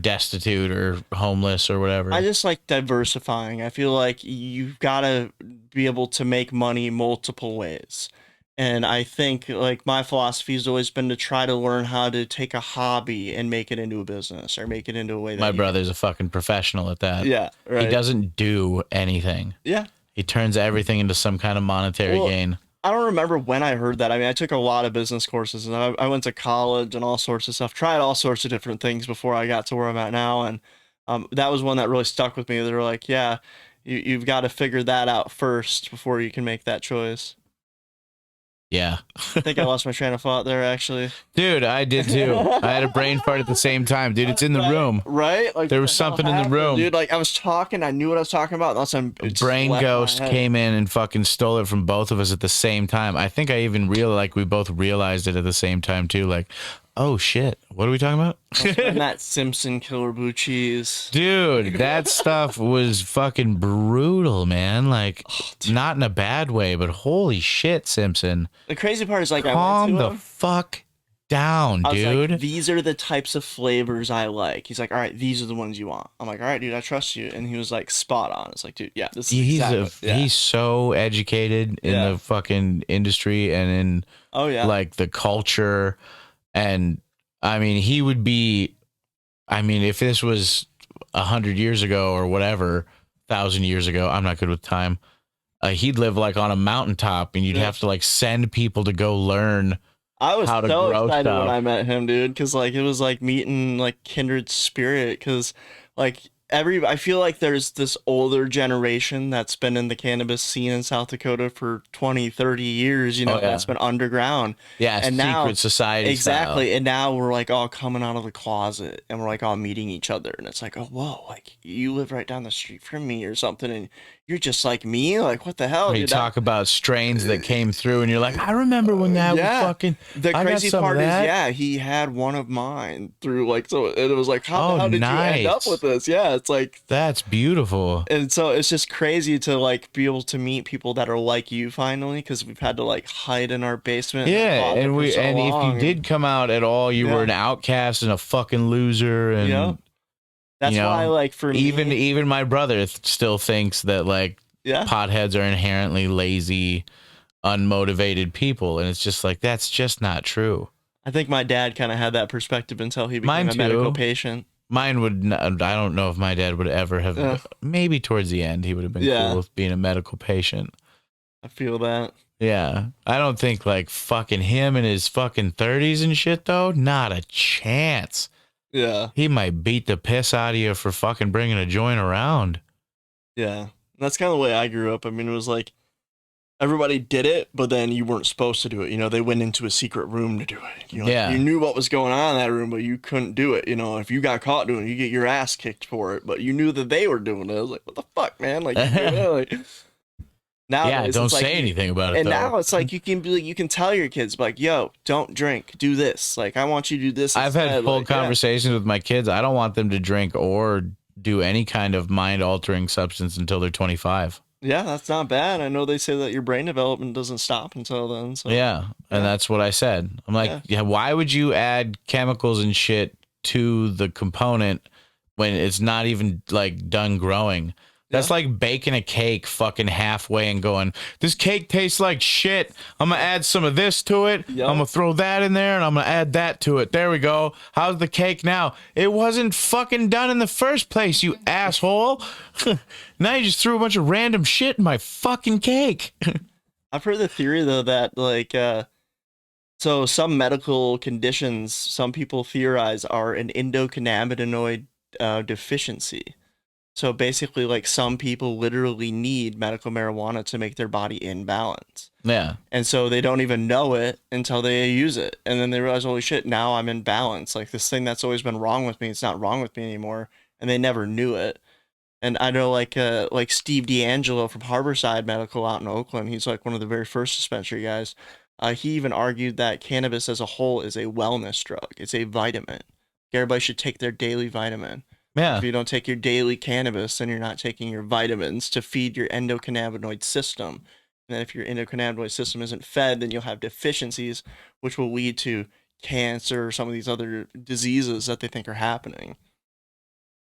destitute or homeless or whatever. I just like diversifying. I feel like you've got to be able to make money multiple ways. And I think like my philosophy has always been to try to learn how to take a hobby and make it into a business, or make it into a way that My brother's a fucking professional at that. Yeah, right. He doesn't do anything. Yeah. He turns everything into some kind of monetary gain. I don't remember when I heard that. I mean, I took a lot of business courses, and I went to college and all sorts of stuff, tried all sorts of different things before I got to where I'm at now. And that was one that really stuck with me. They were like, yeah, you've got to figure that out first before you can make that choice. Yeah. I think I lost my train of thought there, actually. Dude, I did too. I had a brain fart at the same time. Dude, it's in the room. Right? Like, There what was the hell something in the happened, room. dude. Like, I was talking, I knew what I was talking about, and all of a sudden, it just Brain left my ghost head. came in and fucking stole it from both of us at the same time. I think I even we both realized it at the same time too. Like, oh shit, what are we talking about? And that Simpson killer blue cheese. Dude, that stuff was fucking brutal, man. Like, not in a bad way, but holy shit, Simpson. The crazy part is, like, I Calm went to the him. fuck down, I was dude. like, these are the types of flavors I like. He's like, all right, these are the ones you want. I'm like, all right, dude, I trust you. And he was like, spot on. It's like, dude, yeah, this is exactly. Yeah. He's so educated in Yeah. the fucking industry and in Oh yeah. like the culture. And I mean, he would be, I mean, if this was 100 years ago or whatever, 1,000 years ago, I'm not good with time. He'd live like on a mountaintop, and you'd Yeah. have to like send people to go learn I was how to so grow excited stuff. when I met him, dude, because like it was like meeting like kindred spirit. Because like I feel like there's this older generation that's been in the cannabis scene in South Dakota for 20, 30 years, you know, Oh, yeah. that's been underground. Yeah, And secret now- society Exactly. style. And now we're like all coming out of the closet and we're like all meeting each other. And it's like, oh, whoa, like you live right down the street from me or something. And you're just like me. Like, what the hell? We dude? talk about strains that came through, and you're like, I remember when that was Yeah. fucking. The I got crazy some of part is, that. yeah, he had one of mine through like, so and it was like, how the hell did you end up nice. with this? Yeah, it's like, That's beautiful. and so it's just crazy to like be able to meet people that are like you finally, because we've had to like hide in our basement. in our Yeah, closet and for we so and if long, you did come out at all, you were Yeah. an outcast and a fucking loser, and Yep. That's you know, why, like, for even me, even my brother still thinks that like yeah, potheads are inherently lazy, unmotivated people, and it's just like that's just not true. I think my dad kind of had that perspective until he became Mine a medical too. patient. Mine would not, I don't know if my dad would ever have. Yeah. Maybe towards the end he would have been Yeah. cool with being a medical patient. I feel that. Yeah, I don't think like fucking him in his fucking 30s and shit though. Not a chance. Yeah, He might beat the piss out of you for fucking bringing a joint around. yeah. That's kind of the way I grew up. I mean, it was like everybody did it, but then you weren't supposed to do it. You know, they went into a secret room to do it. You know, Yeah. you knew what was going on in that room, but you couldn't do it. You know, if you got caught doing it, you get your ass kicked for it. But you knew that they were doing it. I was like, what the fuck, man? Like, nowadays, Yeah, don't it's like say anything about it. And though. now it's like you can be like, you can tell your kids like, yo, don't drink, do this. Like, I want you to do this. I've had instead. full Like, yeah. conversations with my kids. I don't want them to drink or do any kind of mind altering substance until they're 25. Yeah, that's not bad. I know they say that your brain development doesn't stop until then. So Yeah, and that's what I said. I'm like, yeah, why would you add chemicals and shit to the component when it's not even like done growing? That's like baking a cake fucking halfway and going, this cake tastes like shit. I'm going to add some of this to it. Yep. I'm going to throw that in there and I'm going to add that to it. There we go. How's the cake now? It wasn't fucking done in the first place, you asshole. Now you just threw a bunch of random shit in my fucking cake. I've heard the theory though that like so some medical conditions some people theorize are an endocannabinoid deficiency. So basically like some people literally need medical marijuana to make their body in balance. Yeah. And so they don't even know it until they use it. And then they realize, holy shit, now I'm in balance. Like this thing that's always been wrong with me, it's not wrong with me anymore. And they never knew it. And I know like Steve D'Angelo from Harborside Medical out in Oakland, he's like one of the very first dispensary guys. He even argued that cannabis as a whole is a wellness drug. It's a vitamin. Everybody should take their daily vitamin. Yeah. If you don't take your daily cannabis, then you're not taking your vitamins to feed your endocannabinoid system. And then if your endocannabinoid system isn't fed, then you'll have deficiencies, which will lead to cancer or some of these other diseases that they think are happening.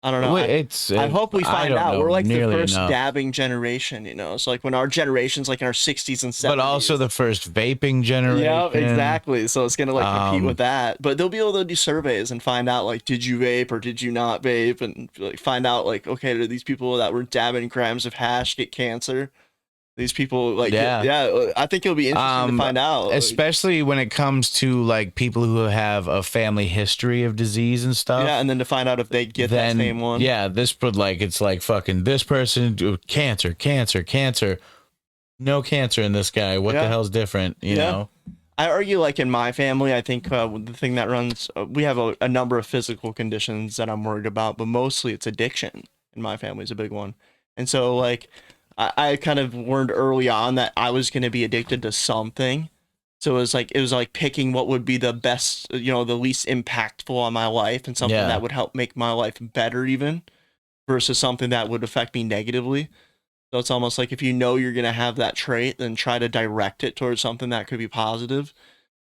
I don't know. I hope we find out. We're like the first dabbing generation, you know. So like when our generation's like in our 60s and 70s. But also the first vaping generation. Yeah, exactly. So it's gonna like compete with that. But they'll be able to do surveys and find out like, did you vape or did you not vape, and like find out like, okay, do these people that were dabbing grams of hash get cancer? These people like yeah, I think it'll be interesting to find out, especially when it comes to like people who have a family history of disease and stuff. Yeah, and then to find out if they get that same one. Yeah, this but like it's like fucking this person cancer. no cancer in this guy. What the Yeah. hell's different? You Yeah. know? I argue, like in my family, I think the thing that runs, we have a number of physical conditions that I'm worried about, but mostly it's addiction in my family is a big one. And so, like, I kind of learned early on that I was going to be addicted to something. So it was like picking what would be the best, the least impactful on my life and something Yeah. that would help make my life better, even versus something that would affect me negatively. So it's almost like if you know you're going to have that trait, then try to direct it towards something that could be positive.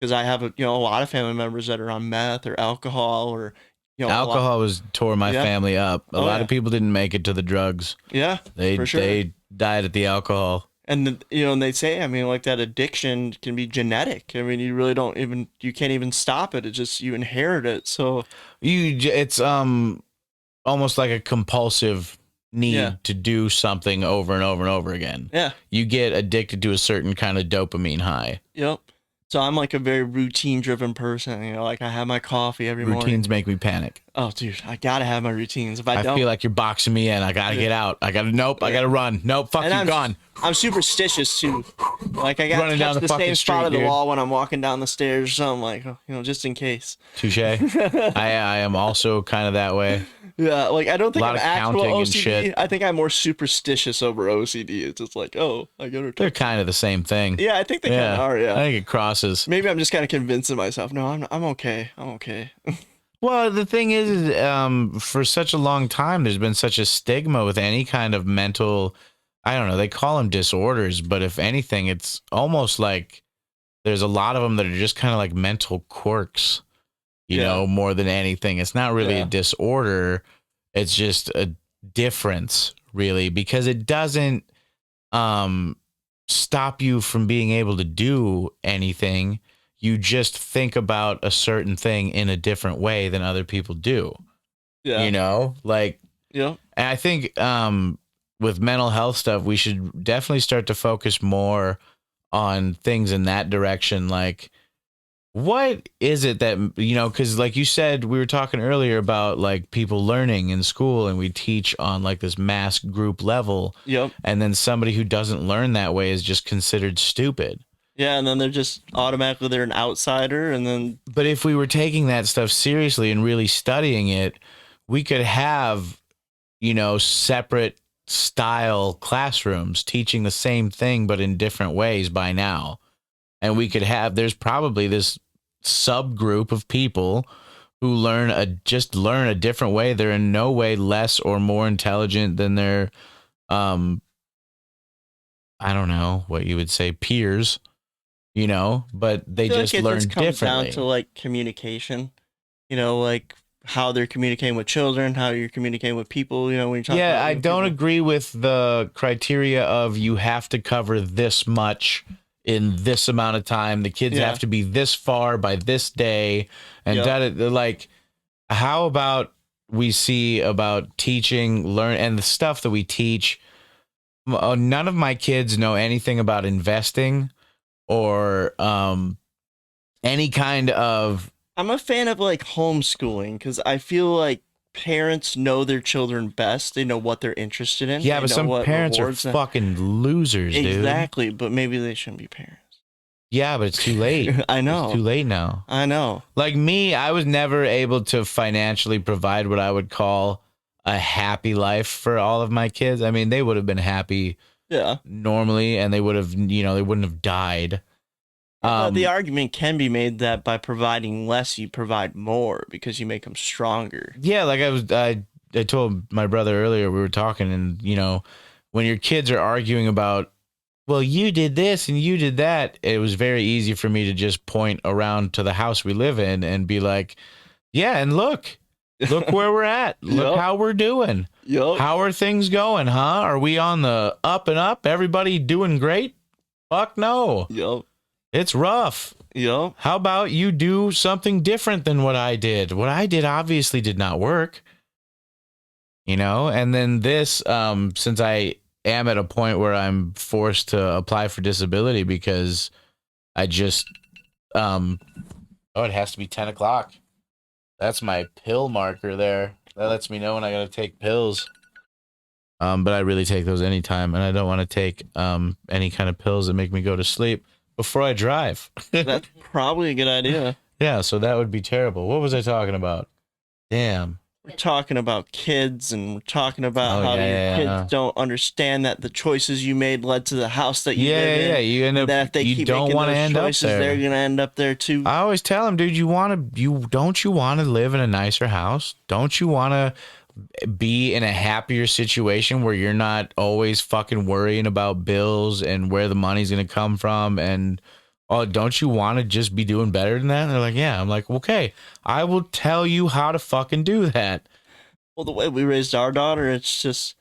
Because I have a lot of family members that are on meth or alcohol or a lot. Alcohol tore my Yeah. family up. A Oh lot yeah. of people didn't make it to the drugs. Yeah. They For sure. they died at the alcohol. And they say, I mean, like that addiction can be genetic. I mean, you can't even stop it. It's just you inherit it. So It's almost like a compulsive need yeah, to do something over and over and over again. yeah, You get addicted to a certain kind of dopamine high. yep. So I'm like a very routine driven person. Like I have my coffee every morning. Routines make me panic. Oh, dude, I gotta have my routines. If I I don't, feel like you're boxing me in. I gotta get out. I gotta run. Nope, fuck and you, gone. I'm superstitious too. Like I got to Running down touch the the same fucking spot street, of the dude. wall when I'm walking down the stairs. So I'm like, just in case. Touche. I am also kind of that way. Yeah, like I don't think Lot I'm of actual counting and OCD. shit. I think I'm more superstitious over OCD. It's just like, oh, I gotta. They're kind of the same thing. Yeah, I think they kind of are. I Yeah, think it crosses. maybe I'm just kind of convincing myself. No, I'm okay. I'm okay. Well, the thing is, for such a long time, there's been such a stigma with any kind of mental, I don't know, they call them disorders, but if anything, it's almost like there's a lot of them that are just kind of like mental quirks, Yeah. more than anything. It's not really Yeah. a disorder. It's just a difference, really, because it doesn't stop you from being able to do anything. You just think about a certain thing in a different way than other people do. Yeah. Like, Yeah. and I think with mental health stuff, we should definitely start to focus more on things in that direction. Like, what is it that, because like you said, we were talking earlier about like people learning in school and we teach on like this mass group level. Yep. And then somebody who doesn't learn that way is just considered stupid. Yeah, and then they're an outsider, and then But if we were taking that stuff seriously and really studying it, we could have, separate style classrooms teaching the same thing, but in different ways by now. And we could have, there's probably this subgroup of people who learn a different way. They're in no way less or more intelligent than their, I don't know what you would say, peers, but they I feel just like it learn just comes differently. down to like communication. Like how they're communicating with children, how you're communicating with people. When you're talking. Yeah, about I don't people. agree with the criteria of you have to cover this much in this amount of time. The kids Yeah. have to be this far by this day, and Yep. like, how about we see about teaching, learn, and the stuff that we teach? None of my kids know anything about investing or any kind of. I'm a fan of like homeschooling because I feel like parents know their children best. They know what they're interested in. Yeah, They but know some what parents are rewards them. fucking losers, dude. Exactly, but maybe they shouldn't be parents. Yeah, but it's too late. I know. It's too late now. I know. Like me, I was never able to financially provide what I would call a happy life for all of my kids. I mean, they would have been happy Yeah. normally and they would have, they wouldn't have died. But the argument can be made that by providing less, you provide more because you make them stronger. Yeah, like I told my brother earlier, we were talking and, when your kids are arguing about, well, you did this and you did that, it was very easy for me to just point around to the house we live in and be like, yeah, and look where we're at. Look Yep. how we're doing. Yup. How are things going, huh? Are we on the up and up? Everybody doing great? Fuck no. Yup. It's rough. Yup. How about you do something different than what I did? What I did obviously did not work. And then this, since I am at a point where I'm forced to apply for disability because I just, it has to be 10 o'clock. That's my pill marker there. That lets me know when I got to take pills. But I really take those anytime, and I don't want to take any kind of pills that make me go to sleep before I drive. That's probably a good idea. Yeah, so that would be terrible. What was I talking about? Damn. We're talking about kids, and we're talking about Oh, how your yeah. kids don't understand that the choices you made led to the house that you live in. Yeah. You end And up. that if they You keep don't making want to those end up choices, there. they're gonna end up there too. I always tell them, dude, don't you want to live in a nicer house? Don't you want to be in a happier situation where you're not always fucking worrying about bills and where the money's going to come from? And oh, don't you want to just be doing better than that? And they're like, yeah. I'm like, okay, I will tell you how to fucking do that. Well, the way we raised our daughter, it's just,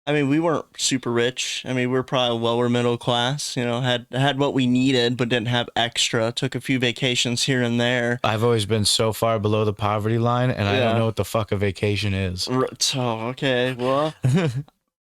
I mean, we weren't super rich. I mean, we were probably lower middle class, had what we needed, but didn't have extra. Took a few vacations here and there. I've always been so far below the poverty line, and I don't know what the fuck a vacation is. Oh, okay. Well,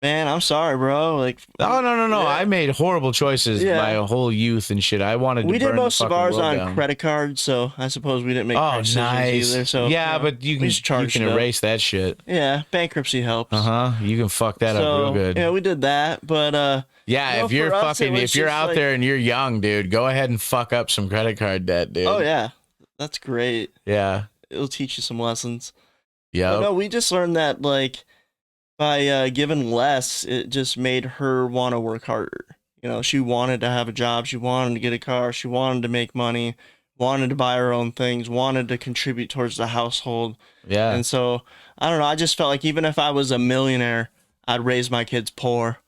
man, I'm sorry, bro. Like, Oh, no. Yeah. I made horrible choices my whole youth and shit. I wanted to we did burn the most of fucking ours world on down. credit cards, so I suppose we didn't make Oh, decisions nice. either. So yeah, but you we can just charged it up. erase that shit. Yeah, bankruptcy helps. You can fuck that up real good. Yeah, we did that, but Yeah, if you're for us, it was if you're just out like- there and you're young, dude, go ahead and fuck up some credit card debt, dude. oh yeah, that's great. Yeah. It'll teach you some lessons. Yeah. But no, we just learned that like by giving less, it just made her want to work harder. She wanted to have a job, she wanted to get a car, she wanted to make money, wanted to buy her own things, wanted to contribute towards the household. Yeah. And so I don't know. I just felt like even if I was a millionaire, I'd raise my kids poor.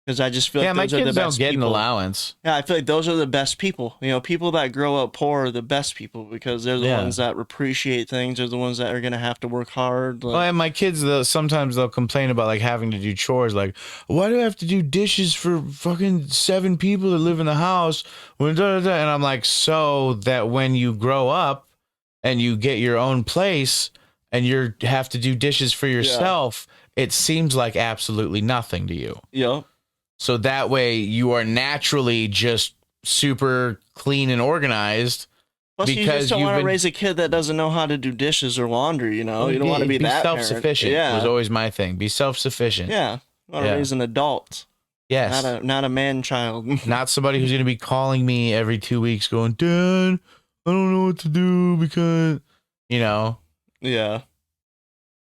Because I just feel like my those are the kids don't best get an people. allowance. Yeah, I feel like those are the best people. People that grow up poor are the best people because they're the ones that appreciate things. They're the ones that are going to have to work hard. Well, and my kids, sometimes they'll complain about like having to do chores. Like, why do I have to do dishes for fucking 7 people that live in the house? And I'm like, so that when you grow up and you get your own place and you have to do dishes for yourself, it seems like absolutely nothing to you. Yep. So that way you are naturally just super clean and organized. Plus, you just don't want to raise a kid that doesn't know how to do dishes or laundry. You don't want to be that self-sufficient. Yeah, was always my thing. Be self-sufficient. Yeah, you want to raise an adult. Yes, not a man child. Not somebody who's going to be calling me every 2 weeks, going, "Dad, I don't know what to do because," Yeah.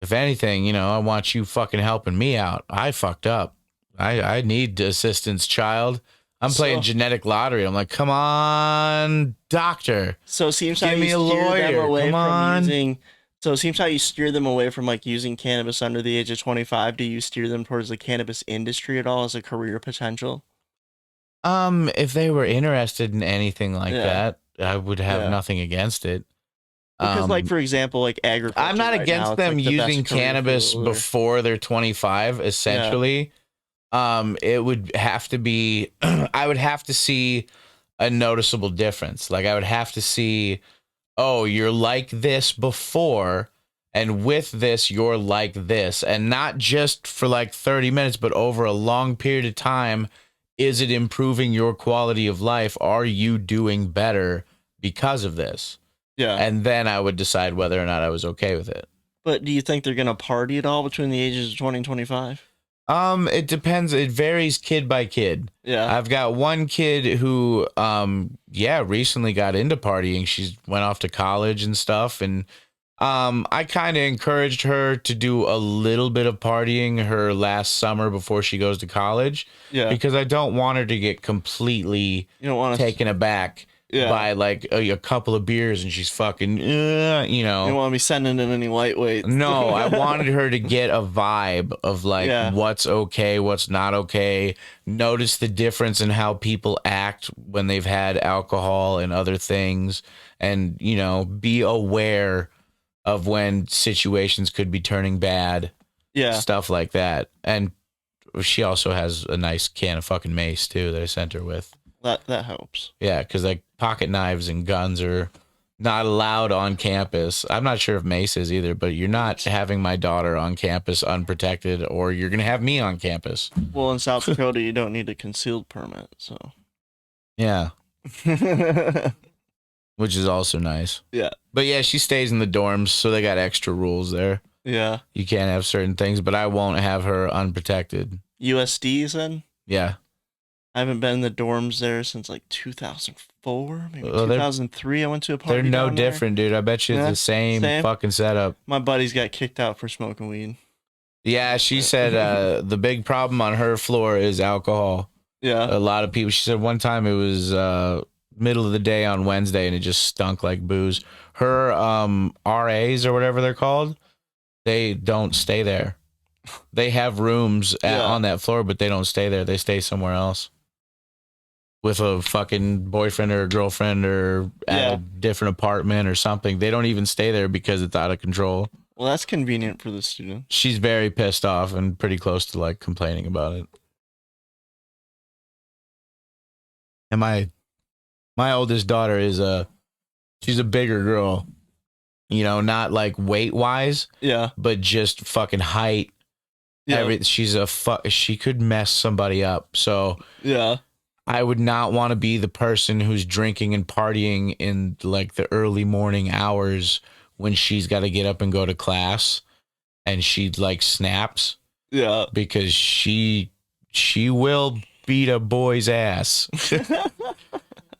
If anything, I want you fucking helping me out. I fucked up. I need assistance, child. I'm playing genetic lottery. I'm like, come on, doctor. So it seems how Give you me a steer them lawyer. away Come from on. using. So it seems how you steer them away from like using cannabis under the age of 25. Do you steer them towards the cannabis industry at all as a career potential? If they were interested in anything like that, I would have nothing against it. Because, like, for example, like agriculture. I'm not right against now, it's, them like, the best using career cannabis field, before they're 25, essentially. It would have to be, I would have to see a noticeable difference. Like, I would have to see, oh, you're like this before, and with this, you're like this. And not just for like 30 minutes, but over a long period of time. Is it improving your quality of life? Are you doing better because of this? Yeah. And then I would decide whether or not I was okay with it. But do you think they're going to party at all between the ages of 20 and 25? It depends. It varies kid by kid. Yeah. I've got one kid who, recently got into partying. She went off to college and stuff. And I kind of encouraged her to do a little bit of partying her last summer before she goes to college. Yeah. Because I don't want her to get completely taken aback by like a couple of beers and she's fucking, You don't want to be sending in any lightweights. No, I wanted her to get a vibe of like what's okay, what's not okay. Notice the difference in how people act when they've had alcohol and other things, and be aware of when situations could be turning bad. Yeah, stuff like that. And she also has a nice can of fucking mace too that I sent her with. That helps. Yeah, because like pocket knives and guns are not allowed on campus. I'm not sure if mace is either, but you're not having my daughter on campus unprotected, or you're going to have me on campus. Well, in South Dakota, you don't need a concealed permit, so. Yeah. Which is also nice. Yeah. But yeah, she stays in the dorms, so they got extra rules there. Yeah. You can't have certain things, but I won't have her unprotected. USD, you said? Yeah. I haven't been in the dorms there since like 2004, maybe Well, 2003. I went to a they're party no down there. different, dude. I bet you it's Yeah, the same fucking setup. My buddies got kicked out for smoking weed. Yeah, she said the big problem on her floor is alcohol. Yeah. A lot of people. She said one time it was middle of the day on Wednesday and it just stunk like booze. Her RAs or whatever they're called, they don't stay there. They have rooms on that floor, but they don't stay there. They stay somewhere else with a fucking boyfriend or a girlfriend or at a different apartment or something. They don't even stay there because it's out of control. Well, that's convenient for the student. She's very pissed off and pretty close to like complaining about it. And my oldest daughter is she's a bigger girl, you know, not like weight wise, but just fucking height. Yeah, she could mess somebody up. So I would not want to be the person who's drinking and partying in like the early morning hours when she's got to get up and go to class, and she like snaps. Yeah, because she will beat a boy's ass.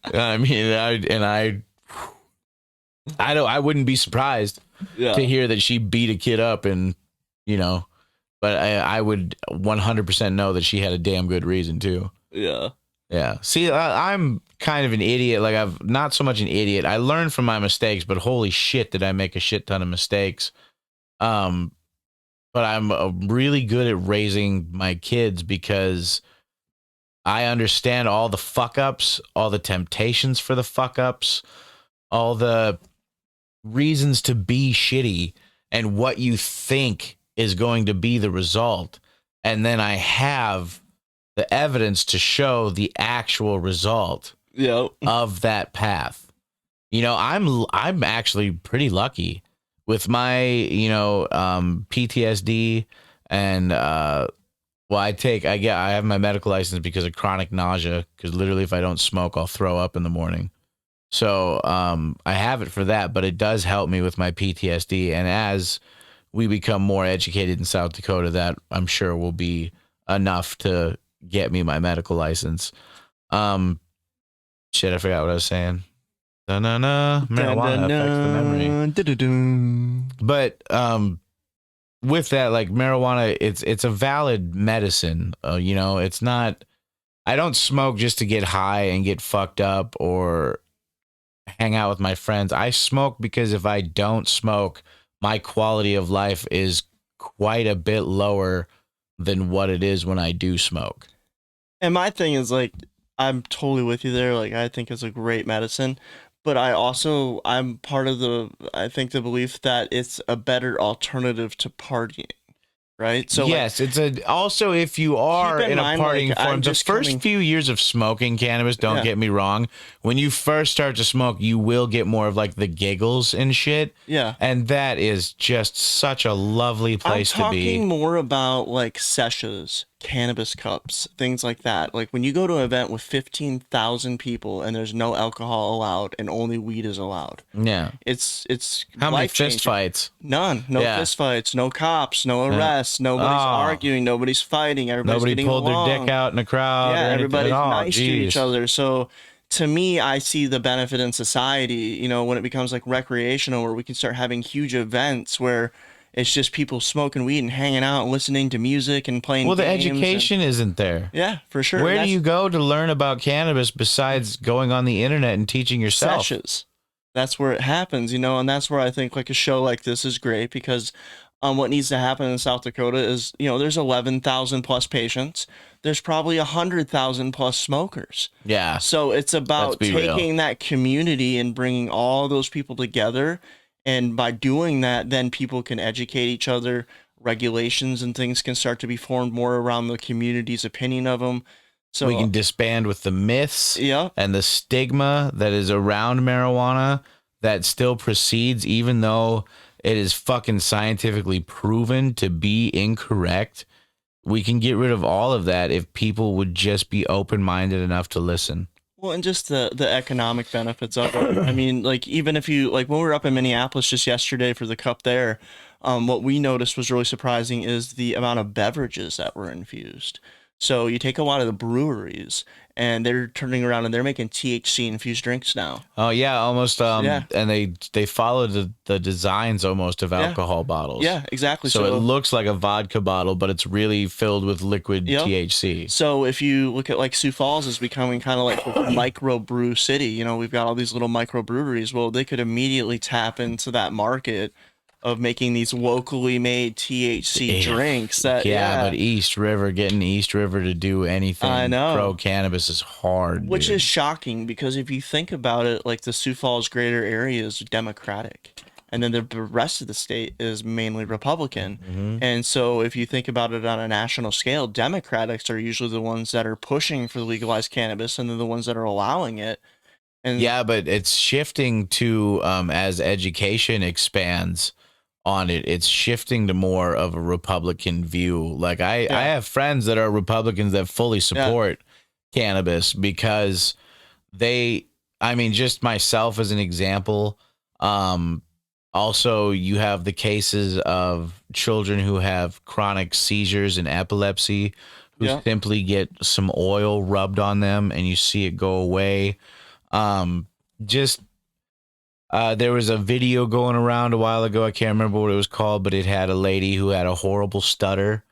I mean, I wouldn't be surprised to hear that she beat a kid up, and you know, but I would 100% know that she had a damn good reason too. Yeah. Yeah. See, I'm kind of an idiot. Like, I've not so much an idiot. I learn from my mistakes, but holy shit, did I make a shit ton of mistakes. But I'm really good at raising my kids because I understand all the fuck ups, all the temptations for the fuck ups, all the reasons to be shitty, and what you think is going to be the result. And then I have the evidence to show the actual result of that path. You know, I'm actually pretty lucky with my, you know, PTSD and I have my medical license because of chronic nausea, because literally if I don't smoke, I'll throw up in the morning. So I have it for that, but it does help me with my PTSD. And as we become more educated in South Dakota, that I'm sure will be enough to get me my medical license. Shit, I forgot what I was saying. Marijuana affects the memory. But with that, like marijuana, it's a valid medicine. You know, it's not. I don't smoke just to get high and get fucked up or hang out with my friends. I smoke because if I don't smoke, my quality of life is quite a bit lower than what it is when I do smoke. And my thing is, like, I'm totally with you there. Like, I think it's a great medicine, but I'm part of the belief that it's a better alternative to partying. Right. So yes, it's also if you are in a partying form, the first few years of smoking cannabis, don't get me wrong, when you first start to smoke, you will get more of like the giggles and shit. Yeah. And that is just such a lovely place to be. I'm talking more about like sessions, cannabis cups, things like that. Like when you go to an event with 15,000 people and there's no alcohol allowed and only weed is allowed. Yeah. It's how many fist fights? None. No fist fights, no cops, no arrests, nobody's arguing, nobody's fighting, nobody pulled their dick out in a crowd. Yeah, everybody's nice to each other. So to me, I see the benefit in society, you know, when it becomes like recreational, where we can start having huge events where it's just people smoking weed and hanging out and listening to music and playing games. Well, the education isn't there. Yeah, for sure. Where do you go to learn about cannabis besides going on the internet and teaching yourself? Sessions. That's where it happens, you know, and that's where I think like a show like this is great, because what needs to happen in South Dakota is, you know, there's 11,000 plus patients. There's probably 100,000 plus smokers. Yeah. So it's about taking that community and bringing all those people together. And by doing that, then people can educate each other. Regulations and things can start to be formed more around the community's opinion of them. So we can disband with the myths and the stigma that is around marijuana that still proceeds, even though it is fucking scientifically proven to be incorrect. We can get rid of all of that if people would just be open-minded enough to listen. Well, and just the economic benefits of it. I mean, like even if you like when we were up in Minneapolis just yesterday for the cup there, what we noticed was really surprising is the amount of beverages that were infused. So you take a lot of the breweries and they're turning around and they're making THC infused drinks now. Oh yeah, almost Yeah. and they follow the designs almost of Yeah. alcohol bottles. Yeah, exactly. So it looks like a vodka bottle, but it's really filled with liquid Yep. THC. So if you look at like Sioux Falls is becoming kind of like a micro brew city, you know, we've got all these little micro breweries. Well, they could immediately tap into that market of making these locally made THC drinks that But getting East River to do anything I know. pro cannabis is hard. Which dude. is shocking because if you think about it, like the Sioux Falls greater area is Democratic. And then the rest of the state is mainly Republican. Mhm. And so if you think about it on a national scale, Democrats are usually the ones that are pushing for legalized cannabis and they're the ones that are allowing it. And Yeah, but it's shifting to as education expands on it, it's shifting to more of a Republican view. Like I have friends that are Republicans that fully support cannabis because I mean, just myself as an example, also you have the cases of children who have chronic seizures and epilepsy who simply get some oil rubbed on them and you see it go away. Just there was a video going around a while ago. I can't remember what it was called, but it had a lady who had a horrible stutter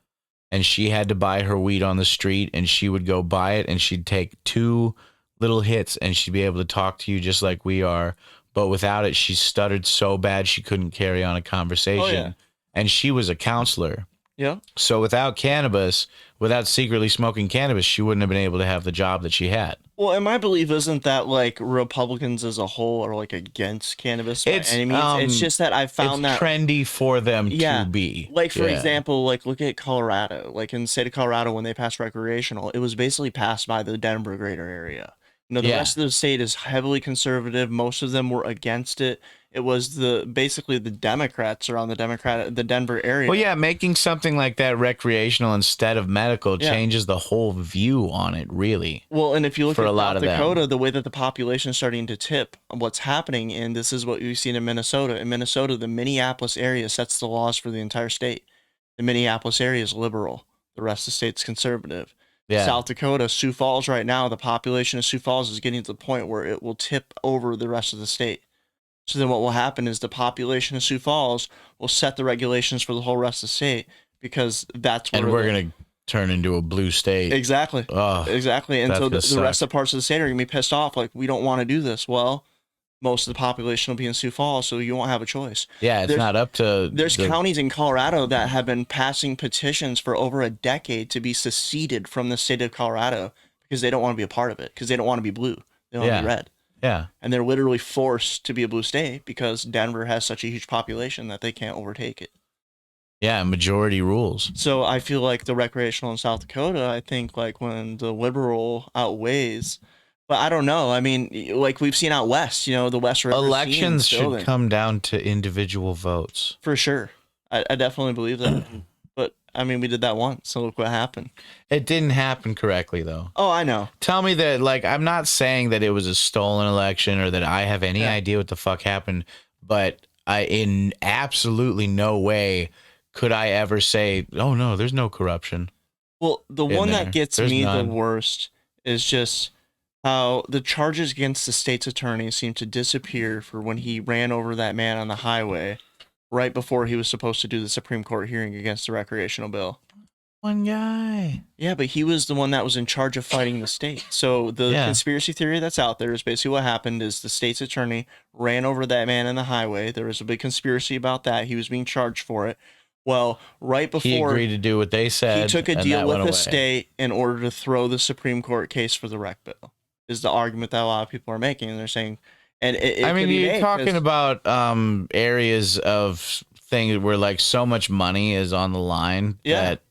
and she had to buy her weed on the street and she would go buy it and she'd take 2 little hits and she'd be able to talk to you just like we are. But without it, she stuttered so bad she couldn't carry on a conversation. Oh, yeah. And she was a counselor. Yeah. So without cannabis, without secretly smoking cannabis, she wouldn't have been able to have the job that she had. Well, and my belief isn't that like Republicans as a whole are like against cannabis by any means. It's just that I found that trendy for them to be. Like for example, like look at Colorado. Like in the state of Colorado, when they passed recreational, it was basically passed by the Denver greater area. You know, the rest of the state is heavily conservative. Most of them were against it. It was basically the Democrats around the Denver area. Well, yeah, making something like that recreational instead of medical changes the whole view on it, really. Well, and if you look for at a lot South of them. Dakota, the way that the population is starting to tip, what's happening, and this is what we've seen in Minnesota. In Minnesota, the Minneapolis area sets the laws for the entire state. The Minneapolis area is liberal. The rest of the state's conservative. Yeah. South Dakota, Sioux Falls right now, the population of Sioux Falls is getting to the point where it will tip over the rest of the state. So then what will happen is the population of Sioux Falls will set the regulations for the whole rest of the state because that's where and we're going to turn into a blue state. Exactly. Oh, exactly. And so the rest of the parts of the state are going to be pissed off. Like, we don't want to do this. Well, most of the population will be in Sioux Falls, so you won't have a choice. Yeah, it's not up to... There's counties in Colorado that have been passing petitions for over a decade to be seceded from the state of Colorado because they don't want to be a part of it, because they don't want to be blue. They don't want to be red. Yeah. And they're literally forced to be a blue state because Denver has such a huge population that they can't overtake it. Yeah, majority rules. So I feel like the recreational in South Dakota, I think like when the liberal outweighs, but I don't know. I mean, like we've seen out west, you know, the West River elections should come down to individual votes. For sure. I definitely believe that. But I mean, we did that once, so look what happened. It didn't happen correctly, though. Oh, I know. Tell me that, like, I'm not saying that it was a stolen election or that I have any idea what the fuck happened, but in absolutely no way could I ever say, oh, no, there's no corruption. Well, the one that gets me the worst is just how the charges against the state's attorney seem to disappear for when he ran over that man on the highway right before he was supposed to do the Supreme Court hearing against the recreational bill. One guy. Yeah, but he was the one that was in charge of fighting the state. So the conspiracy theory that's out there is basically what happened is the state's attorney ran over that man on the highway. There was a big conspiracy about that. He was being charged for it. Well, right before he agreed to do what they said, he took a deal with the state in order to throw the Supreme Court case for the rec bill. Is the argument that a lot of people are making, and they're saying, and I mean, you're talking about areas of things where like so much money is on the line that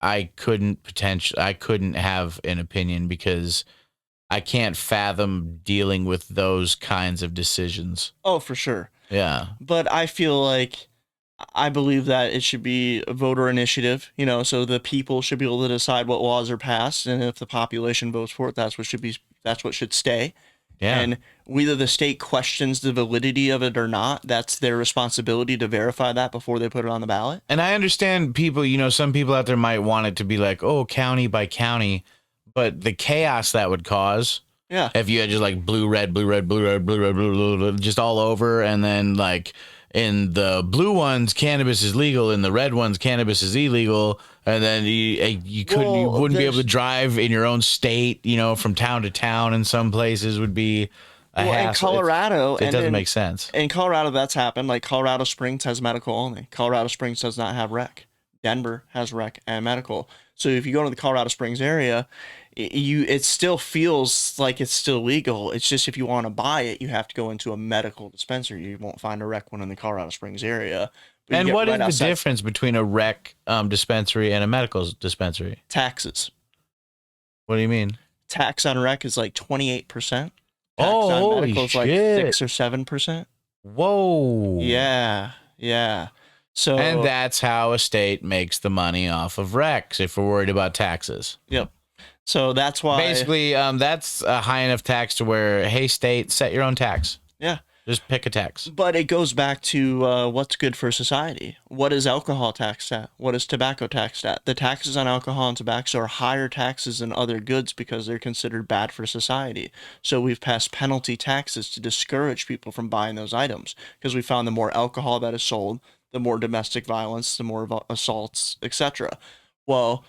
I couldn't have an opinion because I can't fathom dealing with those kinds of decisions. Oh, for sure. Yeah. But I feel like I believe that it should be a voter initiative, so the people should be able to decide what laws are passed, and if the population votes for it, that's what should be That's what should stay. Yeah. And whether the state questions the validity of it or not, that's their responsibility to verify that before they put it on the ballot. And I understand people, some people out there might want it to be like, oh, county by county, but the chaos that would cause. Yeah. If you had just like blue, red, blue, red, blue, red, blue, red, blue, blue, just all over. And then like in the blue ones, cannabis is legal. In the red ones, cannabis is illegal. And then you wouldn't be able to drive in your own state, from town to town. In some places would be a hassle. In Colorado, it doesn't make sense. In Colorado, that's happened. Like Colorado Springs has medical only. Colorado Springs does not have rec. Denver has rec and medical. So if you go to the Colorado Springs area, it still feels like it's still legal. It's just if you want to buy it, you have to go into a medical dispensary. You won't find a rec one in the Colorado Springs area. And what is the difference between a rec dispensary and a medical dispensary? Taxes. What do you mean? Tax on rec is like 28%. Tax on medical is like 6 or 7%. Whoa. Yeah. So, and that's how a state makes the money off of recs if we're worried about taxes. Yep. So that's why basically that's a high enough tax to where, hey, state, set your own tax. Yeah. Just pick a tax. But it goes back to what's good for society. What is alcohol taxed at? What is tobacco taxed at? The taxes on alcohol and tobacco are higher taxes than other goods because they're considered bad for society. So we've passed penalty taxes to discourage people from buying those items because we found the more alcohol that is sold, the more domestic violence, the more assaults, etc. Well,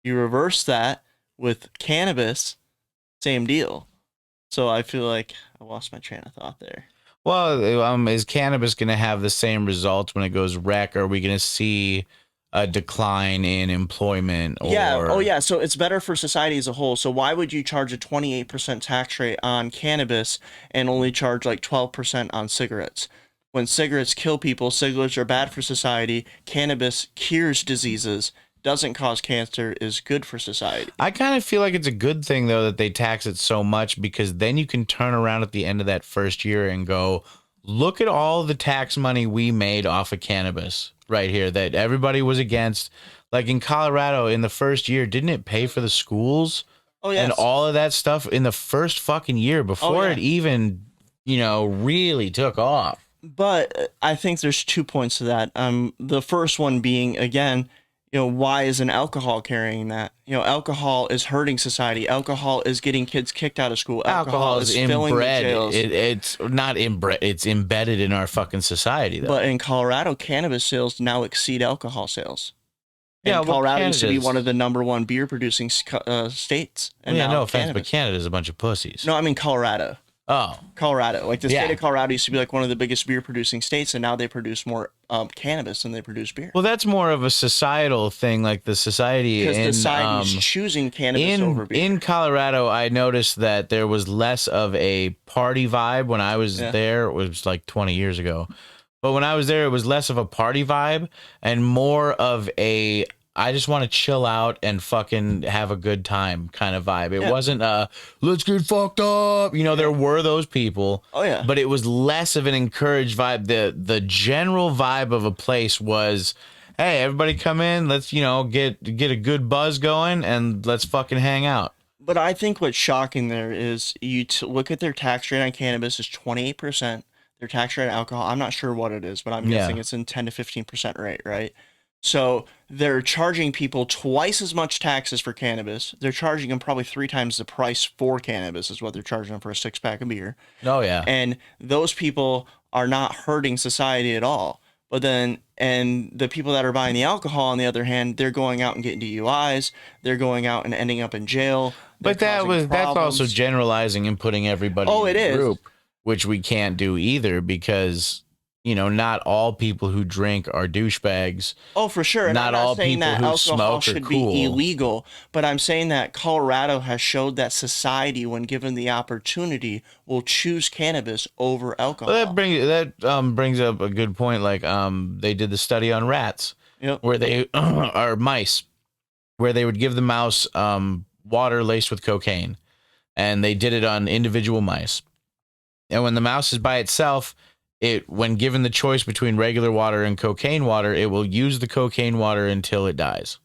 you reverse that with cannabis, same deal. So I feel like I lost my train of thought there. Well, is cannabis going to have the same results when it goes rec? Or are we going to see a decline in employment? Yeah. Oh, yeah. So it's better for society as a whole. So why would you charge a 28% tax rate on cannabis and only charge like 12% on cigarettes? When cigarettes kill people, cigarettes are bad for society. Cannabis cures diseases, doesn't cause cancer, is good for society. I kind of feel like it's a good thing, though, that they tax it so much because then you can turn around at the end of that first year and go, look at all the tax money we made off of cannabis right here that everybody was against. Like in Colorado, in the first year, didn't it pay for the schools? Oh, yes. And all of that stuff in the first fucking year before it even, really took off. But I think there's 2 points to that. The first one being, again, why isn't alcohol carrying that? Alcohol is hurting society. Alcohol is getting kids kicked out of school. Alcohol is filling the jails. It's not inbred. It's embedded in our fucking society, though. But in Colorado, cannabis sales now exceed alcohol sales. And Colorado used to be one of the #1 beer producing states. And no offense, but Canada's a bunch of pussies. No, I mean Colorado. Oh. Colorado. Like the state of Colorado used to be like one of the biggest beer producing states, and now they produce more cannabis than they produce beer. Well, that's more of a societal thing, like the society. Because society is choosing cannabis over beer. In Colorado, I noticed that there was less of a party vibe when I was there. It was like 20 years ago. But when I was there, it was less of a party vibe and more of a I just want to chill out and fucking have a good time kind of vibe. It wasn't let's get fucked up. There were those people. Oh yeah. But it was less of an encouraged vibe. The general vibe of a place was, hey, everybody come in, let's, get a good buzz going and let's fucking hang out. But I think what's shocking there is you look at their tax rate on cannabis is 28%. Their tax rate on alcohol, I'm not sure what it is, but I'm guessing it's in 10 to 15% rate, right? So they're charging people twice as much taxes for cannabis. They're charging them probably 3 times the price for cannabis is what they're charging them for a 6-pack of beer. Oh, yeah. And those people are not hurting society at all. But then, and the people that are buying the alcohol, on the other hand, they're going out and getting DUIs. They're going out and ending up in jail. But that's also generalizing and putting everybody in the group, which we can't do either because not all people who drink are douchebags. Oh, for sure. And not all people who smoke should are cool. Be illegal, but I'm saying that Colorado has showed that society, when given the opportunity, will choose cannabis over alcohol. Well, that brings up a good point. Like they did the study on rats, where they are mice, where they would give the mouse water laced with cocaine, and they did it on individual mice. And when the mouse is by itself, when given the choice between regular water and cocaine water, it will use the cocaine water until it dies.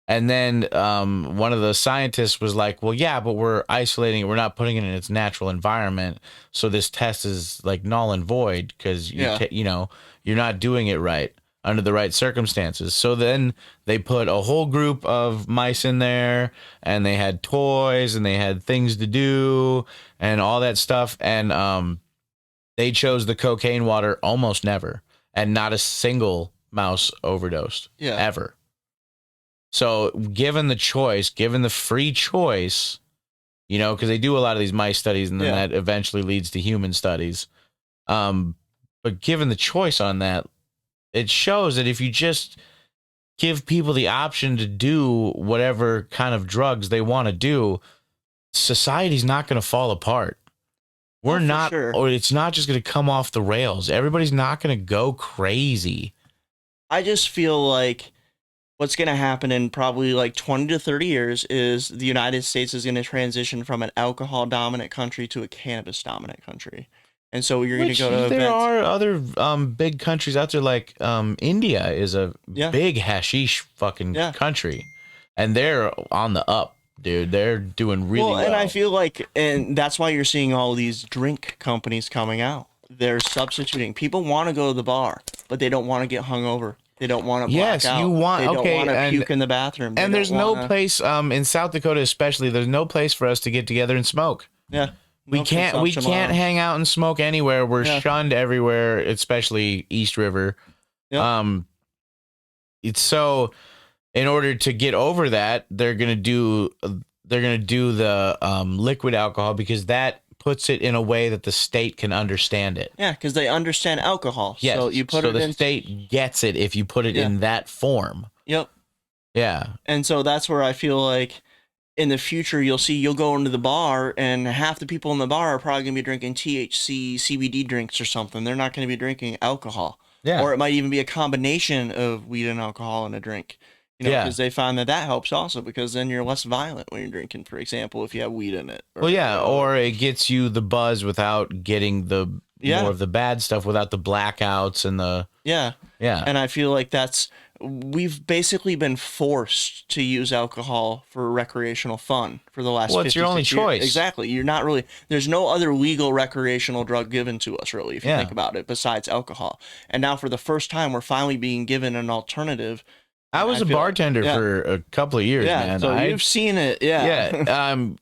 And then one of the scientists was like, well, yeah, but we're isolating it. We're not putting it in its natural environment. So this test is like null and void because Yeah. you're not doing it right under the right circumstances. So then they put a whole group of mice in there and they had toys and they had things to do and all that stuff. And they chose the cocaine water almost never. And not a single mouse overdosed Yeah. ever. So, given the choice, given the free choice, because they do a lot of these mice studies, and then that eventually leads to human studies. But given the choice on that, it shows that if you just give people the option to do whatever kind of drugs they want to do, society's not going to fall apart. We're not, sure. or it's not just going to come off the rails. Everybody's not going to go crazy. I just feel like what's going to happen in probably like 20 to 30 years is the United States is going to transition from an alcohol dominant country to a cannabis dominant country. And so you're going to go to there events. are other big countries out there, like India is a big hashish fucking country, and they're on the up, dude. They're doing really well. And I feel like, and that's why you're seeing all these drink companies coming out. They're substituting. People want to go to the bar, but they don't want to get hungover. They don't want to black out. You want they don't want to puke in the bathroom. And there's no place in South Dakota especially, there's no place for us to get together and smoke. Yeah. We can't hang out and smoke anywhere. We're shunned everywhere, especially East River. Yep. It's so in order to get over that, they're going to do the liquid alcohol because that puts it in a way that the state can understand it. Yeah, because they understand alcohol. Yes. So you put it in. The state gets it if you put it in that form. Yep. Yeah. And so that's where I feel like in the future you'll go into the bar and half the people in the bar are probably going to be drinking THC, CBD drinks or something. They're not going to be drinking alcohol. Yeah. Or it might even be a combination of weed and alcohol in a drink. Because they find that helps also because then you're less violent when you're drinking, for example, if you have weed in it. Or it gets you the buzz without getting the more of the bad stuff, without the blackouts and the... Yeah. And I feel like we've basically been forced to use alcohol for recreational fun for the last 50 years. It's your only choice. Exactly. You're not really... There's no other legal recreational drug given to us, really, if you think about it, besides alcohol. And now for the first time, we're finally being given an alternative. I was a bartender for a couple of years, man. So you've seen it,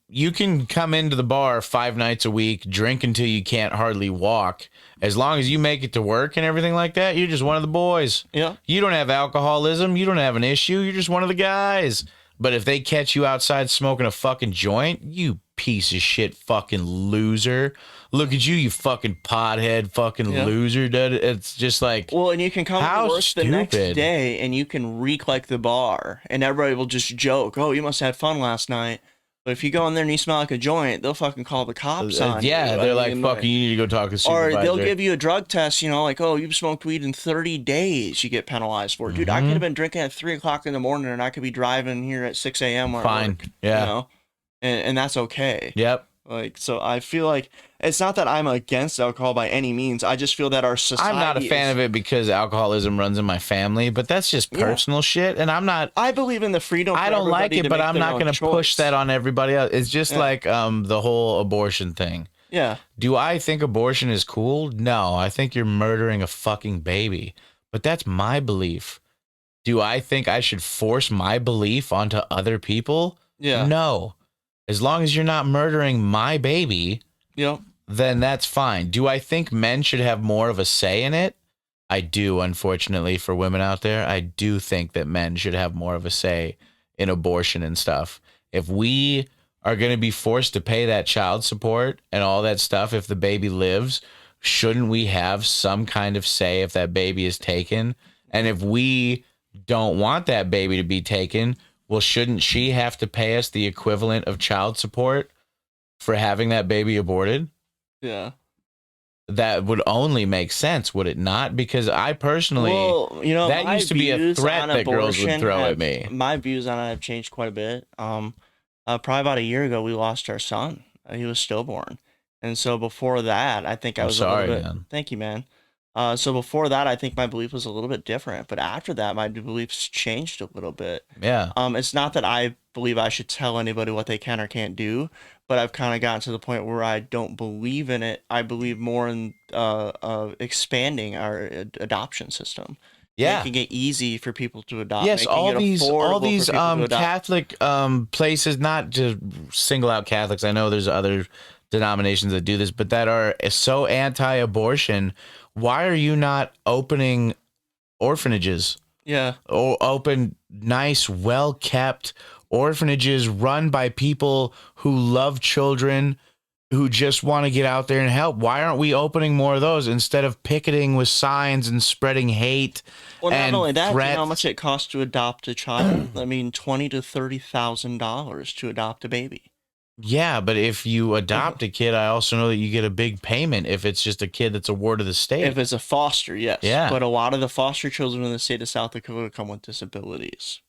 you can come into the bar 5 nights a week, drink until you can't hardly walk. As long as you make it to work and everything like that, you're just one of the boys. Yeah. You don't have alcoholism. You don't have an issue. You're just one of the guys. But if they catch you outside smoking a fucking joint, you piece of shit fucking loser. Look at you, you fucking pothead fucking loser, dude. It's just like... Well, and you can come to work the next day and you can reek like the bar. And everybody will just joke, oh, you must have had fun last night. But if you go in there and you smell like a joint, they'll fucking call the cops on you. Yeah, they're like, fuck, you need to go talk to the supervisor. Or they'll give you a drug test, like, oh, you've smoked weed in 30 days, you get penalized for it. Dude, I could have been drinking at 3 o'clock in the morning and I could be driving here at 6 a.m. Fine, and that's okay. Yep. Like, so I feel like it's not that I'm against alcohol by any means. I just feel that our society... I'm not a fan of it because alcoholism runs in my family, but that's just personal shit. And I'm not... I believe in the freedom for I don't like it, but I'm not going to push that on everybody else. It's just like the whole abortion thing. Yeah. Do I think abortion is cool? No, I think you're murdering a fucking baby. But that's my belief. Do I think I should force my belief onto other people? Yeah. No. As long as you're not murdering my baby, then that's fine. Do I think men should have more of a say in it? I do, unfortunately, for women out there. I do think that men should have more of a say in abortion and stuff. If we are going to be forced to pay that child support and all that stuff if the baby lives, shouldn't we have some kind of say if that baby is taken? And if we don't want that baby to be taken, well, shouldn't she have to pay us the equivalent of child support for having that baby aborted? Yeah. That would only make sense, would it not? Because I personally, that used to be a threat that girls would throw at me. My views on it have changed quite a bit. Probably about a year ago, we lost our son. He was stillborn. And so before that, I think I was sorry, a little bit... man. Thank you, man. So before that, I think my belief was a little bit different, but after that, my beliefs changed a little bit. Yeah. It's not that I believe I should tell anybody what they can or can't do, but I've kind of gotten to the point where I don't believe in it. I believe more in expanding our adoption system, Yeah. making it easy for people to adopt, Yes, making it all affordable these for people to adopt. Catholic places, not to single out Catholics. I know there's other denominations that do this, but that are so anti-abortion. Why are you not opening orphanages Yeah. or open nice, well-kept orphanages run by people who love children, who just want to get out there and help? Why aren't we opening more of those instead of picketing with signs and spreading hate Well, not and only that, do you know how much threats? it costs to adopt a child? I mean, $20,000 to $30,000 to adopt a baby. Yeah, but if you adopt a kid, I also know that you get a big payment if it's just a kid that's a ward of the If state. it's a foster, yes. Yeah. But a lot of the foster children in the state of South Dakota come with disabilities.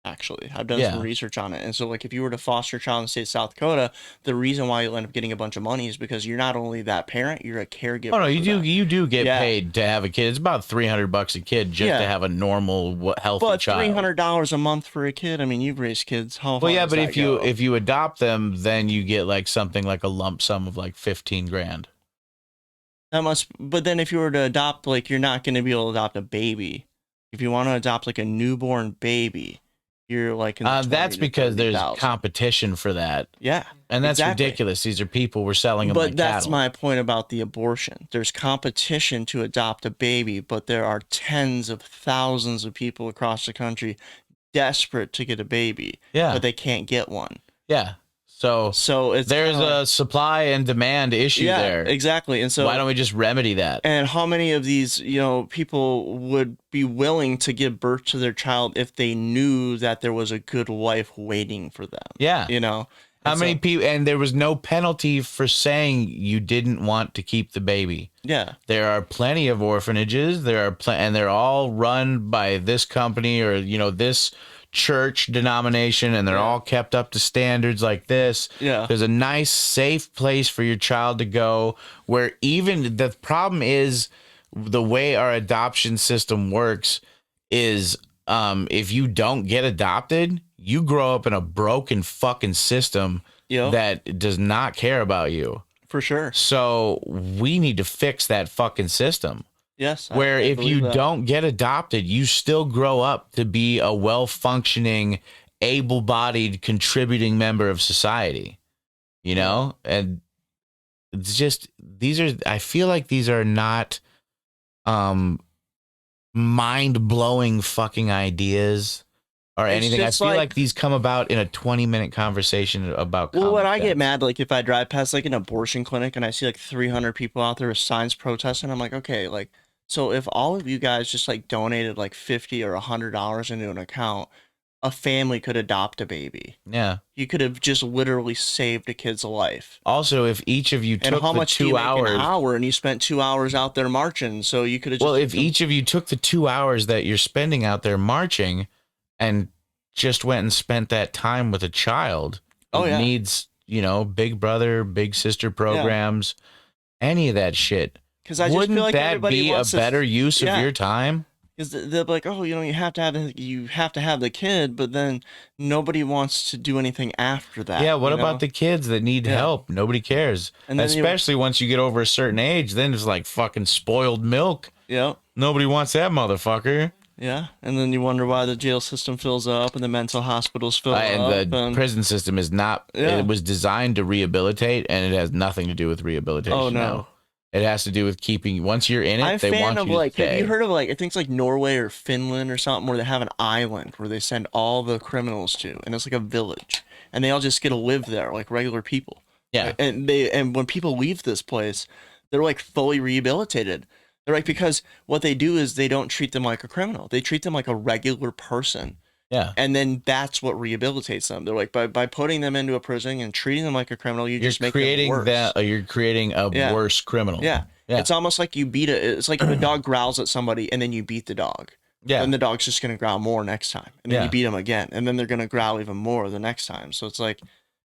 Actually, I've done some Yeah. research on it. And so, like, if you were to foster a child in the state of South Dakota, the reason why you'll end up getting a bunch of money is because you're not only that parent, you're a caregiver. Oh no, for them. you do get Yeah. paid to have a kid. It's about $300 a kid just Yeah. to have a normal healthy But child. $300 a month for a kid. I mean, you've raised kids. How Well, far yeah, does but that go? if you adopt them, then you get like something like a lump sum of like 15 grand. That must. But then, if you were to adopt, like, you're not going to be able to adopt a baby. If you want to adopt like a newborn baby, you're like in the 20 That's to because there's 30,000. competition for that, Yeah, and that's exactly. ridiculous. These are people we're selling them But like that's cattle. my point about the abortion. There's competition to adopt a baby, but there are tens of thousands of people across the country desperate to get a baby, Yeah, but they can't get one. yeah. So So it's there's kinda a supply and demand issue yeah, there. exactly. And so Why don't we just remedy that? and how many of these, people would be willing to give birth to their child if they knew that there was a good wife waiting for them? Yeah. How How many people? And there was no penalty for saying you didn't want to keep the baby. Yeah. There are plenty of orphanages. There are and they're all run by this company or this church denomination, and they're all kept up to standards like this. Yeah. There's a nice, safe place for your child to go. Where even the problem is the way our adoption system works is if you don't get adopted, you grow up in a broken fucking system Yep. that does not care about you. For sure. So we need to fix that fucking system Yes. where I if believe you that. don't get adopted, you still grow up to be a well-functioning, able-bodied, contributing member of society, and it's just, I feel like these are not mind-blowing fucking ideas or It's anything. I just feel like- like these come about in a 20-minute conversation about Well, when common I get sense. mad, like if I drive past like an abortion clinic and I see like 300 people out there with signs protesting, I'm like, okay, like, so if all of you guys just like donated like 50 or $100 into an account, a family could adopt a baby. Yeah. You could have just literally saved a kid's life. Also, if each of you And took how the much do you 2 make an hours, hour? And you spent 2 hours out there marching, so you could have just. well, if each of you took the 2 hours that you're spending out there marching and just went and spent that time with a child Oh, who yeah. needs, big brother, big sister programs, any of that shit, because I just wouldn't feel like that everybody be a wants to better use of yeah. your time? Because they're like, oh, you have to have the kid, but then nobody wants to do anything after that. Yeah, what about the kids that need Yeah. help? Nobody cares. And then Especially once you get over a certain age, then it's like fucking spoiled milk. Yeah, Nobody wants that motherfucker. yeah, and then you wonder why the jail system fills up and the mental hospitals fill up. And the prison system is not, Yeah. it was designed to rehabilitate, and it has nothing to do with rehabilitation. Oh, no. now. It has to do with keeping, once you're in it, I'm a they fan want of you to like, have stay. you heard of like, I think it's like Norway or Finland or something where they have an island where they send all the criminals to, and it's like a village, and they all just get to live there like regular people. Yeah. And when people leave this place, they're like fully rehabilitated. They're like, because what they do is they don't treat them like a criminal. They treat them like a regular person. Yeah. And then that's what rehabilitates them. They're like, by putting them into a prison and treating them like a criminal, you're just making creating them worse. that, you're creating a Yeah. worse criminal. Yeah. Yeah. It's almost like it's like if a dog growls at somebody and then you beat the dog. Yeah. Then the dog's just going to growl more next time. And then Yeah. you beat him again. And then they're going to growl even more the next time. So it's like,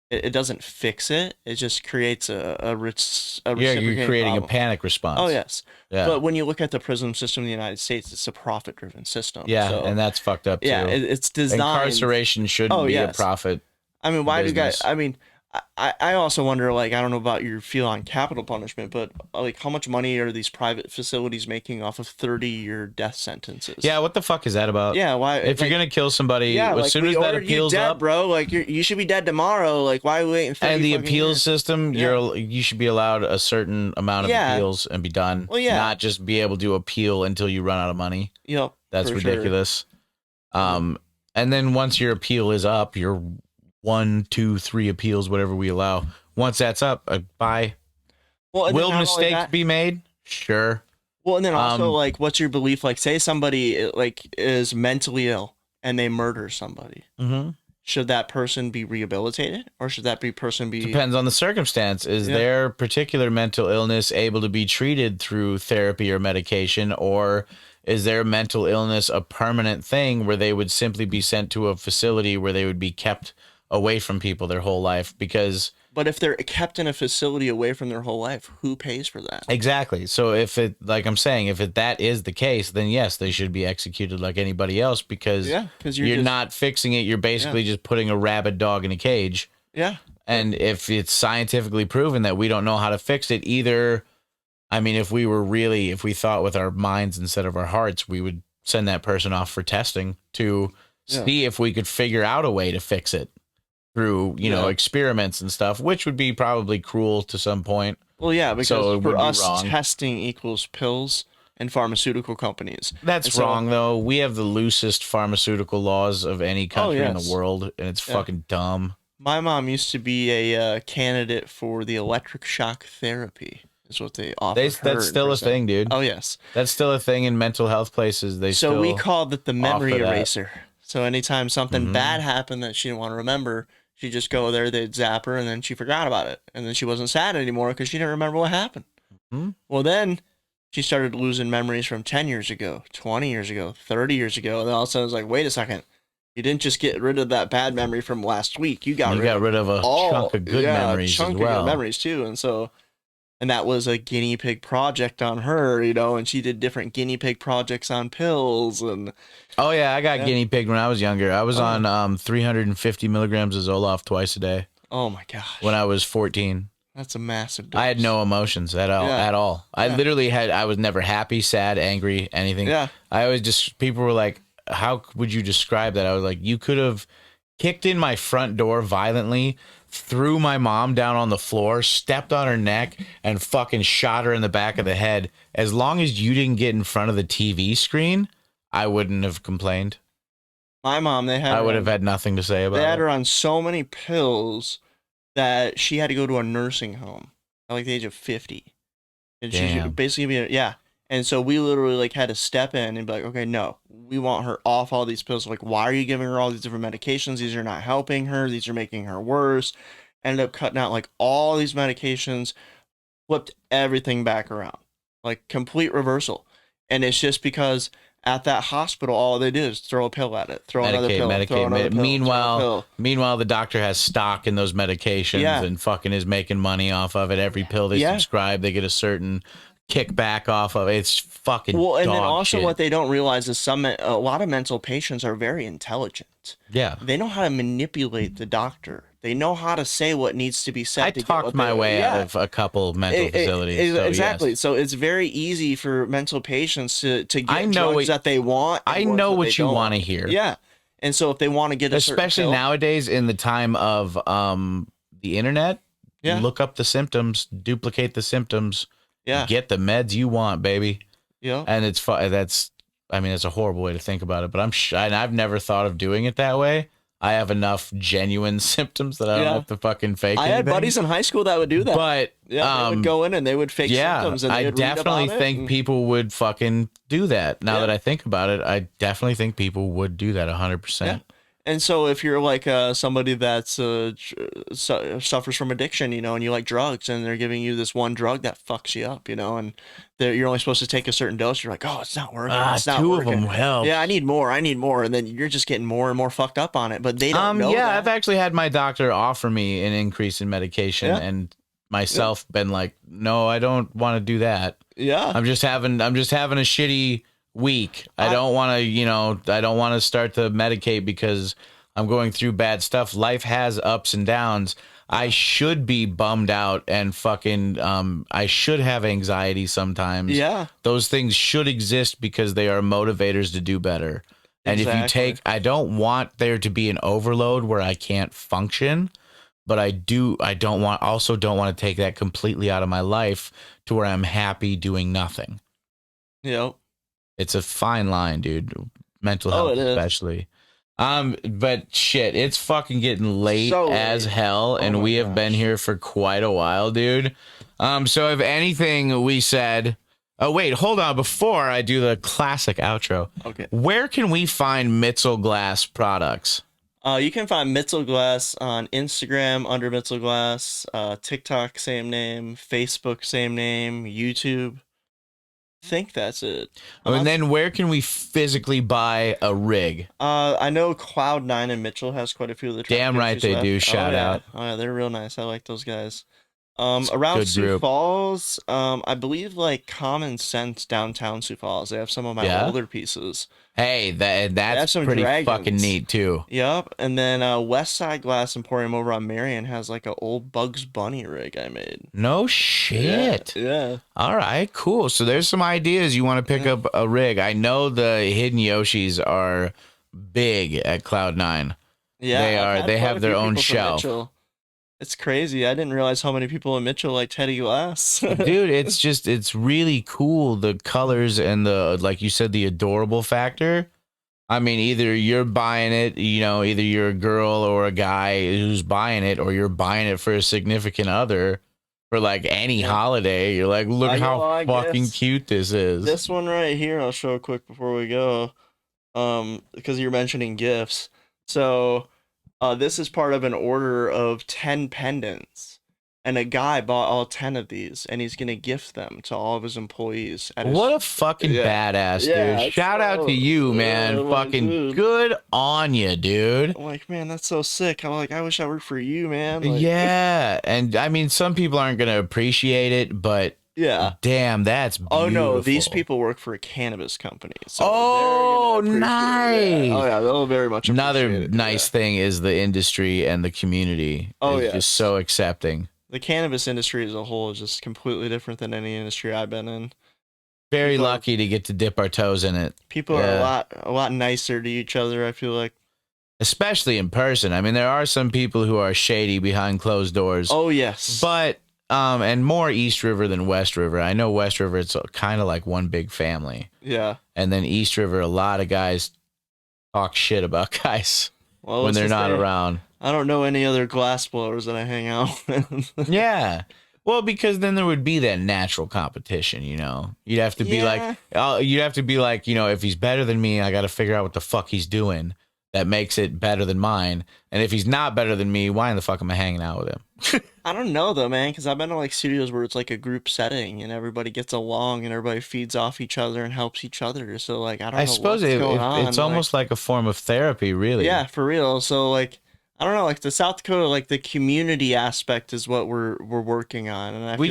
it doesn't fix it. It just creates a You're reciprocating creating problem. a panic response. Oh yes, Yeah. but when you look at the prison system in the United States, it's a profit-driven system. Yeah, so, and that's fucked up too. yeah, it's designed. Incarceration shouldn't be a profit. I mean, why do business. guys? I mean, I also wonder, like, I don't know about your feel on capital punishment, but like, how much money are these private facilities making off of 30-year death sentences? Yeah, what the fuck is that about? Yeah, why? If you're gonna kill somebody, yeah, as like, soon as that appeals dead, up, bro. Like, you should be dead tomorrow. Like, why are we waiting? 30 and the fucking appeals years? system, you should be allowed a certain amount of Yeah. appeals and be done. Well, yeah. Not just be able to appeal until you run out of money. Yep, That's for sure. ridiculous. And then once your appeal is up, your 1, 2, 3 appeals, whatever we allow. Once that's up, bye. Well, and then Will not only mistakes that- be made? Sure. Well, and then also, like, what's your belief? Like, say somebody like is mentally ill and they murder somebody. Mm-hmm. Should that person be rehabilitated, or should that person be? Depends on the circumstance. Is Yeah. their particular mental illness able to be treated through therapy or medication, or is their mental illness a permanent thing where they would simply be sent to a facility where they would be kept away from people their whole life? Because But if they're kept in a facility away from their whole life, who pays for that? exactly. So if it, like I'm saying, if that is the case, then yes, they should be executed like anybody else, because you're just, not fixing it. You're basically just putting a rabid dog in a cage. Yeah. And if it's scientifically proven that we don't know how to fix it either, I mean, if we thought with our minds instead of our hearts, we would send that person off for testing to see if we could figure out a way to fix it through, experiments and stuff, which would be probably cruel to some point. Well, yeah, because So it for would be us, wrong. testing equals pills and pharmaceutical companies. That's wrong, though. We have the loosest pharmaceutical laws of any country in the world, and it's fucking dumb. My mom used to be a candidate for the electric shock therapy, is what they offer. That's still a thing, dude. Oh, yes. That's still a thing in mental health places. So we called it the memory offer that. eraser. So anytime something bad happened that she didn't want to remember, she'd just go there, they'd zap her, and then she forgot about it. And then she wasn't sad anymore because she didn't remember what happened. Mm-hmm. Well, then she started losing memories from 10 years ago, 20 years ago, 30 years ago. And then all of a sudden it's like, wait a second. You didn't just get rid of that bad memory from last week. You got rid of a chunk of good memories chunk as well. Of good memories too. And that was a guinea pig project on her, and she did different guinea pig projects on pills. And oh yeah, I got guinea pig when I was younger. I was on 350 milligrams of Zoloft twice a day. Oh my gosh. When I was 14. That's a massive dose. I had no emotions at all. Yeah. At all. I literally I was never happy, sad, angry, anything. Yeah. I always people were like, how would you describe that? I was like, you could have kicked in my front door violently, threw my mom down on the floor, stepped on her neck, and fucking shot her in the back of the head. As long as you didn't get in front of the TV screen, I wouldn't have complained. My mom, I would have had nothing to say about it. They had her on so many pills that she had to go to a nursing home at like the age of 50. And she basically, And so we literally had to step in and be like, okay, no, we want her off all these pills. Like, why are you giving her all these different medications? These are not helping her. These are making her worse. Ended up cutting out all these medications, flipped everything back around, complete reversal. And it's just because at that hospital, all they do is throw a pill at it, throw another pill, throw another pill. Meanwhile, the doctor has stock in those medications and fucking is making money off of it. Every pill they subscribe, they get a certain kickback off of. It's fucking well, and dog then also shit. what they don't realize is a lot of mental patients are very intelligent. Yeah, they know how to manipulate the doctor. They know how to say what needs to be said. I talked my way out of a couple mental facilities. Exactly. Yes. So it's very easy for mental patients to get drugs that they want. I know what you want to hear. Yeah. And so if they want to get especially nowadays in the time of the internet, look up the symptoms, duplicate the symptoms, get the meds you want, baby. Yeah. And it's it's a horrible way to think about it, but I've never thought of doing it that way. I have enough genuine symptoms that I don't have to fucking fake anything. I had buddies in high school that would do that. But they would go in and they would fake symptoms. And I definitely think people would fucking do that. Now that I think about it, I definitely think people would do that 100%. And so if you're like somebody that's suffers from addiction, and you like drugs, and they're giving you this one drug that fucks you up, and you're only supposed to take a certain dose. You're like, oh, it's not working. It's not two working. of them help. Yeah, I need more. And then you're just getting more and more fucked up on it. But they don't know. Yeah, that. I've actually had my doctor offer me an increase in medication, and myself been like, no, I don't want to do that. Yeah, I'm just having a shitty week. I don't want to, I don't want to start to medicate because I'm going through bad stuff. Life has ups and downs. I should be bummed out and fucking, I should have anxiety sometimes. Yeah. Those things should exist because they are motivators to do better. And Exactly. if you I don't want there to be an overload where I can't function, but I don't want to take that completely out of my life to where I'm happy doing nothing. Yep. It's a fine line, dude. Mental health, especially. But shit, it's fucking getting late as hell, and we have been here for quite a while, dude. So if anything we said, oh wait, hold on, before I do the classic outro, okay, where can we find Mitzel Glass products? You can find Mitzel Glass on Instagram under Mitzel Glass, TikTok same name, Facebook same name, YouTube. Think that's it. And then where can we physically buy a rig? I know Cloud9 and Mitchell has quite a few of the damn right they do. Shout out. Oh yeah, they're real nice. I like those guys. Around Sioux Falls, I believe like Common Sense downtown Sioux Falls. They have some of my older pieces. Hey, that's pretty fucking neat too. Yep. And then West Side Glass Emporium over on Marion has like an old Bugs Bunny rig I made. No shit. Yeah. All right, cool. So there's some ideas you want to pick up a rig. I know the Hidden Yoshis are big at Cloud9. Yeah, they are. They have their own shelf. It's crazy. I didn't realize how many people in Mitchell like Teddy Glass. Dude, it's really cool. The colors and like you said, the adorable factor. I mean, either you're buying it, either you're a girl or a guy who's buying it, or you're buying it for a significant other for like any holiday. You're like, look how fucking cute this is. This one right here, I'll show quick before we go. Because you're mentioning gifts. So this is part of an order of 10 pendants, and a guy bought all 10 of these, and he's gonna gift them to all of his employees. What a fucking badass, dude! Shout out to you, man. Fucking good on you, dude. I'm like, man, that's so sick. I'm like, I wish I worked for you, man. Like, yeah, and I mean, some people aren't gonna appreciate it, but yeah, damn, that's beautiful. Oh no, these people work for a cannabis company. So nice. Oh yeah, they'll very much appreciate it. Another nice thing is the industry and the community. It's just so accepting. The cannabis industry as a whole is just completely different than any industry I've been in. Very lucky to get to dip our toes in it. People are a lot nicer to each other, I feel like. Especially in person. I mean, there are some people who are shady behind closed doors. Oh yes. But and more East River than West River. I know West River, it's kind of like one big family. Yeah. And then East River, a lot of guys talk shit about guys when they're not around. I don't know any other glass blowers that I hang out with. Yeah. Well, because then there would be that natural competition, You'd have to be like, if he's better than me, I got to figure out what the fuck he's doing that makes it better than mine. And if he's not better than me, why in the fuck am I hanging out with him? I don't know though, man, because I've been to like studios where it's like a group setting and everybody gets along and everybody feeds off each other and helps each other. So like, I suppose it's almost like a form of therapy, really. Yeah, for real. So like, I don't know, like the South Dakota, like the community aspect is what we're working on, and we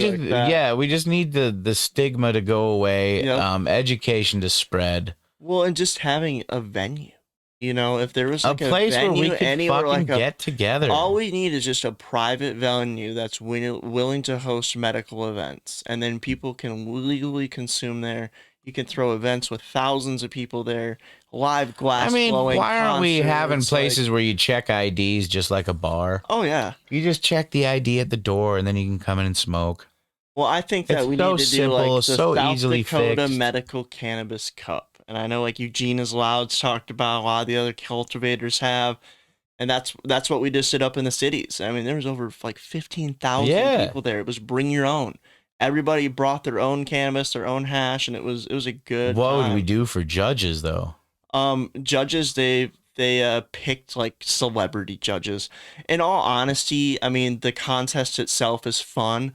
just need the stigma to go away, education to spread. Well, and just having a venue. If there was like a place venue, where we could fucking like get together. All we need is just a private venue that's willing to host medical events, and then people can legally consume there. You can throw events with thousands of people there, live glass blowing. Why aren't we having places like, where you check IDs just like a bar? Oh yeah, you just check the ID at the door, and then you can come in and smoke. Well, I think that we need to do like the South Dakota Medical Cannabis Cup. And I know like Eugene is Loud's talked about, a lot of the other cultivators have, and that's what we just did up in the cities. I mean, there was over like 15,000 people there. It was bring your own. Everybody brought their own cannabis, their own hash, and it was a good. What would we do for judges though? Judges, they they picked like celebrity judges. In all honesty, I mean, the contest itself is fun,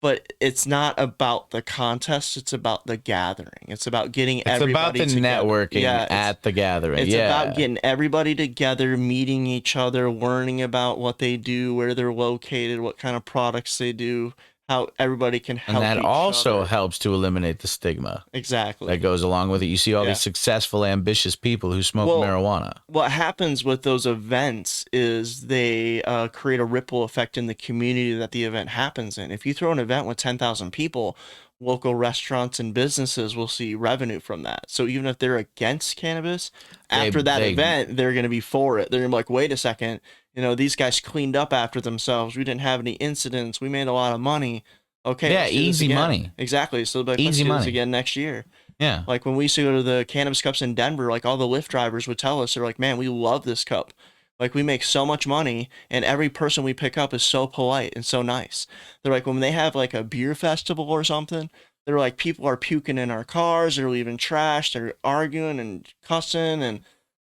but it's not about the contest. It's about the gathering. It's about getting It's about everybody the together. networking Yeah, at the gathering. it's Yeah. about getting everybody together, meeting each other, learning about what they do, where they're located, what kind of products they do, how everybody can help And that each also other. helps to eliminate the stigma Exactly. that goes along with it. You see all Yeah. these successful, ambitious people who smoke Well, marijuana. What happens with those events is they create a ripple effect in the community that the event happens in. If you throw an event with 10,000 people, local restaurants and businesses will see revenue from that. So even if they're against cannabis, after that event, they're going to be for it. They're going to be like, wait a second, these guys cleaned up after themselves. We didn't have any incidents. We made a lot of money. Okay, Yeah, let's do this easy again. money. Exactly. So like, let's Easy do this money. again next year. Yeah. Like when we used to go to the cannabis cups in Denver, like all the Lyft drivers would tell us, they're like, man, we love this cup. Like we make so much money and every person we pick up is so polite and so nice. They're like, when they have like a beer festival or something, they're like, people are puking in our cars, they're leaving trash, they're arguing and cussing. And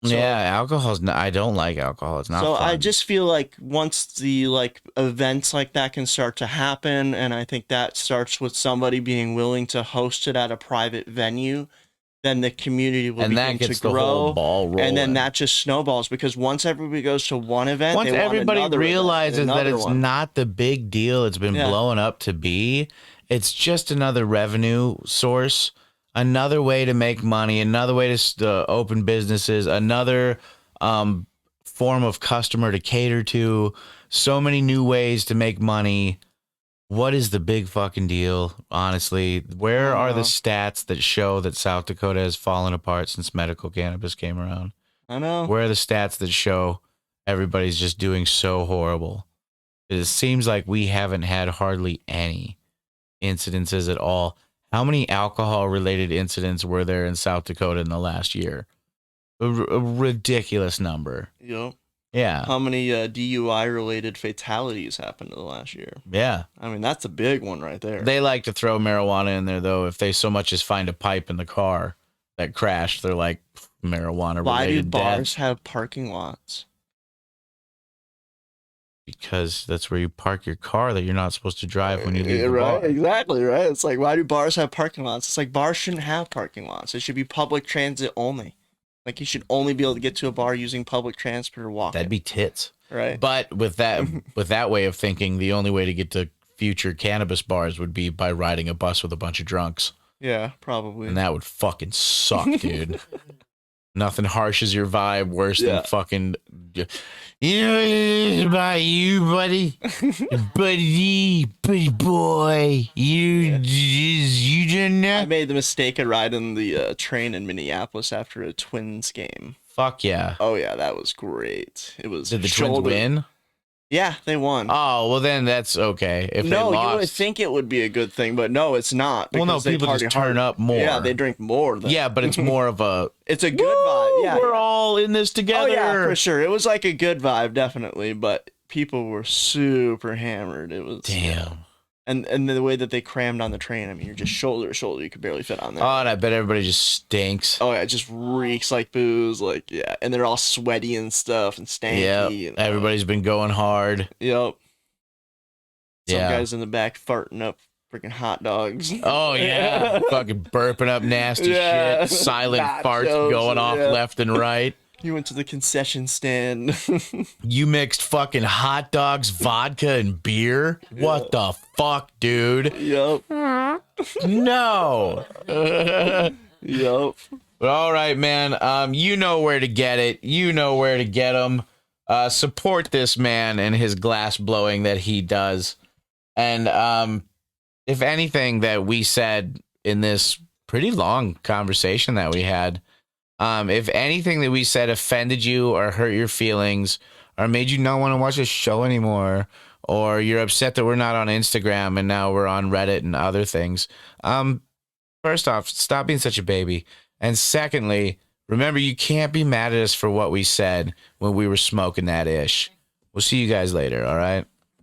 so, yeah, alcohol's not, I don't like alcohol. It's not so fun. I just feel like once the like events like that can start to happen, and I think that starts with somebody being willing to host it at a private venue, then the community will and that begin gets to the whole grow, ball rolling. and then that just snowballs because once everybody goes to one event, once they want everybody another realizes event, that another it's one. not the big deal it's been Yeah. blowing up to be, it's just another revenue source, another way to make money, another way to open businesses, another form of customer to cater to, so many new ways to make money. What is the big fucking deal, honestly? Where are the stats that show that South Dakota has fallen apart since medical cannabis came around? I know. Where are the stats that show everybody's just doing so horrible? It seems like we haven't had hardly any incidences at all. How many alcohol-related incidents were there in South Dakota in the last year? A ridiculous number. Yep. Yeah. How many DUI-related fatalities happened in the last year? Yeah. I mean, that's a big one right there. They like to throw marijuana in there, though. If they so much as find a pipe in the car that crashed, they're like, marijuana-related Why do bars deaths. have parking lots? Because that's where you park your car that you're not supposed to drive when you leave the Right, bar. exactly, right? It's like, why do bars have parking lots? It's like bars shouldn't have parking lots. It should be public transit only. Like you should only be able to get to a bar using public transport or walking. That'd be tits. right. But with that way of thinking, the only way to get to future cannabis bars would be by riding a bus with a bunch of drunks. Yeah, probably. And that would fucking suck, dude. Nothing harshes your vibe worse Yeah. than fucking. You know what it is about you, buddy? buddy boy. You didn't I know? made the mistake of riding the train in Minneapolis after a Twins game. Fuck yeah. Oh yeah, that was great. It was. Did the Twins win? Yeah, they won. Oh, well then that's okay. If no, they you would lost. think it would be a good thing, but no, it's not. Well, no, because they people party just turn hard. up more. Yeah, they drink more. Than Yeah, but it's more of a. It's a good vibe. Yeah, We're all in this together. Oh yeah, for sure. It was like a good vibe, definitely. But people were super hammered. It was Damn. and the way that they crammed on the train. I mean, you're just shoulder to shoulder. You could barely fit on there. Oh, and I bet everybody just stinks. Oh yeah, it just reeks like booze. Like yeah, and they're all sweaty and stuff and stanky. Yeah, And, everybody's been going hard. Yep. Some Yeah. guys in the back farting up freaking hot dogs. Oh yeah, fucking burping up nasty Yeah. shit. Silent farts Nachos, going off yeah. left and right. You went to the concession stand. You mixed fucking hot dogs, vodka, and beer. What the fuck, dude? Yup. No. Yup. But all right, man. You know where to get it. You know where to get them. Support this man and his glass blowing that he does. And if anything that we said in this pretty long conversation that we had, if anything that we said offended you or hurt your feelings or made you not want to watch this show anymore, or you're upset that we're not on Instagram and now we're on Reddit and other things, first off, stop being such a baby. And secondly, remember, you can't be mad at us for what we said when we were smoking that ish. We'll see you guys later, all right?